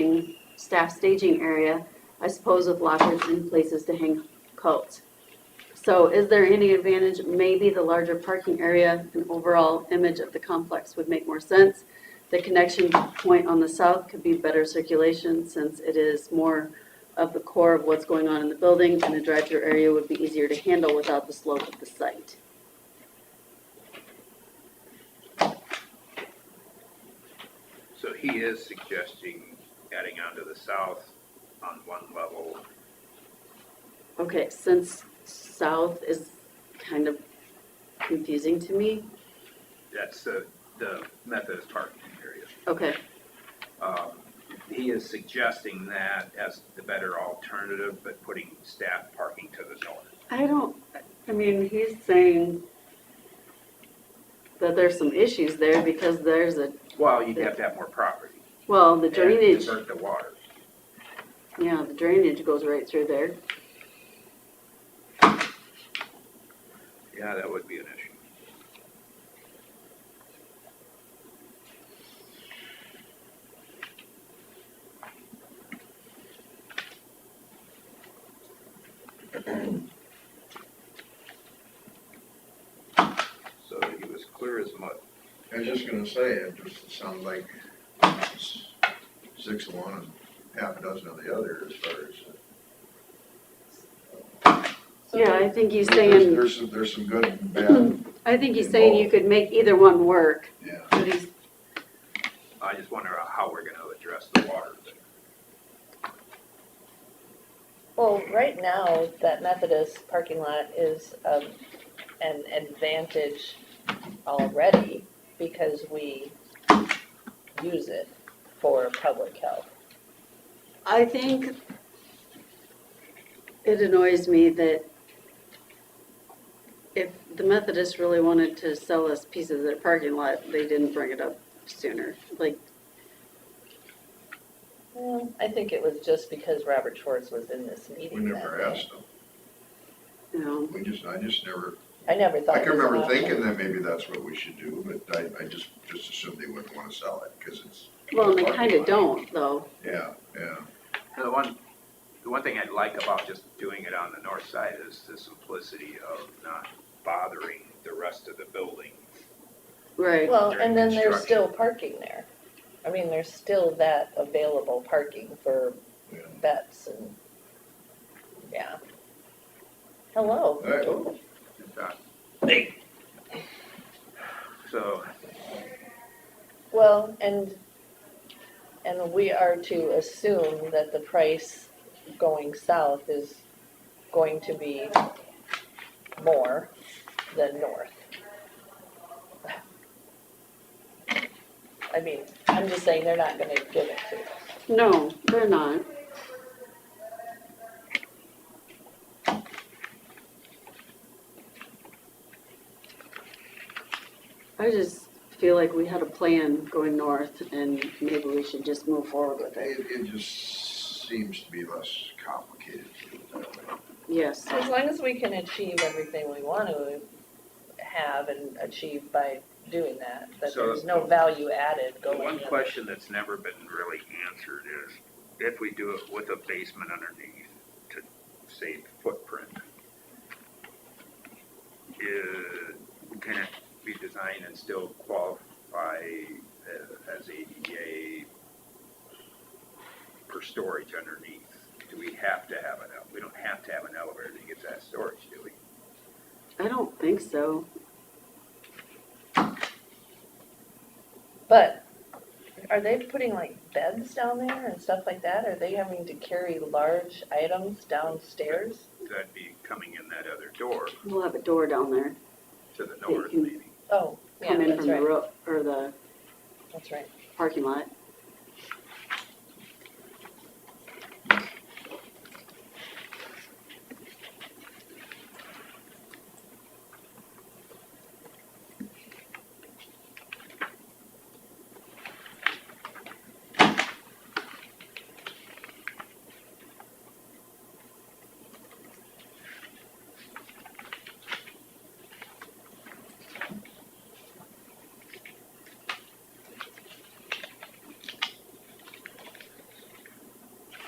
staging area, I suppose, with lockers and places to hang coats. So is there any advantage? Maybe the larger parking area and overall image of the complex would make more sense. The connection point on the south could be better circulation since it is more of the core of what's going on in the building, and the drive-through area would be easier to handle without the slope of the site. So he is suggesting adding onto the south on one level. Okay, since south is kind of confusing to me. That's the Methodist parking area. Okay, He is suggesting that as the better alternative, but putting staff parking to the north. I mean, he's saying that there's some issues there because there's Well, you'd have to have more property. well, the and drainage, divert the water. yeah, the drainage goes right through there. Yeah, that would be an issue. So he was clear as mud. I was just gonna say, it just sounds like it's 6 of one and half a dozen of the other as far as. Yeah, I think he's There's, saying, there's some good and bad, I think he's saying you could make either one work, yeah. but he's, I just wonder how we're gonna address the water thing. Well, right now, that Methodist parking lot is an advantage already because we use it for public health. I think it annoys me that if the Methodists really wanted to sell us pieces of their parking lot, they didn't bring it up sooner. Like, Well, I think it was just because Robert Schwartz was in this We meeting that never day. asked them. you know, I just never, I never thought I it can was an remember option. thinking that maybe that's what we should do, but I just assumed they wouldn't wanna sell it, cause it's. well, and they parking kinda lot. don't, though. Yeah, yeah. The one thing I'd like about just doing it on the north side is the simplicity of not bothering the rest of the building. Right. Well, during and then there's construction. still parking there. I mean, there's still that available parking for Yeah. vets and, yeah. Hello. All right. Ooh. Hey. So, Well, and we are to assume that the price going south is going to be more than north. I mean, I'm just saying they're not gonna give it to us. No, they're not. I just feel like we had a plan going north and maybe we should just move forward with it. It just seems to be less complicated to do it that way. Yes. As long as we can achieve everything we want to have and achieve by doing that, that So- there's no value added The going. one in. question that's never been really answered is, if we do it with a basement underneath to save footprint, can it be designed and still qualify as ADA for storage underneath? Do we have to have we don't have to have an elevator to get that storage, do we? I don't think so. But are they putting like beds down there and stuff like that? Are they having to carry large items downstairs? That'd be coming in that other door We'll have a door down there. to the north, can- maybe. Oh, yeah, Come in that's from the right, road or the that's right. parking lot.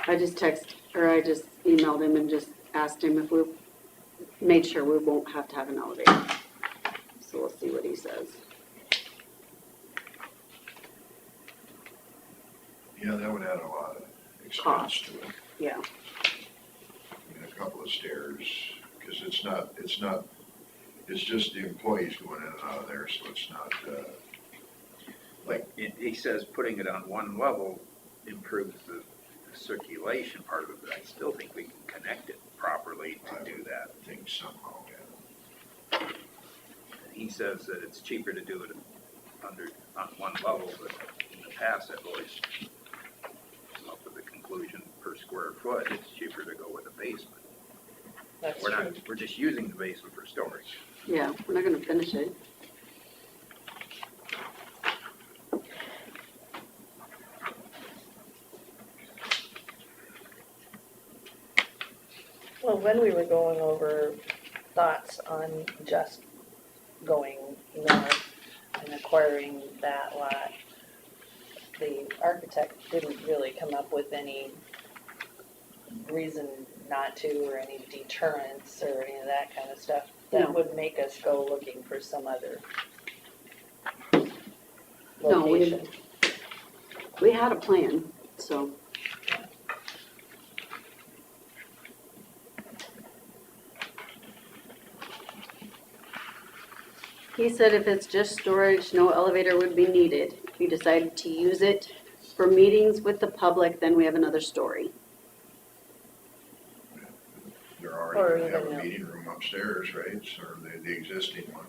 I just emailed him and just asked him if we made sure we won't have to have an elevator. So we'll see what he says. Yeah, that would add a lot of expense Cost. to it. Yeah. I mean, a couple of stairs, because it's just the employees going in and out of there, so it's not, He says putting it on one level improves the circulation part of it, but I still think we can connect it properly to do that. I think somehow, yeah. He says that it's cheaper to do it on one level, but in the past, I've always come up with the conclusion per square foot, it's cheaper to go with a basement. That's We're true. not, we're just using the basement for storage. Yeah, we're not gonna finish it. Well, when we were going over thoughts on just going north and acquiring that lot, the architect didn't really come up with any reason not to, or any deterrence or any of that kind of stuff No. that would make us go looking for some other No, location. we had a plan, so. He said if it's just storage, no elevator would be needed. If you decide to use it for meetings with the public, then we have another story. They're Or already gonna have even, a meeting room upstairs, right, or the existing one,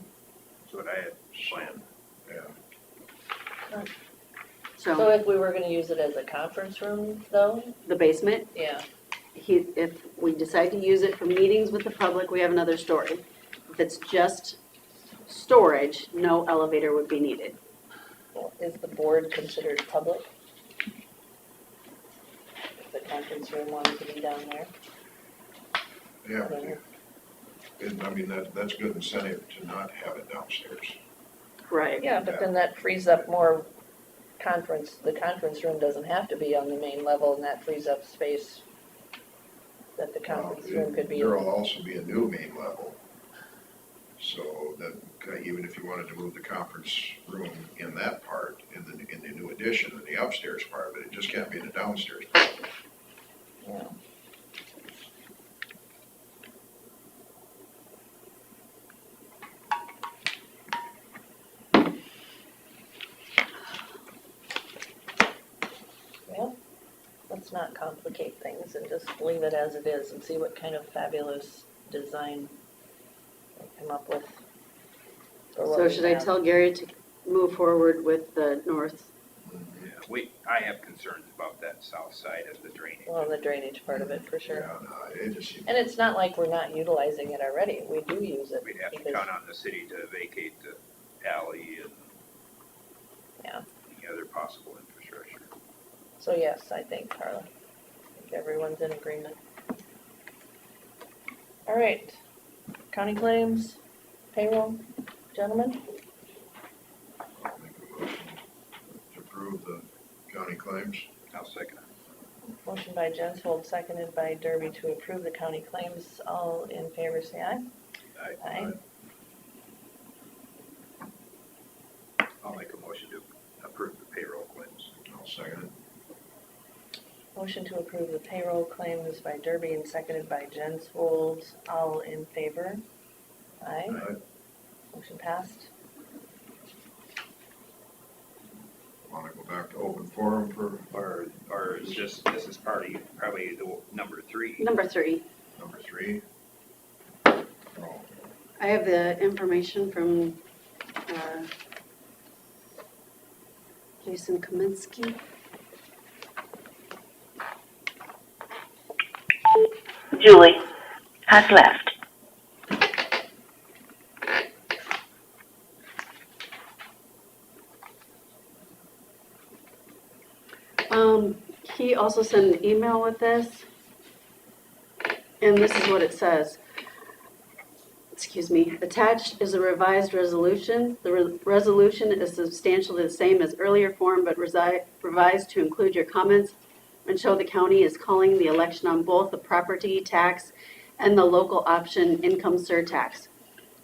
That's what I had planned. yeah. So So if we were gonna use it as a conference room though, the basement, yeah, if we decide to use it for meetings with the public, we have another story. If it's just storage, no elevator would be needed. well, is the board considered public? If the conference room wanted to be down there? Yeah, and I mean, that's good incentive to not have it downstairs. Right. Yeah, but then that frees up more the conference room doesn't have to be on the main level, and that frees up space that the conference room could be in. There'll also be a new main level. So that, even if you wanted to move the conference room in that part, in the new addition, in the upstairs part of it, it just can't be in the downstairs part. Yeah. Well, let's not complicate things and just leave it as it is and see what kind of fabulous design they come up with. for what So we should I have. tell Gary to move forward with the north? Yeah, I have concerns about that south side of the drainage. Well, the drainage part of it, for sure. Yeah, no, it just seems. And it's not like we're not utilizing it already, we do use it. We'd have to because- count on the city to vacate the alley and possible infrastructure. So yes, I think, Carla. I think everyone's in agreement. All right, county claims, payroll, gentlemen? I'll make a motion to approve the county claims. I'll second it. Motion by Jensvold, seconded by Derby to approve the county claims. All in favor, say aye. Aye. Aye. I'll make a motion to approve the payroll claims. I'll second it. Motion to approve the payroll claims by Derby and seconded by Jensvold. All in favor? Aye. Aye. Motion passed. Want to go back to open forum for Or is this is probably the number 3. Number 3. number 3? Oh, I have the information from Jason Kaminsky. Julie has left. He also sent an email with this, and this is what it says. Excuse me. Attached is a revised resolution. The resolution is substantially the same as earlier form, but revised to include your comments and show the county is calling the election on both the property tax and the local option income surtax.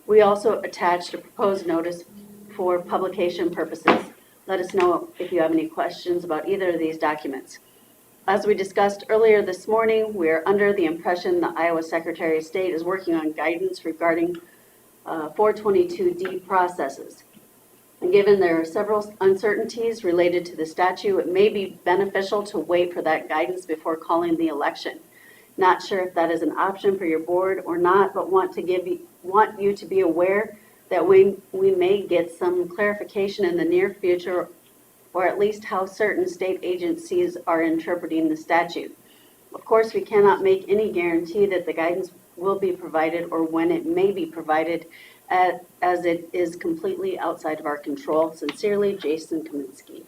We also attached a proposed notice for publication purposes. Let us know if you have any questions about either of these documents. As we discussed earlier this morning, we are under the impression the Iowa Secretary of State is working on guidance regarding 422D processes. And given there are several uncertainties related to the statute, it may be beneficial to wait for that guidance before calling the election. Not sure if that is an option for your board or not, but want you to be aware that we may get some clarification in the near future, or at least how certain state agencies are interpreting the statute. Of course, we cannot make any guarantee that the guidance will be provided or when it may be provided, as it is completely outside of our control. Sincerely, Jason Kaminsky.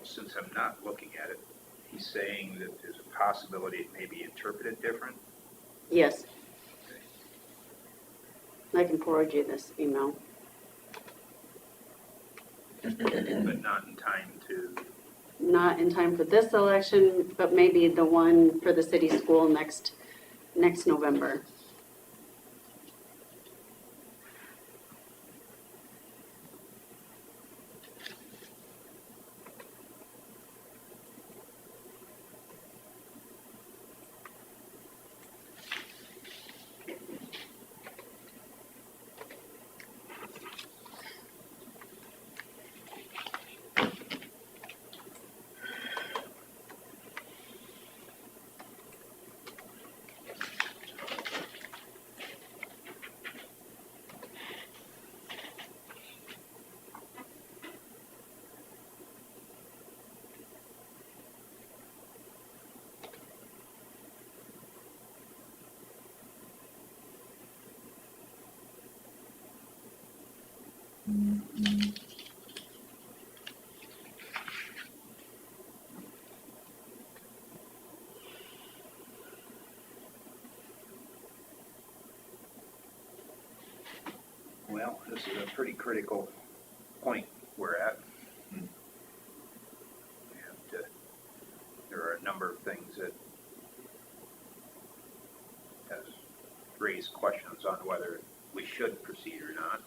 Since I'm not looking at it, he's saying that there's a possibility it may be interpreted different. Yes. I can forward you this email. But not in time to, Not in time for this election, but maybe the one for the city school next November. well, this is a pretty critical point we're at. And there are a number of things that has raised questions on whether we should proceed or not.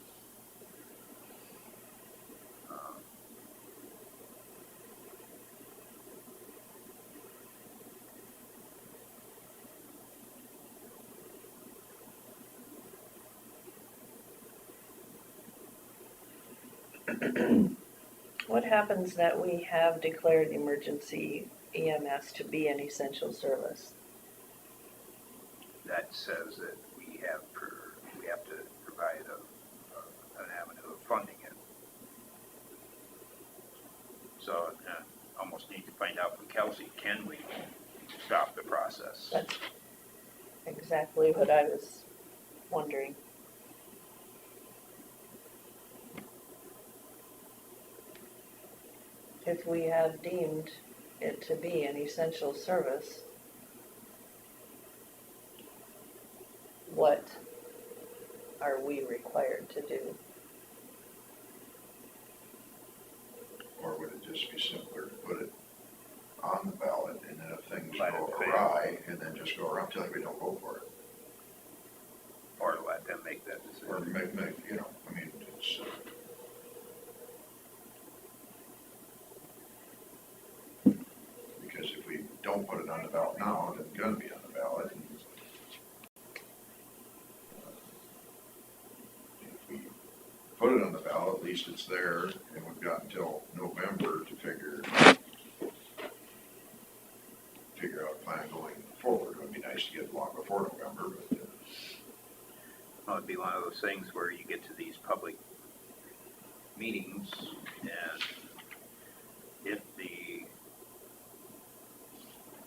What happens that we have declared emergency EMS to be an essential service? That says that we have to provide an avenue of funding it. So almost need to find out from Kelsey, can we stop the process? exactly what I was wondering. If we have deemed it to be an essential service, what are we required to do? Or would it just be simpler to put it on the ballot, and then if things Let go it fail. awry, and then just go around till we don't vote for it? Or let them make that Or decision. make, you know, I mean, it's, because if we don't put it on the ballot now, then it's gonna be on the ballot. And if we put it on the ballot, at least it's there, and we've got until November to figure out a plan going forward. It would be nice to get long before November, but, Well, it'd be one of those things where you get to these public meetings, and if the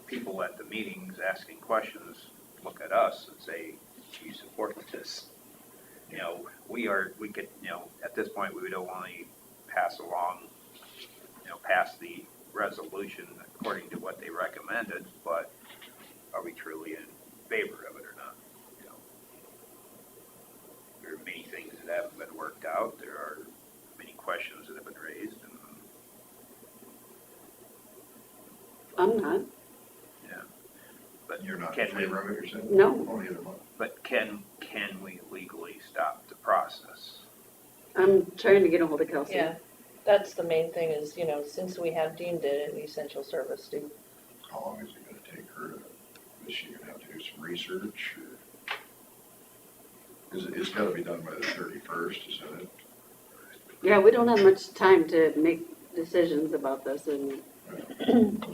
people at the meetings asking questions look at us and say, do you support this? You know, we could, you know, at this point, we would only pass along, you know, pass the resolution according to what they recommended, but are we truly in favor of it or not? You know, there are many things that haven't been worked out. There are many questions that have been raised, and I'm not. yeah. But you're not in can we? favor of it, you're saying? No. Oh, neither am I. But can we legally stop the process? I'm trying to get a hold of Kelsey. Yeah, that's the main thing is, you know, since we have deemed it an essential service, do, How long is it gonna take her to, is she gonna have to do some research, or? Cause it's gotta be done by the 31st, isn't it? Yeah, we don't have much time to make decisions about this, and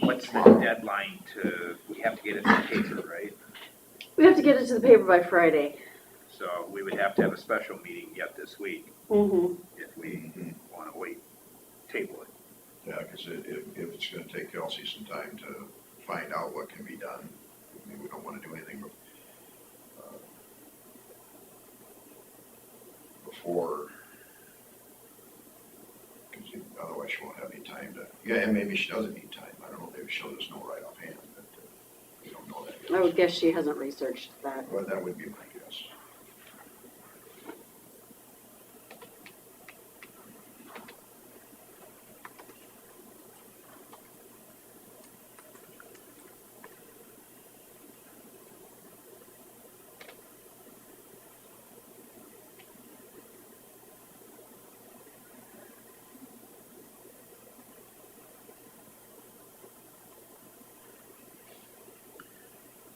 What's the deadline to, we have to get it in the paper, right? we have to get it to the paper by Friday. So we would have to have a special meeting yet this week Mm-hmm. if we want to wait, table it. Yeah, cause if it's gonna take Kelsey some time to find out what can be done, I mean, we don't wanna do anything before, cause otherwise she won't have any time to, yeah, and maybe she doesn't need time, I don't know, maybe she'll just know right offhand, but we don't know that yet. I would guess she hasn't researched that. Well, that would be my guess.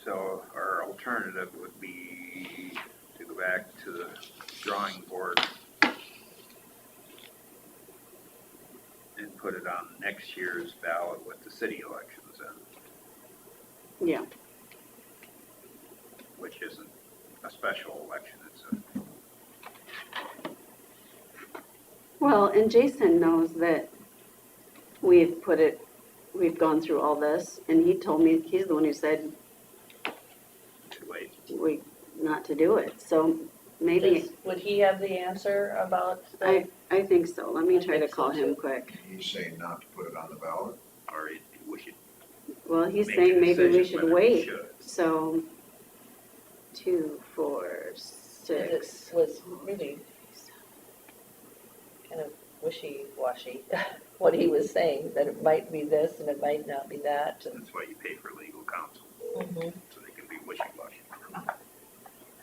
So our alternative would be to go back to the drawing board and put it on next year's ballot with the city elections in, Yeah. which isn't a special election, it's a, Well, and Jason knows that we've gone through all this, and he told me, he's the one who said too late. not to do it, so maybe, would he have the answer about the? I think so. Let me I try to think so, call him too. quick. He's saying not to put it on the ballot? Or we should Well, he's make saying a maybe we decision should whether we wait, should. so 2, 4, It 6. was really kind of wishy-washy, what he was saying, that it might be this and it might not be that. And That's why you pay for legal counsel, Mhm. so they can be wishy-washy.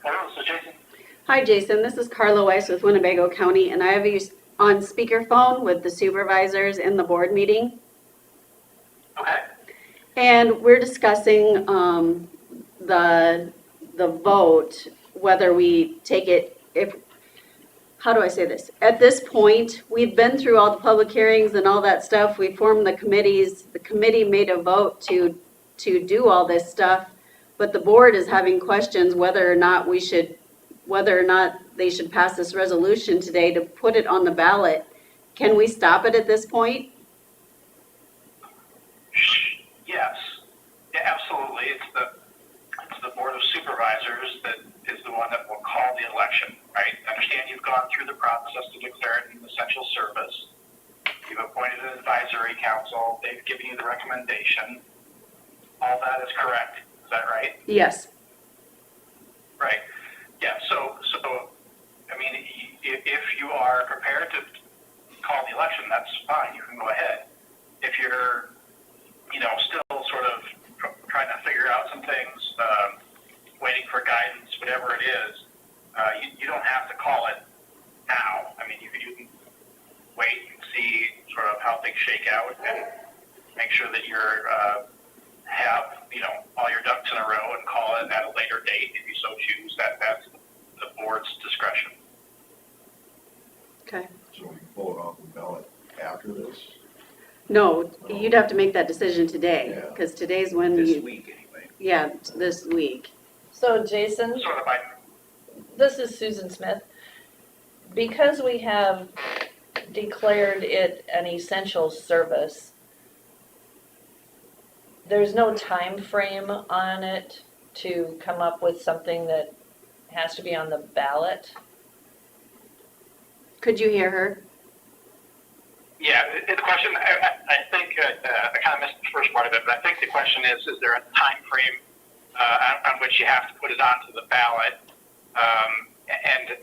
Hello, this is Jason. Hi, Jason. This is Carla Weiss with Winnebago County, and I have you on speakerphone with the supervisors in the board meeting. Okay. And we're discussing the vote, whether we take it, how do I say this? At this point, we've been through all the public hearings and all that stuff. We formed the committees. The committee made a vote to do all this stuff, but the board is having questions whether or not they should pass this resolution today to put it on the ballot. Can we stop it at this point? Yes. Yeah, absolutely. It's the Board of Supervisors the recommendation. All that is correct. Is that right? Yes. Right. Yeah, so, I mean, if you are prepared to call the election, that's fine, you can go ahead. If you're, still sort of trying to figure out some things, waiting for guidance, whatever it is, you don't have to call it now. I mean, you can wait and see sort of how things shake out and make sure that you're, have, all your ducks in a row and call it at a later date if you so choose. That's the board's discretion. Okay. So we can pull it off the ballot after this. No, you'd have to make that decision today, Yeah. because today's when This you, week anyway. yeah, this week. So Jason, Sort of by this is Susan Smith. Because we have declared it an essential service, there's no time frame on it to come up with something that has to be on the ballot. Could you hear her? Yeah, the question, I think, I kind of missed the first part of it, but I think the question is there a time frame on which you have to put it onto the ballot? And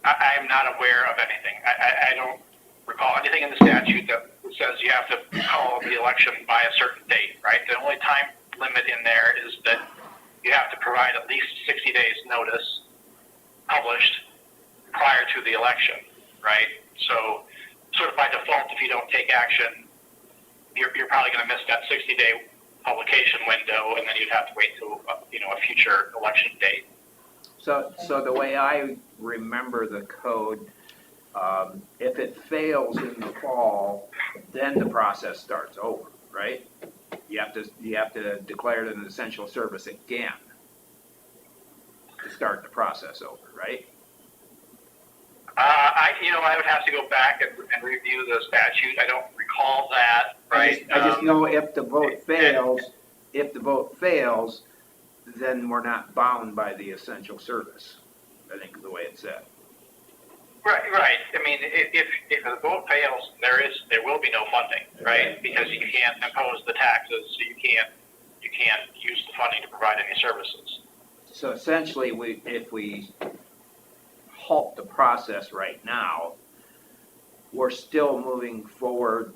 I'm not aware of anything. I don't recall anything in the statute that says you have to call the election by a certain date, right? The only time limit in there is that you have to provide at least 60 days notice published prior to the election, right? So sort of by default, if you don't take action, you're probably going to miss that 60-day publication window, and then you'd have to wait till a future election date. So the way I remember the code, if it fails in the fall, then the process starts over, right? You have to declare it an essential service again to start the process over, right? I would have to go back and review the statute. I don't recall that, right? I just know if the vote fails, then we're not bound by the essential service, I think the way it's said. Right. I mean, if the vote fails, there will be no funding, right? Because you can't impose the taxes, so you can't use the funding to provide any services. So essentially, if we halt the process right now, we're still moving forward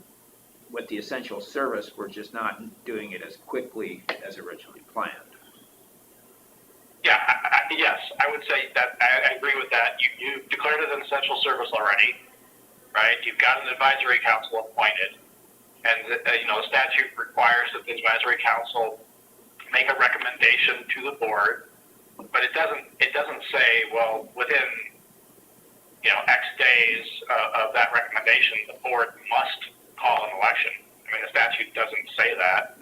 with the essential service, we're just not doing it as quickly as originally planned. Yeah, yes, I would say that I agree with that. You declared it an essential service already, right? You've got an advisory council appointed, and the statute requires that the advisory council make a recommendation to the board, but it doesn't say, well, within X days of that recommendation, the board must call an election. I mean, the statute doesn't say that.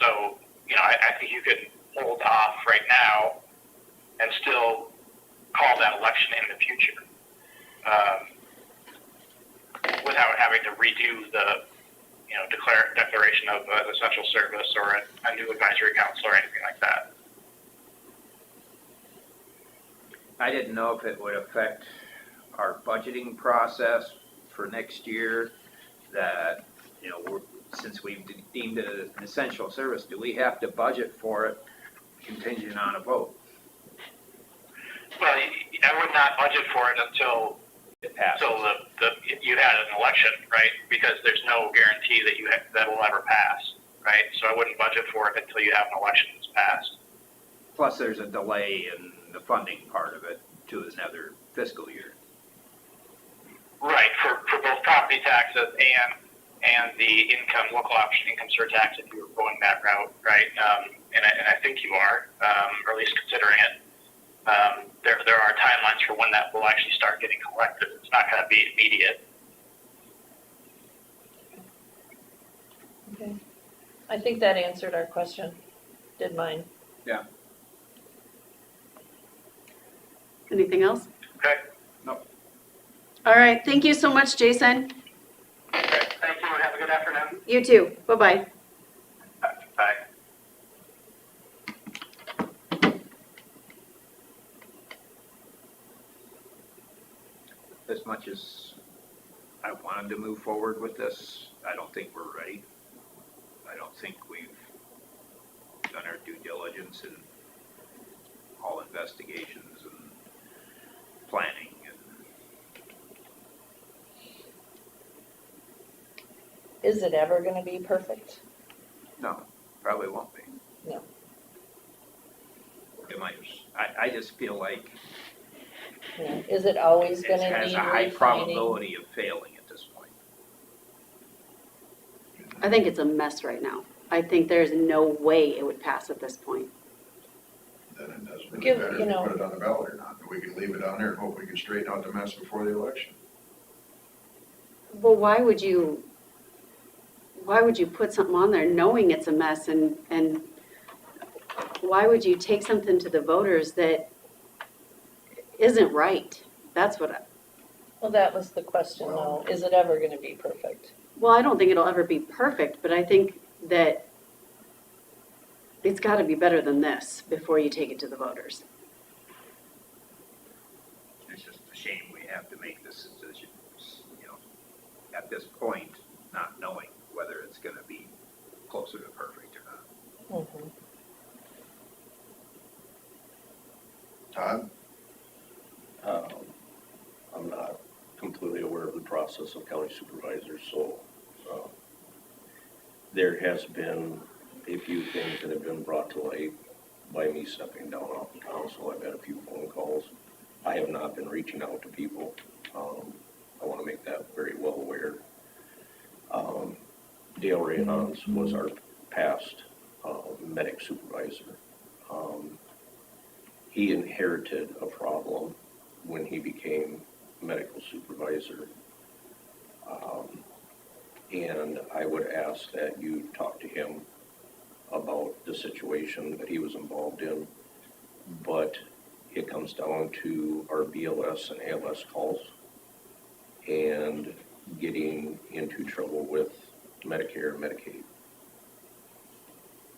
So I think you could hold off right now and still call that election in the future without having to redo the declaration of an essential service or a new advisory council or anything like that. I didn't know if it would affect our budgeting process for next year, that, since we've deemed it an essential service, do we have to budget for it contingent on a vote? Well, I would not budget for it until it passes. You had an election, right? Because there's no guarantee that will ever pass, right? So I wouldn't budget for it until you have an election that's passed. Plus, there's a delay in the funding part of it to another fiscal year. Right, for both property taxes and the local option income surtax, if you were going that route, right? And I think you are, or at least considering it. There are timelines for when that will actually start getting collected. It's not going to be immediate. Okay. I think that answered our question. Did mine. Yeah. Anything else? Okay. No. All right, thank you so much, Jason. Okay, thank you. Have a good afternoon. You too. Bye-bye. Bye. As much as I wanted to move forward with this, I don't think we're ready. don't think we've done our due diligence in all investigations and planning and Is it ever gonna be perfect? no, probably won't be. No. It might, I just feel like No. Is it always it gonna has need a high refining? probability of failing at this point. I think it's a mess right now. I think there's no way it would pass at this point. Then it doesn't really Give- matter you if we know- put it on the ballot or not, we can leave it on there and hope we can straighten out the mess before the election. Well, why would you put something on there knowing it's a mess and why would you take something to the voters that isn't right? That's what Well, that was the question though. Is it ever gonna be perfect? well, I don't think it'll ever be perfect, but I think that it's gotta be better than this before you take it to the voters. It's just a shame we have to make this decision, you know, at this point, not knowing whether it's gonna be closer to perfect or not. Mhm. Todd? I'm not completely aware of the process of county supervisors, so there has been a few things that have been brought to light by me stepping down off the council. I've had a few phone calls. I have not been reaching out to people. I want to make that very well aware. Dale Rayons was our past medic supervisor. He inherited a problem when he became medical supervisor. And I would ask that you talk to him about the situation that he was involved in. But it comes down to our BLS and ALS calls and getting into trouble with Medicare and Medicaid.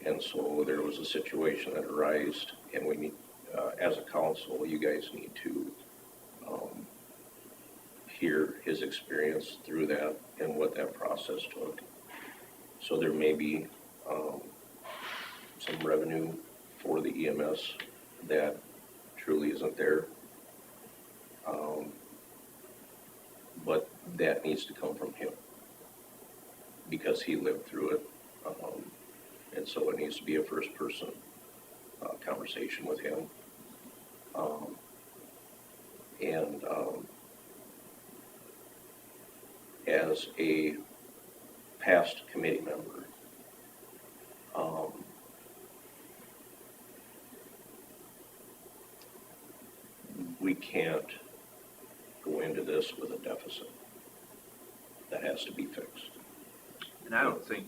And so there was a situation that arose, and we need, as a council, you guys need to hear his experience through that and what that process took. So there may be some revenue for the EMS that truly isn't there. But that needs to come from him because he lived through it. And so it needs to be a first person conversation with him. As a past committee member, we can't go into this with a deficit. That has to be fixed And I don't think,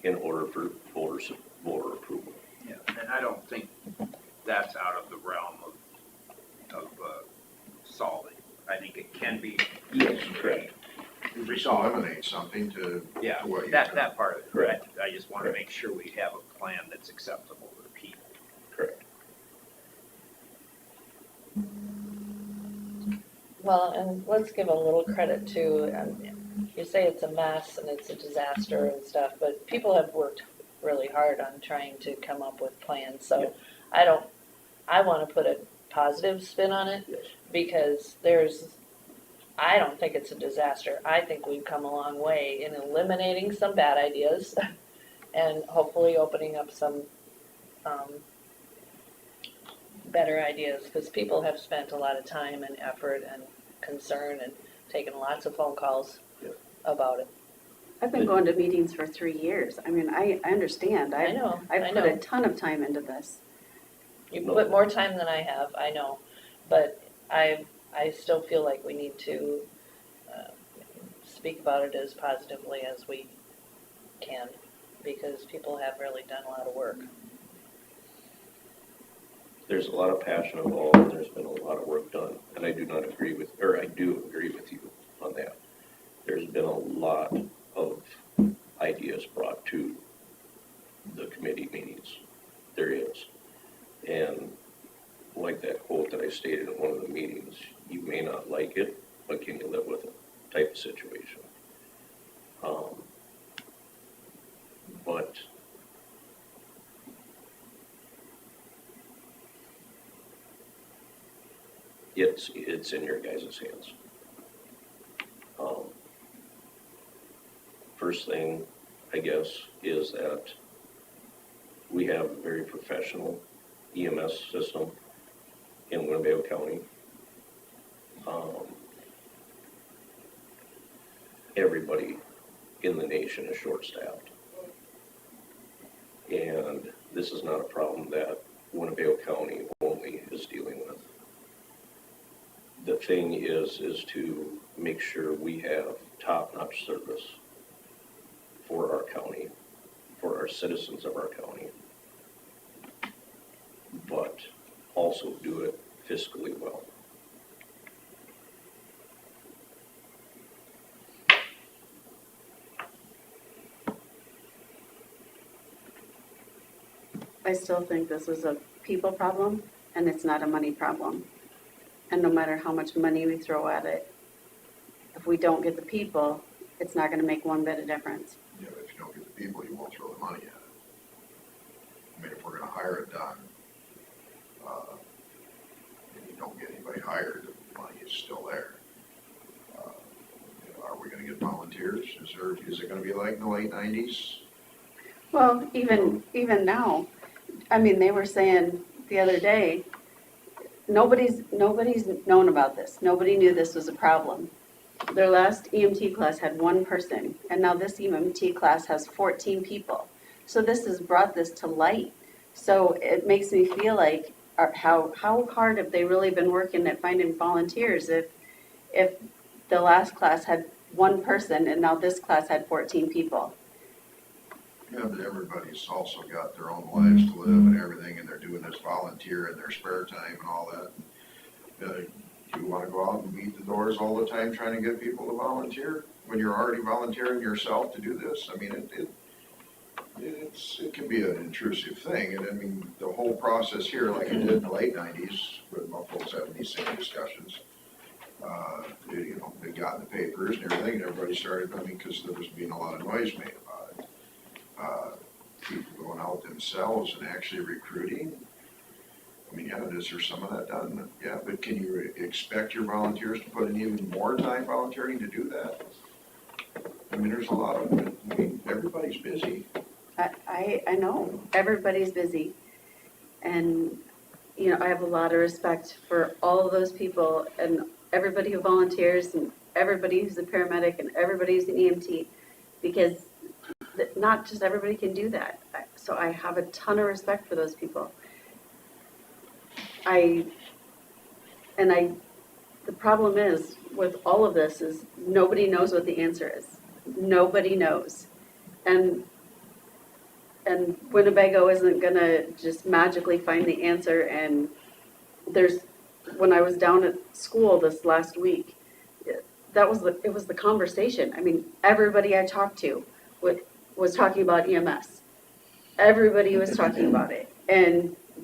in order for voter approval. yeah, and I don't think that's out of the realm of solving. I think it can be. Yes, correct. You just eliminate something to Yeah, what you. that part of it. Correct. I just want to Correct. make sure we have a plan that's acceptable to the people. Correct. Well, and let's give a little credit to, you say it's a mess and it's a disaster and stuff, but people have worked really hard on trying to come up with plans, so I wanna put a positive spin on it, Yes. because I don't think it's a disaster. I think we've come a long way in eliminating some bad ideas and hopefully opening up some, better ideas, because people have spent a lot of time and effort and concern and taken lots of phone calls Yeah. about it. I've been going to meetings for 3 years. I mean, I understand. I know, I I've put a know. ton of time into this. You No. put more time than I have, I know, but I still feel like we need to speak about it as positively as we can, because people have really done a lot of work. There's a lot of passion involved, and there's been a lot of work done, and I do agree with you on that. There's been a lot of ideas brought to the committee meetings. There is. And like that quote that I stated in one of the meetings, you may not like it, but can you live with it type of situation. but it's in your guys' hands. First thing, I guess, is that we have a very professional EMS system in Winnebago County. Everybody in the nation is short-staffed. And this is not a problem that Winnebago County only is dealing with. The thing is to make sure we have top-notch service for our county, for our citizens of our county, but also do it fiscally well. I still think this is a people problem and it's not a money problem. And no matter how much money we throw at it, if we don't get the people, it's not gonna make one bit of difference. Yeah, but if you don't get the people, you won't throw the money at it. I mean, if we're gonna hire it done, and you don't get anybody hired, the money is still there. Are we gonna get volunteers? Is it gonna be like in the late 90s? Well, even now, I mean, they were saying the other day, nobody's known about this. Nobody knew this was a problem. Their last EMT class had one person, and now this EMT class has 14 people. So this has brought this to light. So it makes me feel like, how hard have they really been working at finding volunteers if the last class had one person and now this class had 14 people? Yeah, but everybody's also got their own lives to live and everything, and they're doing this volunteer in their spare time and all that. You wanna go out and beat the doors all the time trying to get people to volunteer when you're already volunteering yourself to do this? I mean, it can be an intrusive thing, and I mean, the whole process here, like it did in the late 90s, when my folks having these same discussions, it got in the papers and everything, and everybody started, I mean, because there was being a lot of noise made about it. People going out themselves and actually recruiting. I mean, yeah, is there some of that done? Yeah, but can you expect your volunteers to put in even more time volunteering to do that? I mean, there's a lot of it. I mean, everybody's busy. I know, everybody's busy. And, you know, I have a lot of respect for all of those people and everybody who volunteers and everybody who's a paramedic and everybody who's an EMT, because not just everybody can do that. So I have a ton of respect for those people. The problem is with all of this is nobody knows what the answer is. Nobody knows. And Winnebago isn't gonna just magically find the answer. And when I was down at school this last week, it was the conversation. I mean, everybody I talked to was talking about EMS. Everybody was talking about it,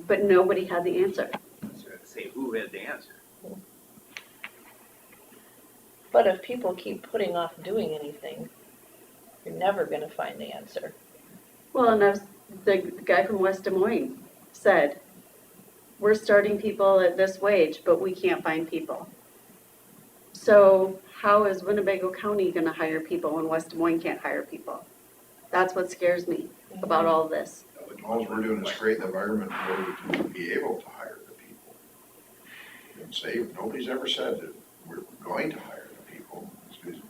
but nobody had the answer. Say who had the answer. But if people keep putting off doing anything, you're never gonna find the answer. Well, and the guy from West Des Moines said, we're starting people at this wage, but we can't find people. So how is Winnebago County gonna hire people when West Des Moines can't hire people? That's what scares me about all this. But all we're doing is create an environment where we can be able to hire the people. And say, nobody's ever said that we're going to hire the people.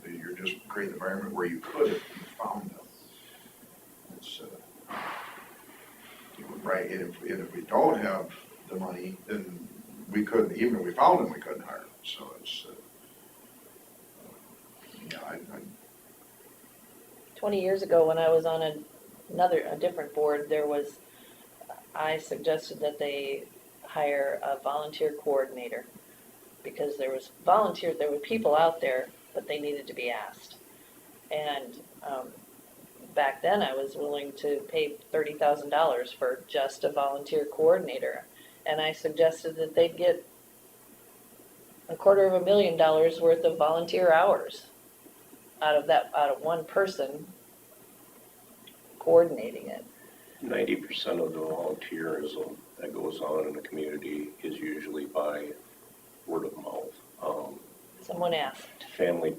You're just creating an environment where you could if you found them. It's, right, and if we don't have the money, then we couldn't, even if we found them, we couldn't hire them. So it's, yeah, I 20 years ago, when I was on a different board, I suggested that they hire a volunteer coordinator, because there were people out there, but they needed to be asked. And back then, I was willing to pay $30,000 for just a volunteer coordinator. And I suggested that they'd get $250,000 worth of volunteer hours out of one person coordinating it? 90% of the volunteerism that goes on in the community is usually by word of mouth. Someone asked. Family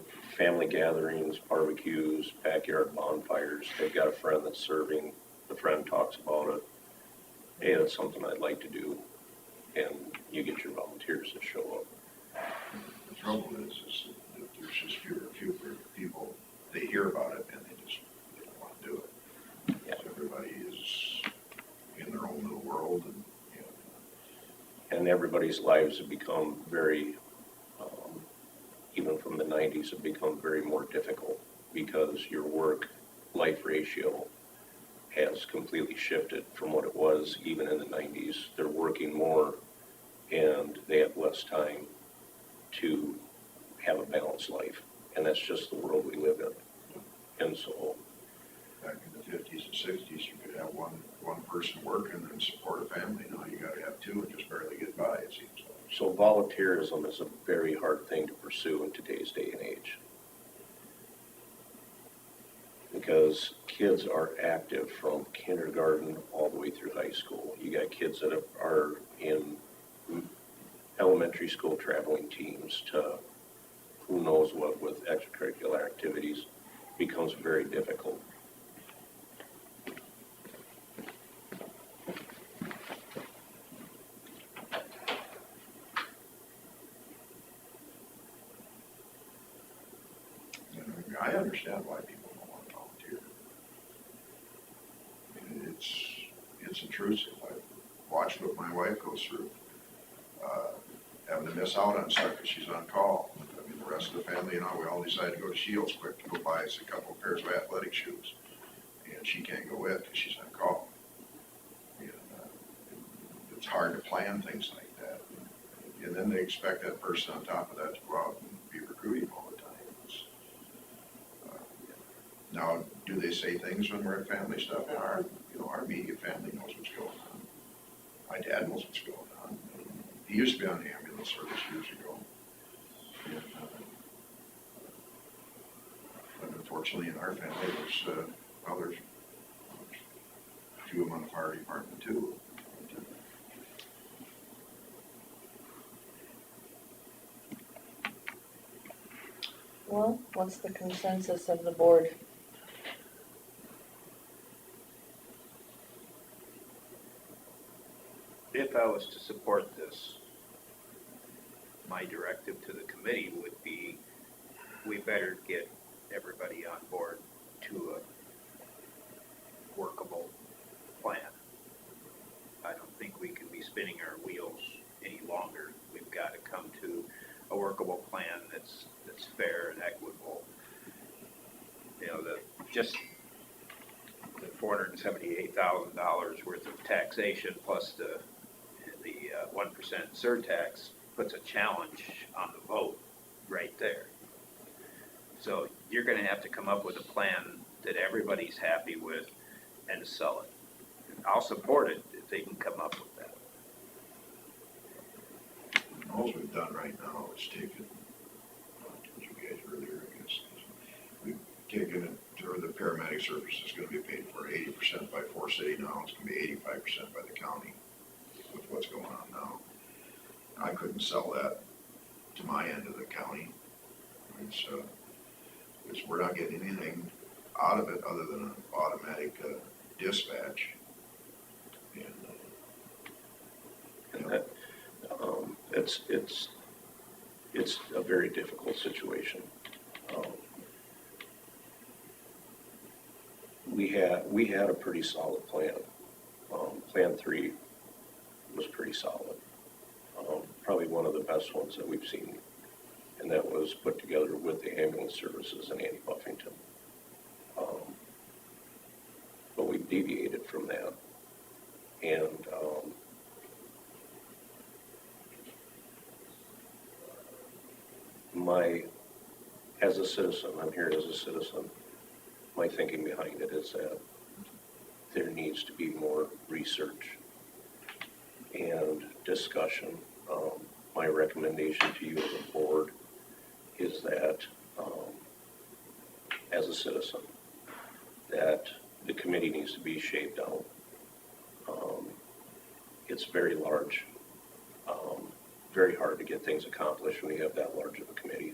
gatherings, barbecues, backyard bonfires. They've got a friend that's serving. The friend talks about it. Hey, that's something I'd like to do. And you get your volunteers to show up. The trouble is that there's just fewer people, they hear about it and they don't want to do it. Yeah. So everybody is in their own little world and, you know. And everybody's lives have become very, even from the 90s, have become very more difficult because your work-life ratio has completely shifted from what it was even in the 90s. They're working more and they have less time to have a balanced life. And that's just the world we live in. And so, Back in the 50s and 60s, you could have one person working and support a family. Now you gotta have two and just barely get by, it seems like. so volunteerism is a very hard thing to pursue in today's day and age. Because kids are active from kindergarten all the way through high school. You got kids that are in elementary school traveling teams to who knows what with extracurricular activities. Becomes very difficult. I understand why people don't want to volunteer. I mean, it's intrusive. I watched what my wife goes through, having to miss out on stuff because she's on call. I mean, the rest of the family, you know, we all decided to go to Shields quick to go buy us a couple of pairs of athletic shoes. And she can't go with because she's on call. And it's hard to plan things like that. And then they expect that person on top of that to go out and be recruiting all the time. Now, do they say things when we're at family stuff? Our immediate family knows what's going on. My dad knows what's going on. He used to be on the ambulance service years ago. And, but unfortunately, in our family, there's two of them on the fire department too. Well, what's the consensus of the board? If I was to support this, my directive to the committee would be, we better get everybody on board to a workable plan. I don't think we can be spinning our wheels any longer. We've got to come to a workable plan that's fair and equitable. You know, just the $478,000 worth of taxation plus the 1% surtax puts a challenge on the vote right there. So you're going to have to come up with a plan that everybody's happy with and sell it. I'll support it if they can come up with that. All we've done right now is taken, I told you guys earlier, I guess, we've taken it, or the paramedic service is going to be paid for 80% by Forest City now. It's going to be 85% by the county with what's going on now. I couldn't sell that to my end of the county. It's we're not getting anything out of it other than an automatic dispatch. It's a very difficult situation. We had a pretty solid plan. Plan 3 was pretty solid. Probably one of the best ones that we've seen, and that was put together with the ambulance services in Andy Buffington. But we deviated from that, and as a citizen, I'm here as a citizen, my thinking behind it is that there needs to be more research and discussion. My recommendation to you as a board is that, as a citizen, that the committee needs to be shaped out. It's very large, very hard to get things accomplished when you have that large of a committee.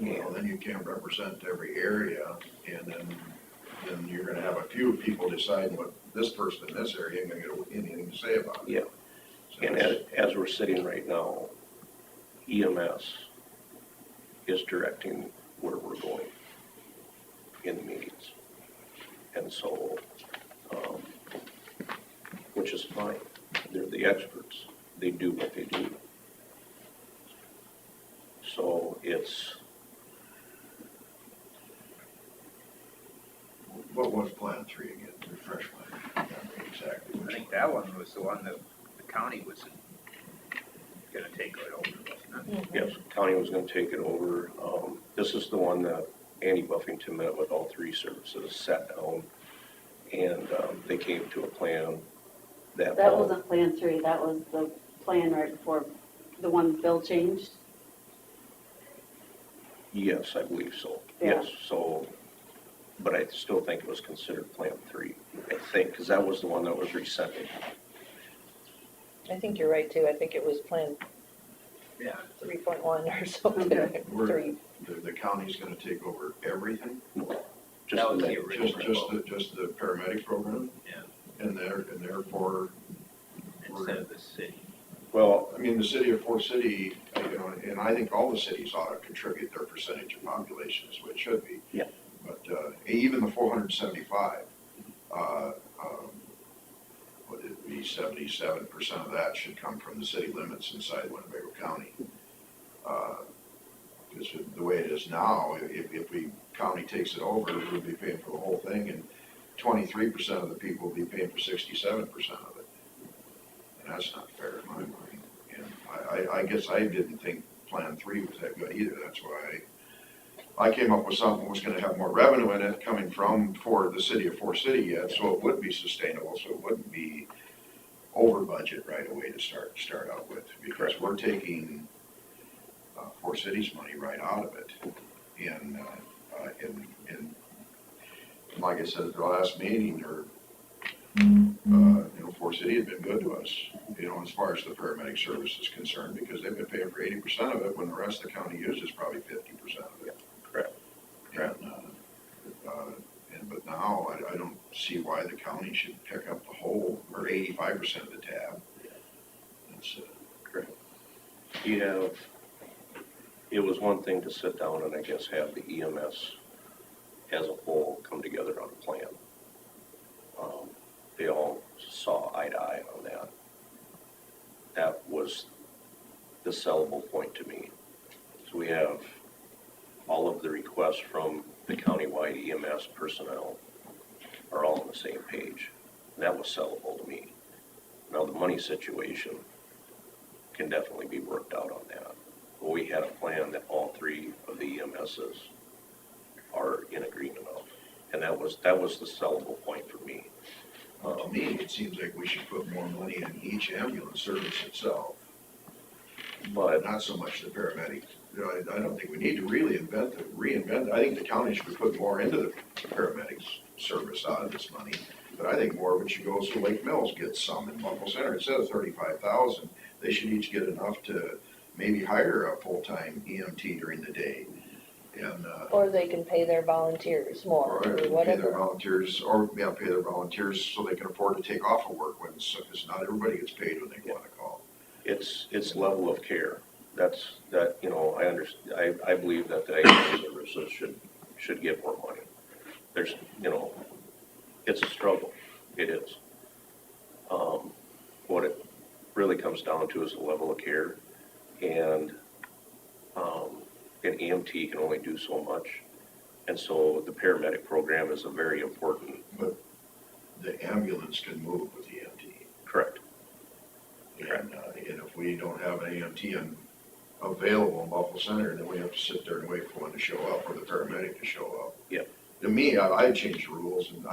Well, then you can't represent every area, and then you're gonna have a few people deciding what this person in this area ain't gonna get anything to say about it. Yeah. So And as we're sitting right now, EMS is directing where we're going in the meetings. And so, which is fine. They're the experts. They do what they do. So it's, what was Plan 3 again? Refresh my memory exactly. I think that one was the one that the county was gonna take it over, wasn't it? yes, county was gonna take it over. This is the one that Andy Buffington met with all three services, sat down, and they came to a plan that. That wasn't Plan 3, that was the plan right before, the one Bill changed. Yes, I believe so. Yeah. Yes, so, but I still think it was considered Plan 3, I think, because that was the one that was rescinded. I think you're right too. I think it was Plan Yeah. 3.1 or something, We're- 3. The county's gonna take over everything? Just That was the the name. original. Just the paramedic program? Yeah. And therefore, Instead of the city. Well, I mean, the city of Fort City, and I think all the cities ought to contribute their percentage of population is what it should be. Yeah. But, even the 475, would it be 77% of that should come from the city limits inside Winnebago County? Because the way it is now, if we, county takes it over, we'll be paying for the whole thing, and 23% of the people will be paying for 67% of it. And that's not fair in my mind. And I guess I didn't think Plan 3 was that good either. That's why I came up with something that was gonna have more revenue in it coming from for the city of Fort City yet, so it would be sustainable, so it wouldn't be over budget right away to start out with, because we're taking Fort City's money right out of it. And like I said at the last meeting, Fort City had been good to us, as far as the paramedic service is concerned, because they've been paying for 80% of it, when the rest of the county uses probably 50% of it. correct. But now, I don't see why the county should pick up the whole, or 85% of the tab. It's, Correct. You have, it was one thing to sit down and I guess have the EMS as a whole come together on a plan. They all saw eye to eye on that. That was the sellable point to me. So we have all of the requests from the countywide EMS personnel are all on the same page. That was sellable to me. Now the money situation can definitely be worked out on that. But we had a plan that all three of the EMSs are in agreement of. And that was the sellable point for me. to me, it seems like we should put more money in each ambulance service itself, But not so much the paramedics. I don't think we need to really reinvent. I think the county should be putting more into the paramedics service out of this money. But I think more of it should go so Lake Mills gets some in Buffalo Center. Instead of 35,000, they should each get enough to maybe hire a full-time EMT during the day. And, Or they can pay their volunteers more, or pay their whatever. volunteers, pay their volunteers so they can afford to take off of work because not everybody gets paid when they go on a call. it's level of care. I believe that the ambulance services should get more money. There's, it's a struggle. It is. What it really comes down to is the level of care, and an EMT can only do so much. And so the paramedic program is a very important. But the ambulance can move with EMT. Correct. And if we don't have an EMT available in Buffalo Center, then we have to sit there and wait for one to show up, or the paramedic to show up. Yep. To me, I'd change the rules, and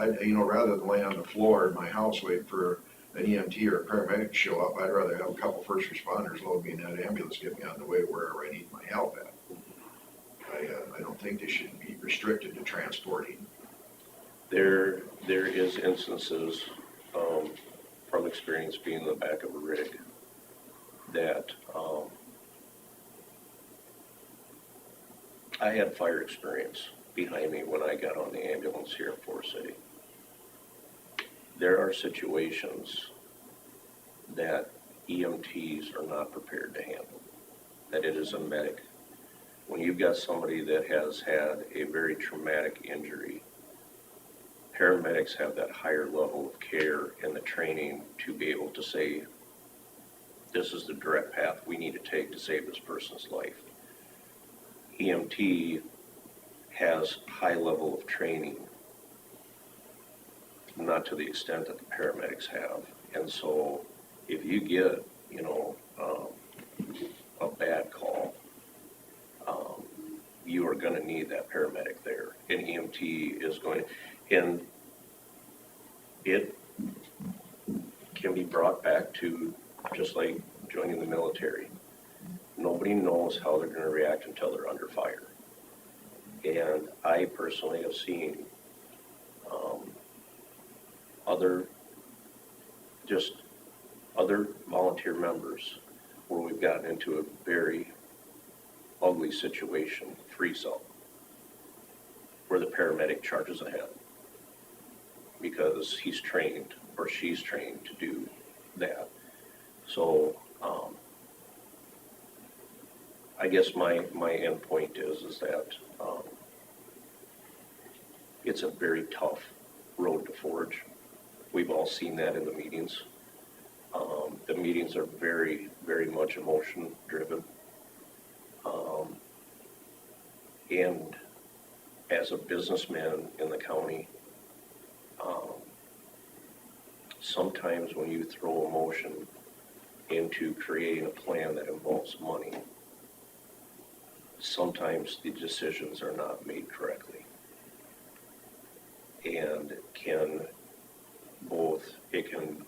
rather than lay on the floor in my house waiting for an EMT or a paramedic to show up, I'd rather have a couple first responders load me in that ambulance, get me on the way wherever I need my help at. I don't think they should be restricted to transporting There is instances, from experience being in the back of a rig, that, I had fire experience behind me when I got on the ambulance here at Forest City. There are situations that EMTs are not prepared to handle, that it is a medic. When you've got somebody that has had a very traumatic injury, paramedics have that higher level of care and the training to be able to say, this is the direct path we need to take to save this person's life. EMT has high level of training, not to the extent that the paramedics have. And so if you get, a bad call, you are going to need that paramedic there. And EMT is going, and it can be brought back to just like joining the military. Nobody knows how they're going to react until they're under fire. And I personally have seen other volunteer members where we've gotten into a very ugly situation, freeze-up, where the paramedic charges ahead because he's trained or she's trained to do that. So I guess my end point is that it's a very tough road to forge. We've all seen that in the meetings. The meetings are very, very much emotion driven. And as a businessman in the county, sometimes when you throw emotion into creating a plan that involves money, sometimes the decisions are not made correctly. And it can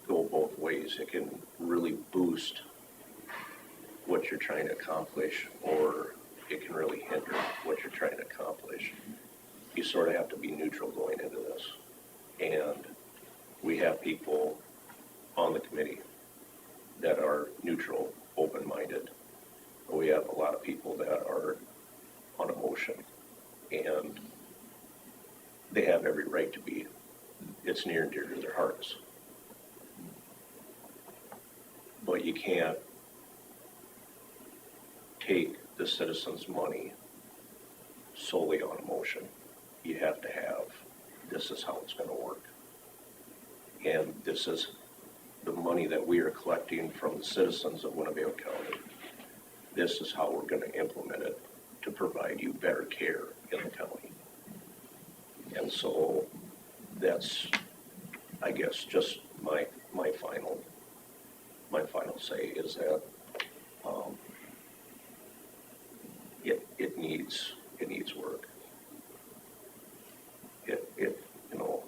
go both ways. It can really boost what you're trying to accomplish, or it can really hinder what you're trying to accomplish. You sort of have to be neutral going into this. And we have people on the committee that are neutral, open-minded. We have a lot of people that are on emotion, and they have every right to be. It's near and dear to their hearts. But you can't take the citizens' money solely on emotion. You have to have, this is how it's going to work. And this is the money that we are collecting from the citizens of Winnebago County. This is how we're going to implement it to provide you better care in the county. And so that's, I guess, just my final say is that it needs work.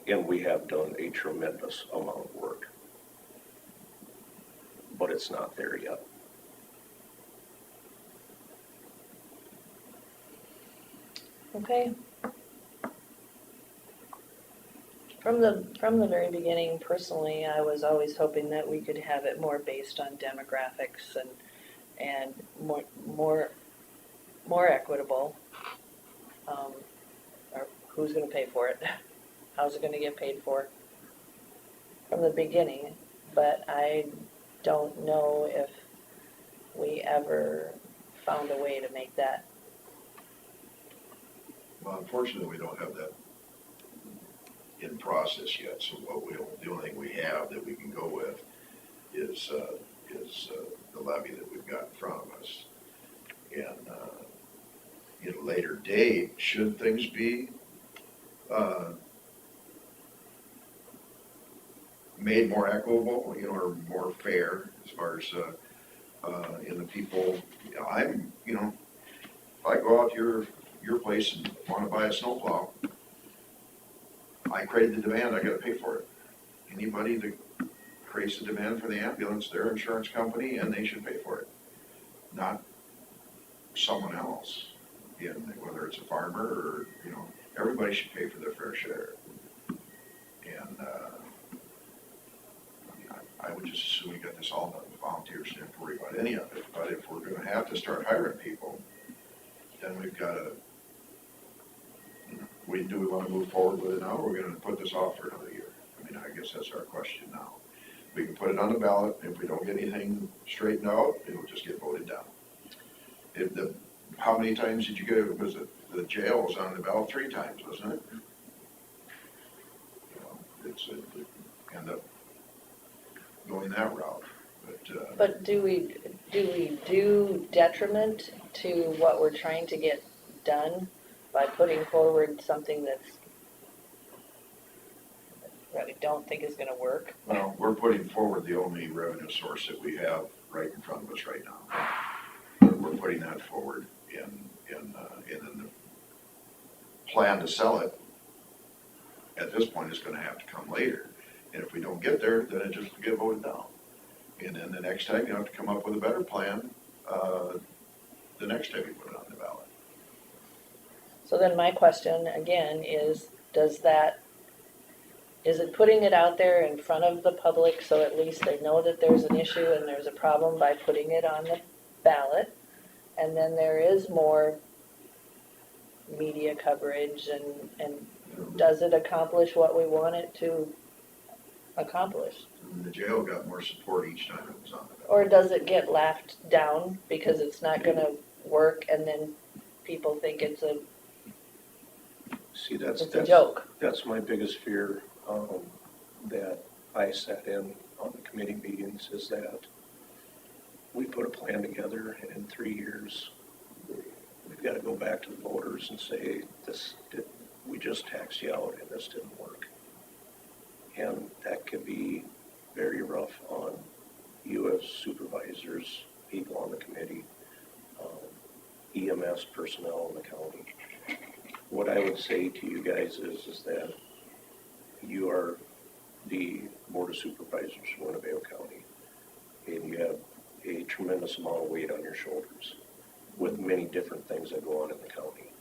And we have done a tremendous amount of work, but it's not there yet. Okay. From the very beginning, personally, I was always hoping that we could have it more based on demographics and more equitable. Or who's going to pay for it? How's it going to get paid for? From the beginning, but I don't know if we ever found a way to make that. Well, unfortunately, we don't have that in process yet, so the only thing we have that we can go with is the levy that we've got in front of us. And at a later date, should things be made more equitable, or more fair as far as in the people, if I go out to your place and want to buy a snowplow, I created the demand, I gotta pay for it. Anybody that creates the demand for the ambulance, their insurance company, and they should pay for it, not someone else. Whether it's a farmer or, everybody should pay for their fair share. I would just assume we got this all done with volunteers, didn't have to worry about any of it, but if we're gonna have to start hiring people, then we've gotta, do we wanna move forward with it now, or we're gonna put this off for another year? I mean, I guess that's our question now. We can put it on the ballot, if we don't get anything straightened out, it'll just get voted down. How many times did you get, was it, the jail was on the ballot 3 times, wasn't it? It end up going that route, but. But do we do detriment to what we're trying to get done by putting forward something that we don't think is gonna work? Well, we're putting forward the only revenue source that we have right in front of us right now. We're putting that forward and then the plan to sell it at this point is gonna have to come later. And if we don't get there, then it just will get voted down. And then the next time you have to come up with a better plan, the next time you put it on the ballot. So then my question again is it putting it out there in front of the public so at least they know that there's an issue and there's a problem by putting it on the ballot? And then there is more media coverage and does it accomplish what we want it to accomplish? The jail got more support each time it was on the ballot. Or does it get laughed down because it's not gonna work and then people think it's a See, that's a joke? That's my biggest fear, that I sat in on the committee meetings, is that we put a plan together and in 3 years, we've got to go back to the voters and say, we just taxed you out and this didn't work. And that could be very rough on you as supervisors, people on the committee, EMS personnel in the county. What I would say to you guys is that you are the Board of Supervisors for Winnebago County, and you have a tremendous amount of weight on your shoulders with many different things that go on in the county.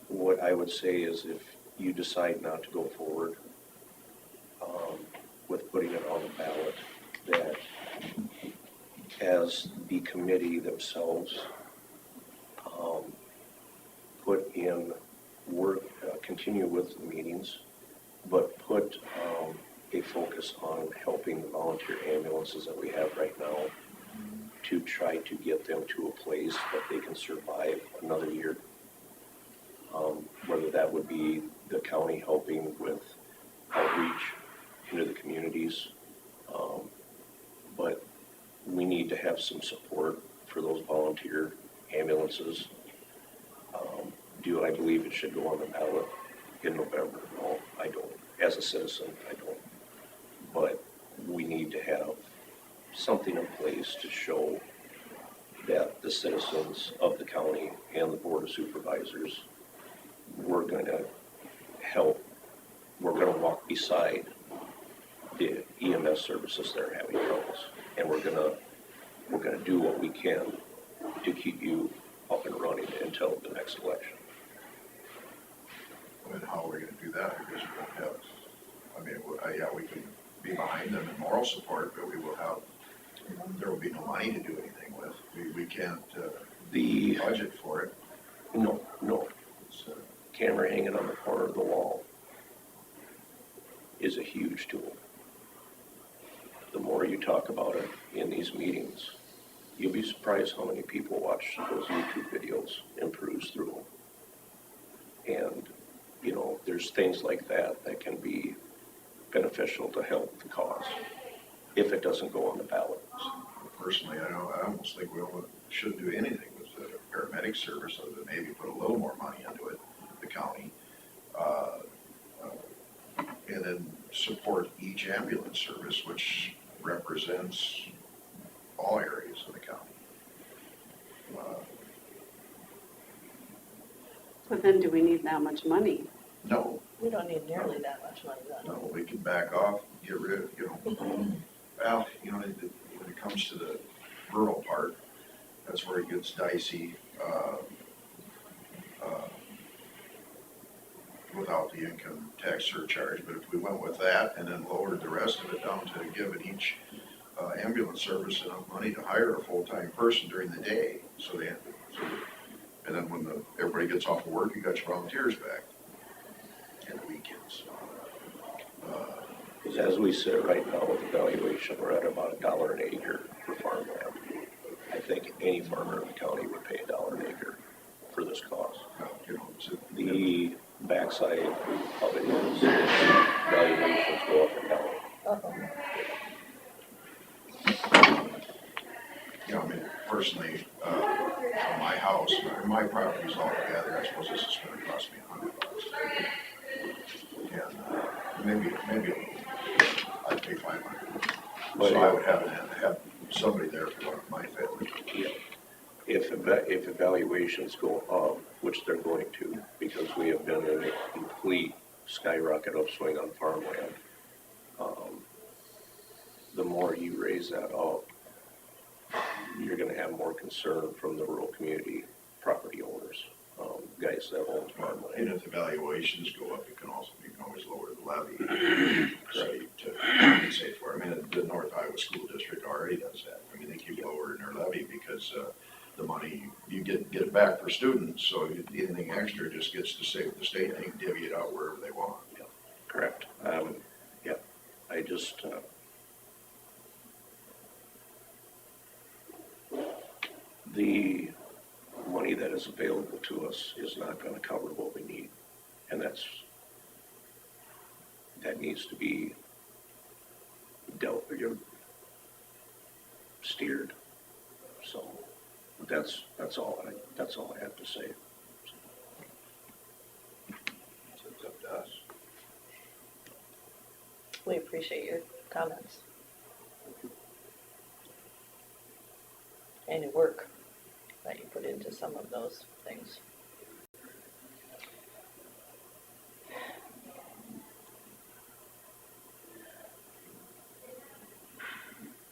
What I would say is if you decide not to go forward with putting it on the ballot, that as the committee themselves put in work, continue with the meetings, but put a focus on helping the volunteer ambulances that we have right now to try to get them to a place that they can survive another year. Whether that would be the county helping with outreach into the communities, but we need to have some support for those volunteer ambulances. Do I believe it should go on the ballot in November? No, I don't. As a citizen, I don't. But we need to have something in place to show that the citizens of the county and the Board of Supervisors, we're going to help, we're going to walk beside the EMS services that are having troubles, and we're going to do what we can to keep you up and running until the next election. And how are we gonna do that? Because we won't have, I mean, yeah, we can be behind them in moral support, but we will have, there will be no money to do anything with. We can't budget for it. No. Camera hanging on the corner of the wall is a huge tool. The more you talk about it in these meetings, you'll be surprised how many people watch those YouTube videos and peruse through them. And, there's things like that can be beneficial to help the cause if it doesn't go on the ballot. Personally, I almost think we shouldn't do anything with the paramedic service other than maybe put a little more money into it, the county, and then support each ambulance service, which represents all areas of the county. But then do we need that much money? No. We don't need nearly that much money then. No, we can back off, get rid of, well, when it comes to the rural part, that's where it gets dicey. without the income tax surcharge, but if we went with that and then lowered the rest of it down to giving each ambulance service enough money to hire a full-time person during the day, and then when everybody gets off of work, you got your volunteers back, and the weekends. Because as we sit right now with the valuation, we're at about $1 an acre for farmland. I think any farmer in the county would pay $1 an acre for this cost. The backside of it is valuations go up and down. You know, I mean, personally, on my house, my properties all together, I suppose this is gonna cost me $100. And maybe I'd pay $500. So I would have somebody there for one of my family. Yeah. If evaluations go up, which they're going to, because we have been in a complete skyrocket upswing on farmland, the more you raise that up, you're gonna have more concern from the rural community property owners, guys that own farmland. And if the valuations go up, you can always lower the levy. So to compensate for it. I mean, the North Iowa School District already does that. I mean, they keep lowering their levy because, the money, you get it back for students, so anything extra just gets to stay with the state, and they can divvy it out wherever they want. Yeah, correct. Yeah, I just, the money that is available to us is not gonna cover what we need, and that needs to be dealt, steered. So, that's all I have to say. So it's up to us. We appreciate your comments. And your work that you put into some of those things.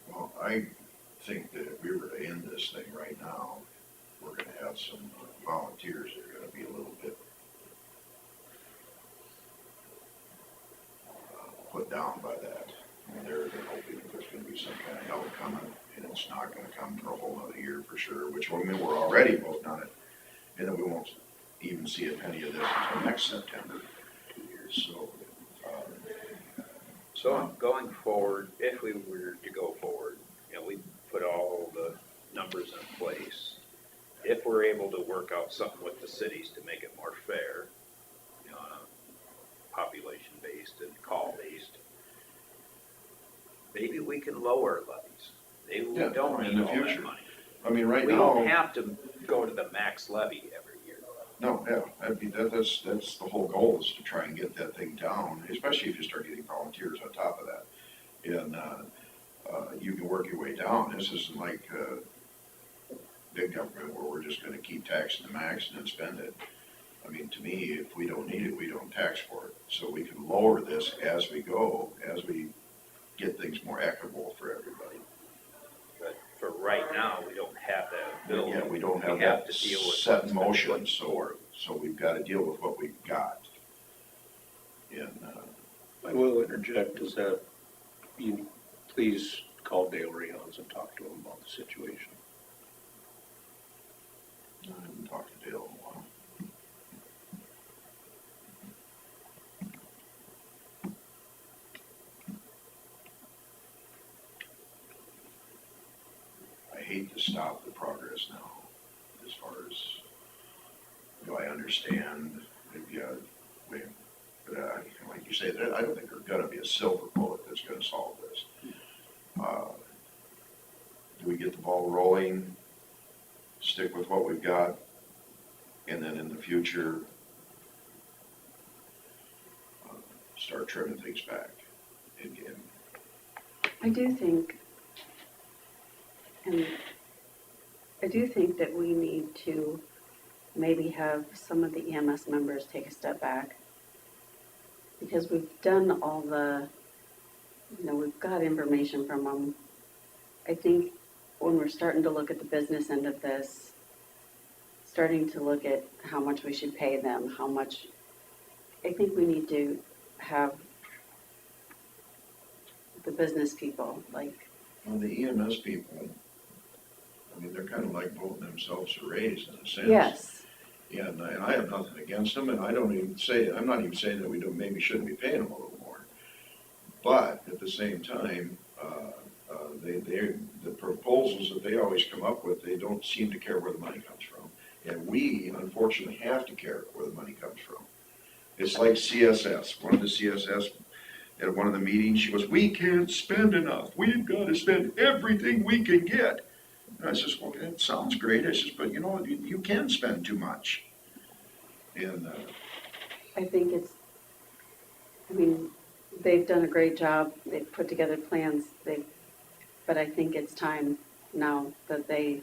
Well, I think that if we were to end this thing right now, we're gonna have some volunteers that are gonna be a little bit put down by that. I mean, they're hoping that there's gonna be some kind of help coming, and it's not gonna come for a whole other year for sure, which will mean we're already voting on it, and then we won't even see a penny of this until next September, 2 years, so. So going forward, if we were to go forward, you know, we put all the numbers in place. If we're able to work out something with the cities to make it more fair, you know, population-based and call-based, maybe we can lower levies. Maybe we don't in need the all that future. money. I mean, right We now. don't have to go to the max levy every year. No, yeah, that's the whole goal, is to try and get that thing down, especially if you start getting volunteers on top of that. And, you can work your way down. This isn't like, big government where we're just gonna keep taxing the max and then spend it. I mean, to me, if we don't need it, we don't tax for it. So we can lower this as we go, as we get things more equitable for everybody. But for right now, we don't have that ability. Yeah, we don't have We have that to deal with set what's in been motion, put forward. so we've gotta deal with what we've got. And, I will interject, is that you please call Dale Rayons and talk to him about the situation. I haven't talked to Dale in a while. I hate to stop the progress now, as far as, do I understand, but like you say, I don't think there's gonna be a silver bullet that's gonna solve this. Do we get the ball rolling, stick with what we've got, and then in the future, start trimming things back again? I do think that we need to maybe have some of the EMS members take a step back. Because we've done all the, we've got information from them. I think when we're starting to look at the business end of this, starting to look at how much we should pay them, how much I think we need to have the business people, like, Well, the EMS people, I mean, they're kind of like voting themselves a raise in a sense. yes, Yeah, and I have nothing against them, and I don't even say, I'm not even saying that we don't, maybe shouldn't be paying them a little more. But at the same time, the proposals that they always come up with, they don't seem to care where the money comes from. And we unfortunately have to care where the money comes from. It's like CSS, one of the CSS, at one of the meetings, she goes, we can't spend enough, we've got to spend everything we can get. And I says, well, it sounds great, I says, but you know, you can spend too much. And, I think it's, I mean, they've done a great job, they've put together plans, but I think it's time now that they,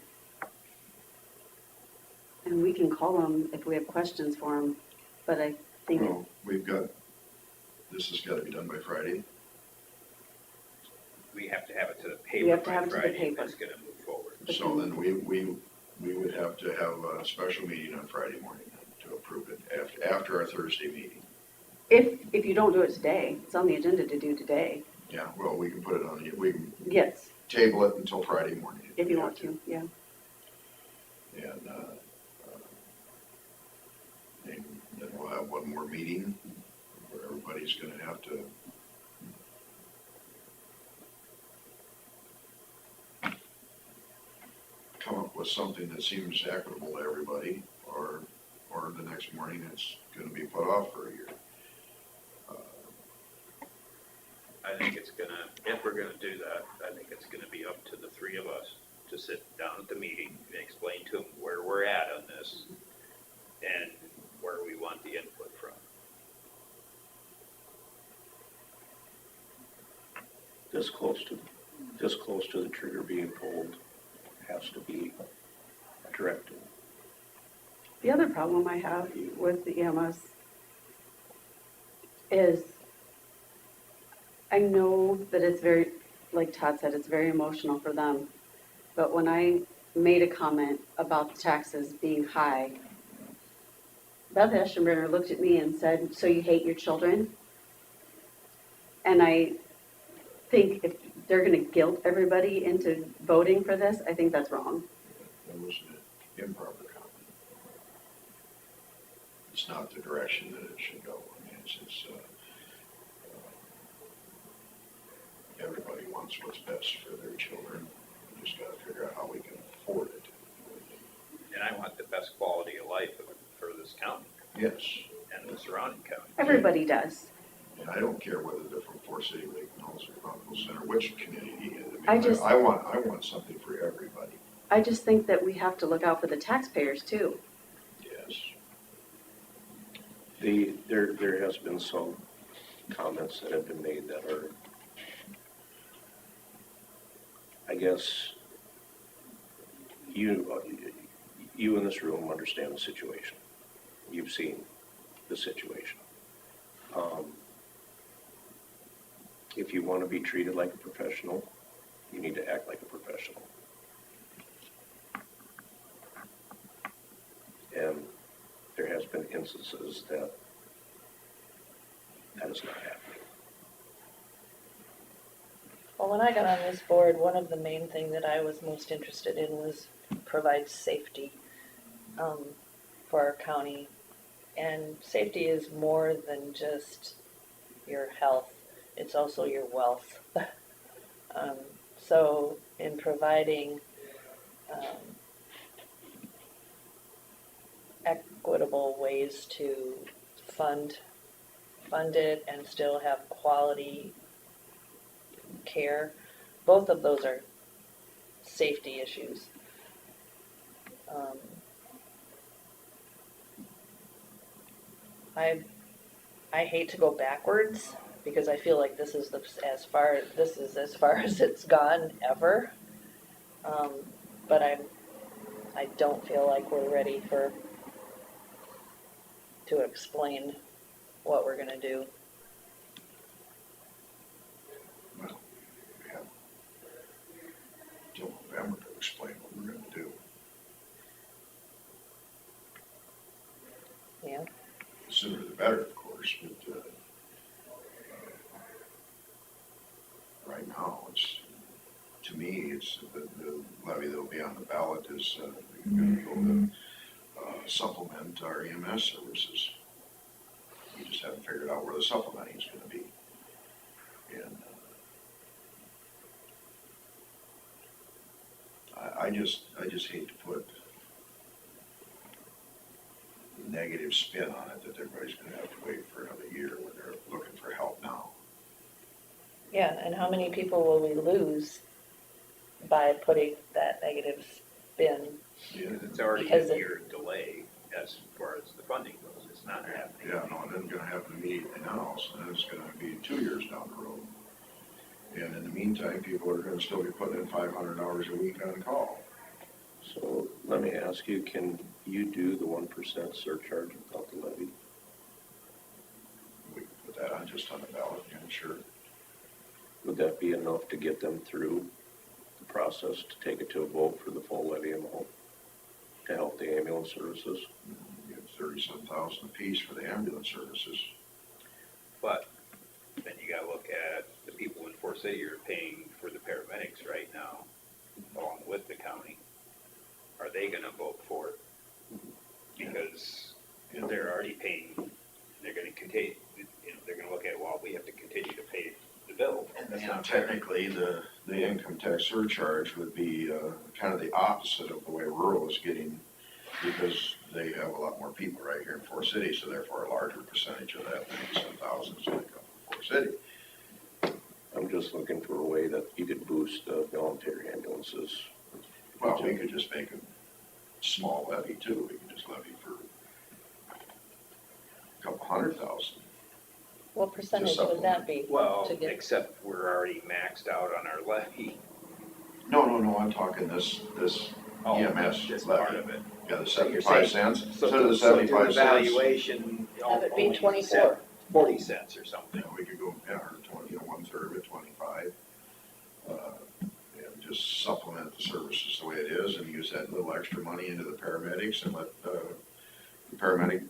and we can call them if we have questions for them, but I think, well, we've got, this has got to be done by Friday. We have to have it to the We paper have to by have it to the Friday if paper. it's gonna move forward. So then we would have to have a special meeting on Friday morning to approve it after our Thursday meeting. if you don't do it today, it's on the agenda to do today, Yeah, well, we can put it on, we can yes, table it until Friday morning. if you want to, yeah. And then we'll have one more meeting where everybody's gonna have to come up with something that seems equitable to everybody, or the next morning it's gonna be put off for a year. I think it's gonna, if we're gonna do that, I think it's gonna be up to the three of us to sit down at the meeting and explain to them where we're at on this and where we want the input from. This close to the trigger being pulled has to be directed. The other problem I have with the EMS is I know that it's very, like Todd said, it's very emotional for them. But when I made a comment about the taxes being high, Beth Eschenbrenner looked at me and said, so you hate your children? And I think if they're gonna guilt everybody into voting for this, I think that's wrong. That was an improper comment. It's not the direction that it should go. I mean, it's everybody wants what's best for their children. We just gotta figure out how we can afford it. And I want the best quality of life for this county Yes, and the surrounding county. Everybody does. and I don't care whether they're from Fort City, Lake Mills, or Buffalo Center, which community. I just- I want something for everybody. I just think that we have to look out for the taxpayers too. Yes. There has been some comments that have been made that are, I guess, you in this room understand the situation. You've seen the situation. If you want to be treated like a professional, you need to act like a professional. And there has been instances that is not happening. Well, when I got on this board, one of the main thing that I was most interested in was provide safety for our county. And safety is more than just your health, it's also your wealth. So in providing equitable ways to fund it and still have quality care, both of those are safety issues. I hate to go backwards because I feel like this is as far as it's gone ever. But I don't feel like we're ready to explain what we're gonna do. Well, we have till November to explain what we're gonna do. Yeah. The sooner the better, of course. meetings, but, right now, it's, to me, it's, the levy that'll be on the ballot is, gonna go to, supplement our EMS services. We just haven't figured out where the supplementing is gonna be. And, I just hate to put the negative spin on it that everybody's gonna have to wait for another year when they're looking for help now. Yeah, and how many people will we lose by putting that negative spin? Yeah, It's already Because a it- year delay as far as the funding goes, it's not happening. yeah, no, it isn't gonna happen immediately now, so then it's gonna be 2 years down the road. And in the meantime, people are gonna still be putting in 500 hours a week on call. So let me ask you, can you do the 1% surcharge without the levy? We can put that on just on the ballot, yeah, sure. Would that be enough to get them through the process to take it to a vote for the full levy amount to help the ambulance services? You have 30-some thousand apiece for the ambulance services. But then you gotta look at the people in Fort City are paying for the paramedics right now, along with the county. Are they gonna vote for it? Because they're already paying, they're gonna continue, they're gonna look at, well, we have to continue to pay the bill. That's not fair. Technically, the income tax surcharge would be, kind of the opposite of the way rural is getting, because they have a lot more people right here in Fort City, so therefore a larger percentage of that 97,000 is gonna come from Fort City. I'm just looking for a way that you could boost the voluntary ambulances. Well, we could just make a small levy too, we could just levy for a couple 100,000. What percentage would that be? Well, to get- except we're already maxed out on our levy. No, I'm talking this EMS This levy. part of it. Yeah, the So you're 75 saying- cents, So instead of the so do 75 the cents. valuation. Have it be only 24. 40 cents or something. We could go, yeah, or 20, 1/3 of it, 25. And just supplement the services the way it is and use that little extra money into the paramedics and let, the paramedic,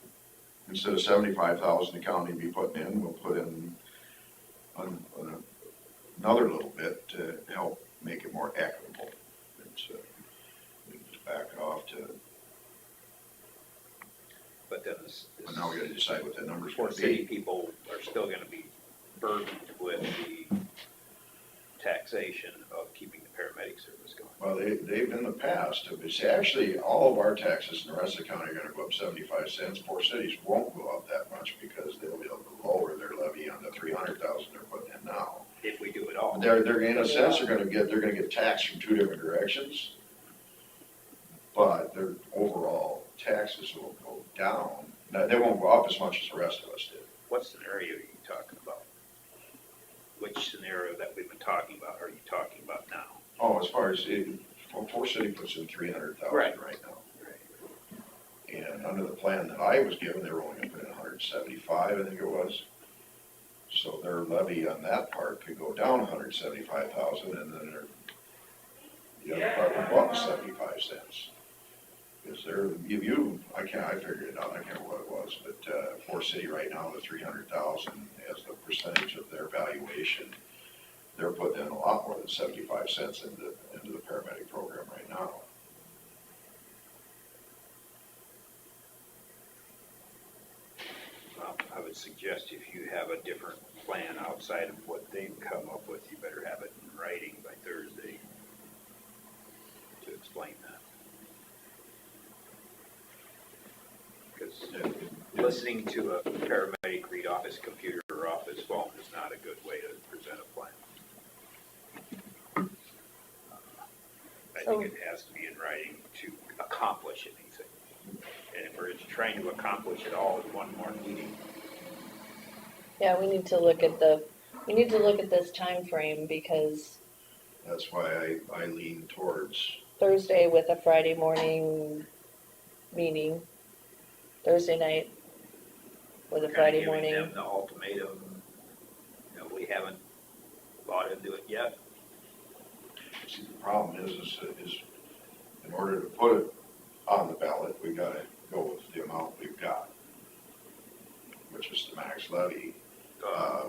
instead of 75,000 the county be putting in, we'll put in another little bit to help make it more equitable. It's, we can just back it off to, But then but now we gotta decide what that number's gonna Fort City be. people are still gonna be burdened with the taxation of keeping the paramedic service going. Well, they've in the past, it's actually, all of our taxes in the rest of the county are gonna go up 75 cents. Four cities won't go up that much because they'll be able to lower their levy on the 300,000 they're putting in now. If we do it all. They're in a sense, they're gonna get taxed from two different directions. But their overall taxes will go down. Now, they won't go up as much as the rest of us did. What scenario are you talking about? Which scenario that we've been talking about are you talking about now? Oh, as far as, Four City puts in 300,000 Right. right now. And under the plan that I was given, they were only gonna put in 175, I think it was. So their levy on that part could go down 175,000, and then the other part would go up 75 cents. Because I figured it out, I can't remember what it was, but, Fort City right now, the 300,000 as the percentage of their valuation, they're putting in a lot more than 75 cents into the paramedic program right now. Well, I would suggest if you have a different plan outside of what they've come up with, you better have it in writing by Thursday to explain that. Because listening to a paramedic read off his computer or off his phone is not a good way to present a plan. I think it has to be in writing to accomplish anything. And if we're trying to accomplish it all in one more meeting, Yeah, we need to look at this time frame because That's why I lean towards, Thursday with a Friday morning meeting, Thursday night with a kinda Friday giving morning. them the ultimatum. We haven't bought into it yet. see, the problem is in order to put it on the ballot, we gotta go with the amount we've got. which is the max levy.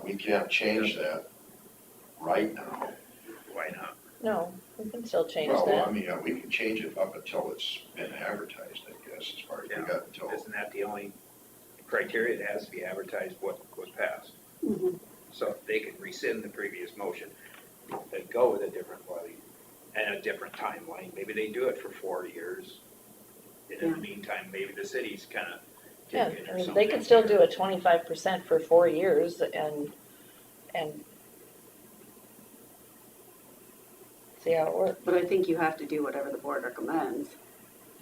We can't change that right now. Why not? No, we can still change Well, I that. mean, we can change it up until it's been advertised, I guess, as far as we got until. Isn't that the only criteria? It has to be advertised what was passed. Mhm. So if they could rescind the previous motion and go with a different levy and a different timeline, maybe they do it for 4 years. And in the meantime, maybe the city's kind of Yeah, taking I or mean, something. they could still do a 25% for 4 years and see how it works. But I think you have to do whatever the board recommends.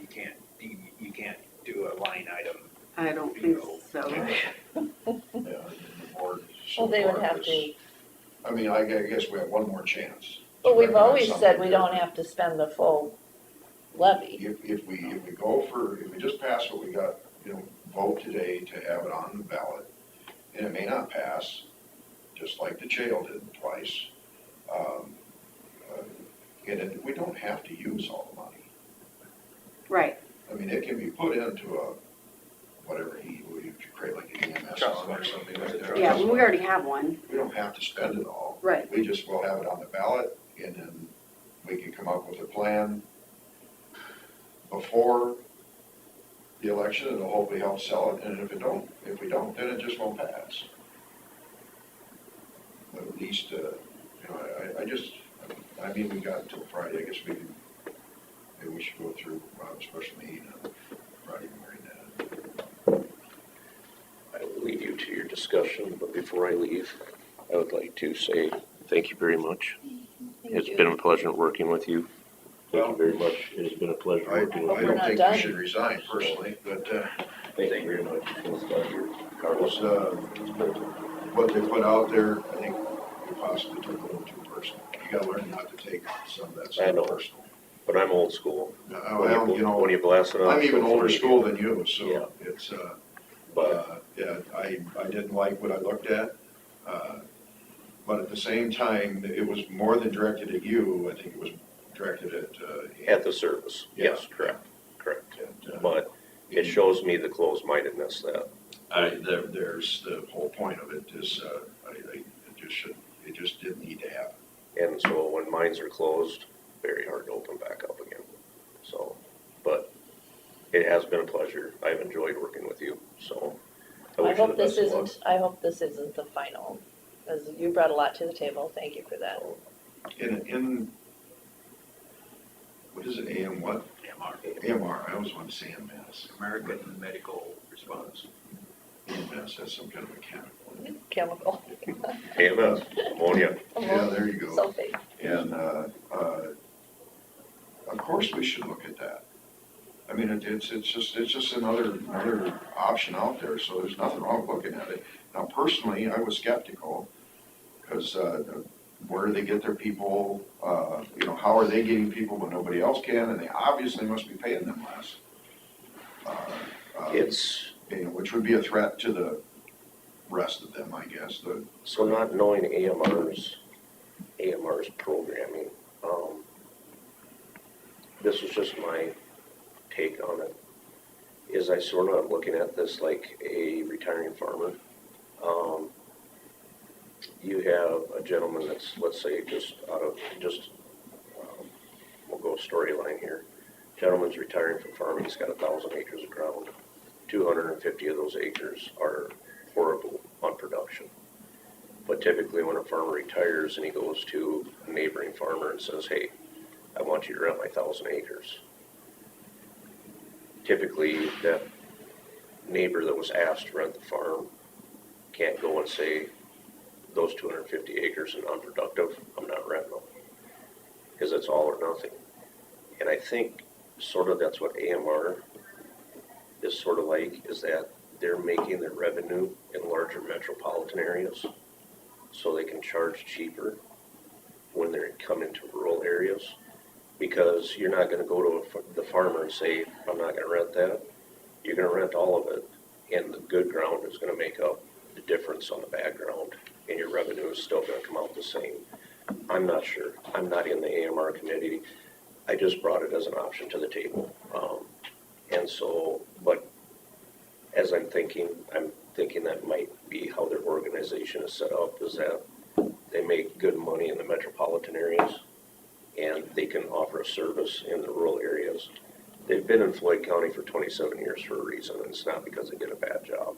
You can't do a line item. I don't think so. Yeah, the board so Well, they would far have has- to, I mean, I guess we have one more chance. to but we've recommend always said something we that- don't have to spend the full levy. If we just pass what we got, vote today to have it on the ballot, and it may not pass, just like the jail did twice. And we don't have to use all the money. Right. I mean, it can be put into whatever you create like an EMS Trust fund or fund. something like that. Yeah, we already have one. We don't have to spend it all. Right. We just will have it on the ballot, and then we can come up with a plan before the election. It'll hopefully help sell it, and if we don't, then it just won't pass. But at least, I mean, we got until Friday. I guess maybe we should go through a special meeting on Friday morning. I will leave you to your discussion, but before I leave, I would like to say thank you very much. It's been a pleasure working with you. Thank you very much. It has been a pleasure I working with I you. don't not think done. we should resign personally, but Thank you very much. Carlos, what they put out there, I think we possibly took a little too personal. You gotta learn not to take some of that I stuff know. personal. But I'm old school. Well, When you blast it out. I'm even older school than you, so Yeah. it's, But yeah, I didn't like what I looked at. But at the same time, it was more than directed at you. I think it was directed at the service, yes, correct. But it shows me the closed-mindedness that there's the whole point of it is, it just didn't need to happen. And so when mines are closed, very hard to open back up again. So, but it has been a pleasure. I've enjoyed working with you, so. I wish you hope the this best of luck. isn't the final, because you brought a lot to the table. Thank you for that. In what is it, AM what? AMR, I always want to say MS. American Medical Response. EMS, that's some kind of mechanical. Chemical. AMS, ammonia. Yeah, there you go. Sulfate. And, of course we should look at that. I mean, it's just another option out there, so there's nothing wrong with looking at it. Now, personally, I was skeptical, because, where do they get their people, how are they getting people when nobody else can, and they obviously must be paying them less. Which would be a threat to the rest of them, I guess, So not knowing AMR's programming, this is just my take on it, is I sort of looking at this like a retiring farmer. You have a gentleman that's, let's say, we'll go storyline here. Gentleman's retiring from farming, he's got 1,000 acres of ground. 250 of those acres are horrible on production. But typically when a farmer retires and he goes to a neighboring farmer and says, hey, I want you to rent my 1,000 acres. Typically that neighbor that was asked to rent the farm can't go and say, those 250 acres are unproductive, I'm not renting them. Because it's all or nothing. And I think sort of that's what AMR is sort of like, is that they're making their revenue in larger metropolitan areas so they can charge cheaper when they come into rural areas. Because you're not going to go to the farmer and say, I'm not going to rent that. You're going to rent all of it, and the good ground is going to make up the difference on the bad ground, and your revenue is still going to come out the same. I'm not sure. I'm not in the AMR committee. I just brought it as an option to the table. And so, but as I'm thinking thinking that might be how their organization is set up, is that they make good money in the metropolitan areas, and they can offer a service in the rural areas. They've been in Floyd County for 27 years for a reason, and it's not because they did a bad job.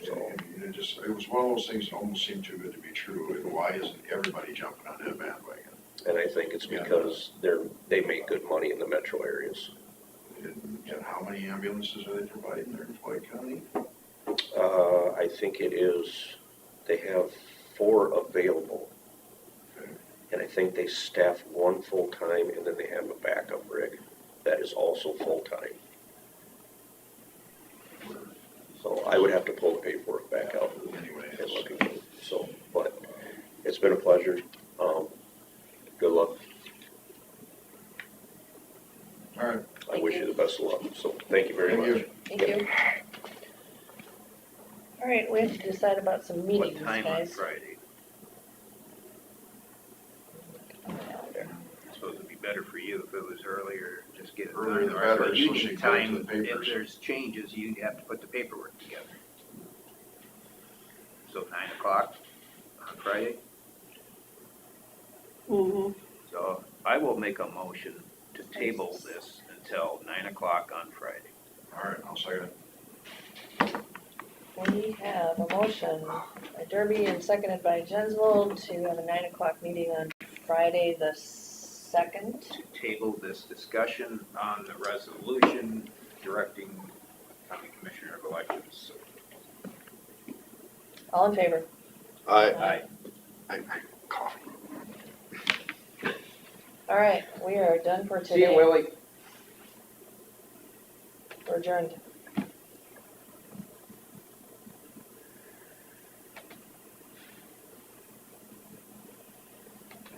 Okay, and it was one of those things that almost seemed too good to be true. Why isn't everybody jumping on that bandwagon? And I think it's because they make good money in the metro areas. And how many ambulances are they providing there in Floyd County? I think it is, they have 4 available. Okay. And I think they staff 1 full-time, and then they have a backup rig that is also full-time. So I would have to pull the paperwork back out Anyway, and look again. So, but it's been a pleasure. Good luck. all right. I wish you the best of luck. So thank you very Thank much. you. Thank you. All right, we have to decide about some What meetings, time on guys. Friday? It's supposed to be better for you if it was earlier, just get it done. Earlier the better, Or you so she need can put it to time, the papers. if there's changes, you have to put the paperwork together. So 9 o'clock on Friday? Mm-hmm. So I will make a motion to table this until 9 o'clock on Friday. All right, I'll second it. We have a motion by Derby and seconded by Jensvold to have a 9 o'clock meeting on Friday the 2nd. To table this discussion on the resolution directing County Commissioner of Elections. All in favor? Aye. Coffee. All right, we are done for See you, today. Willie. We're adjourned.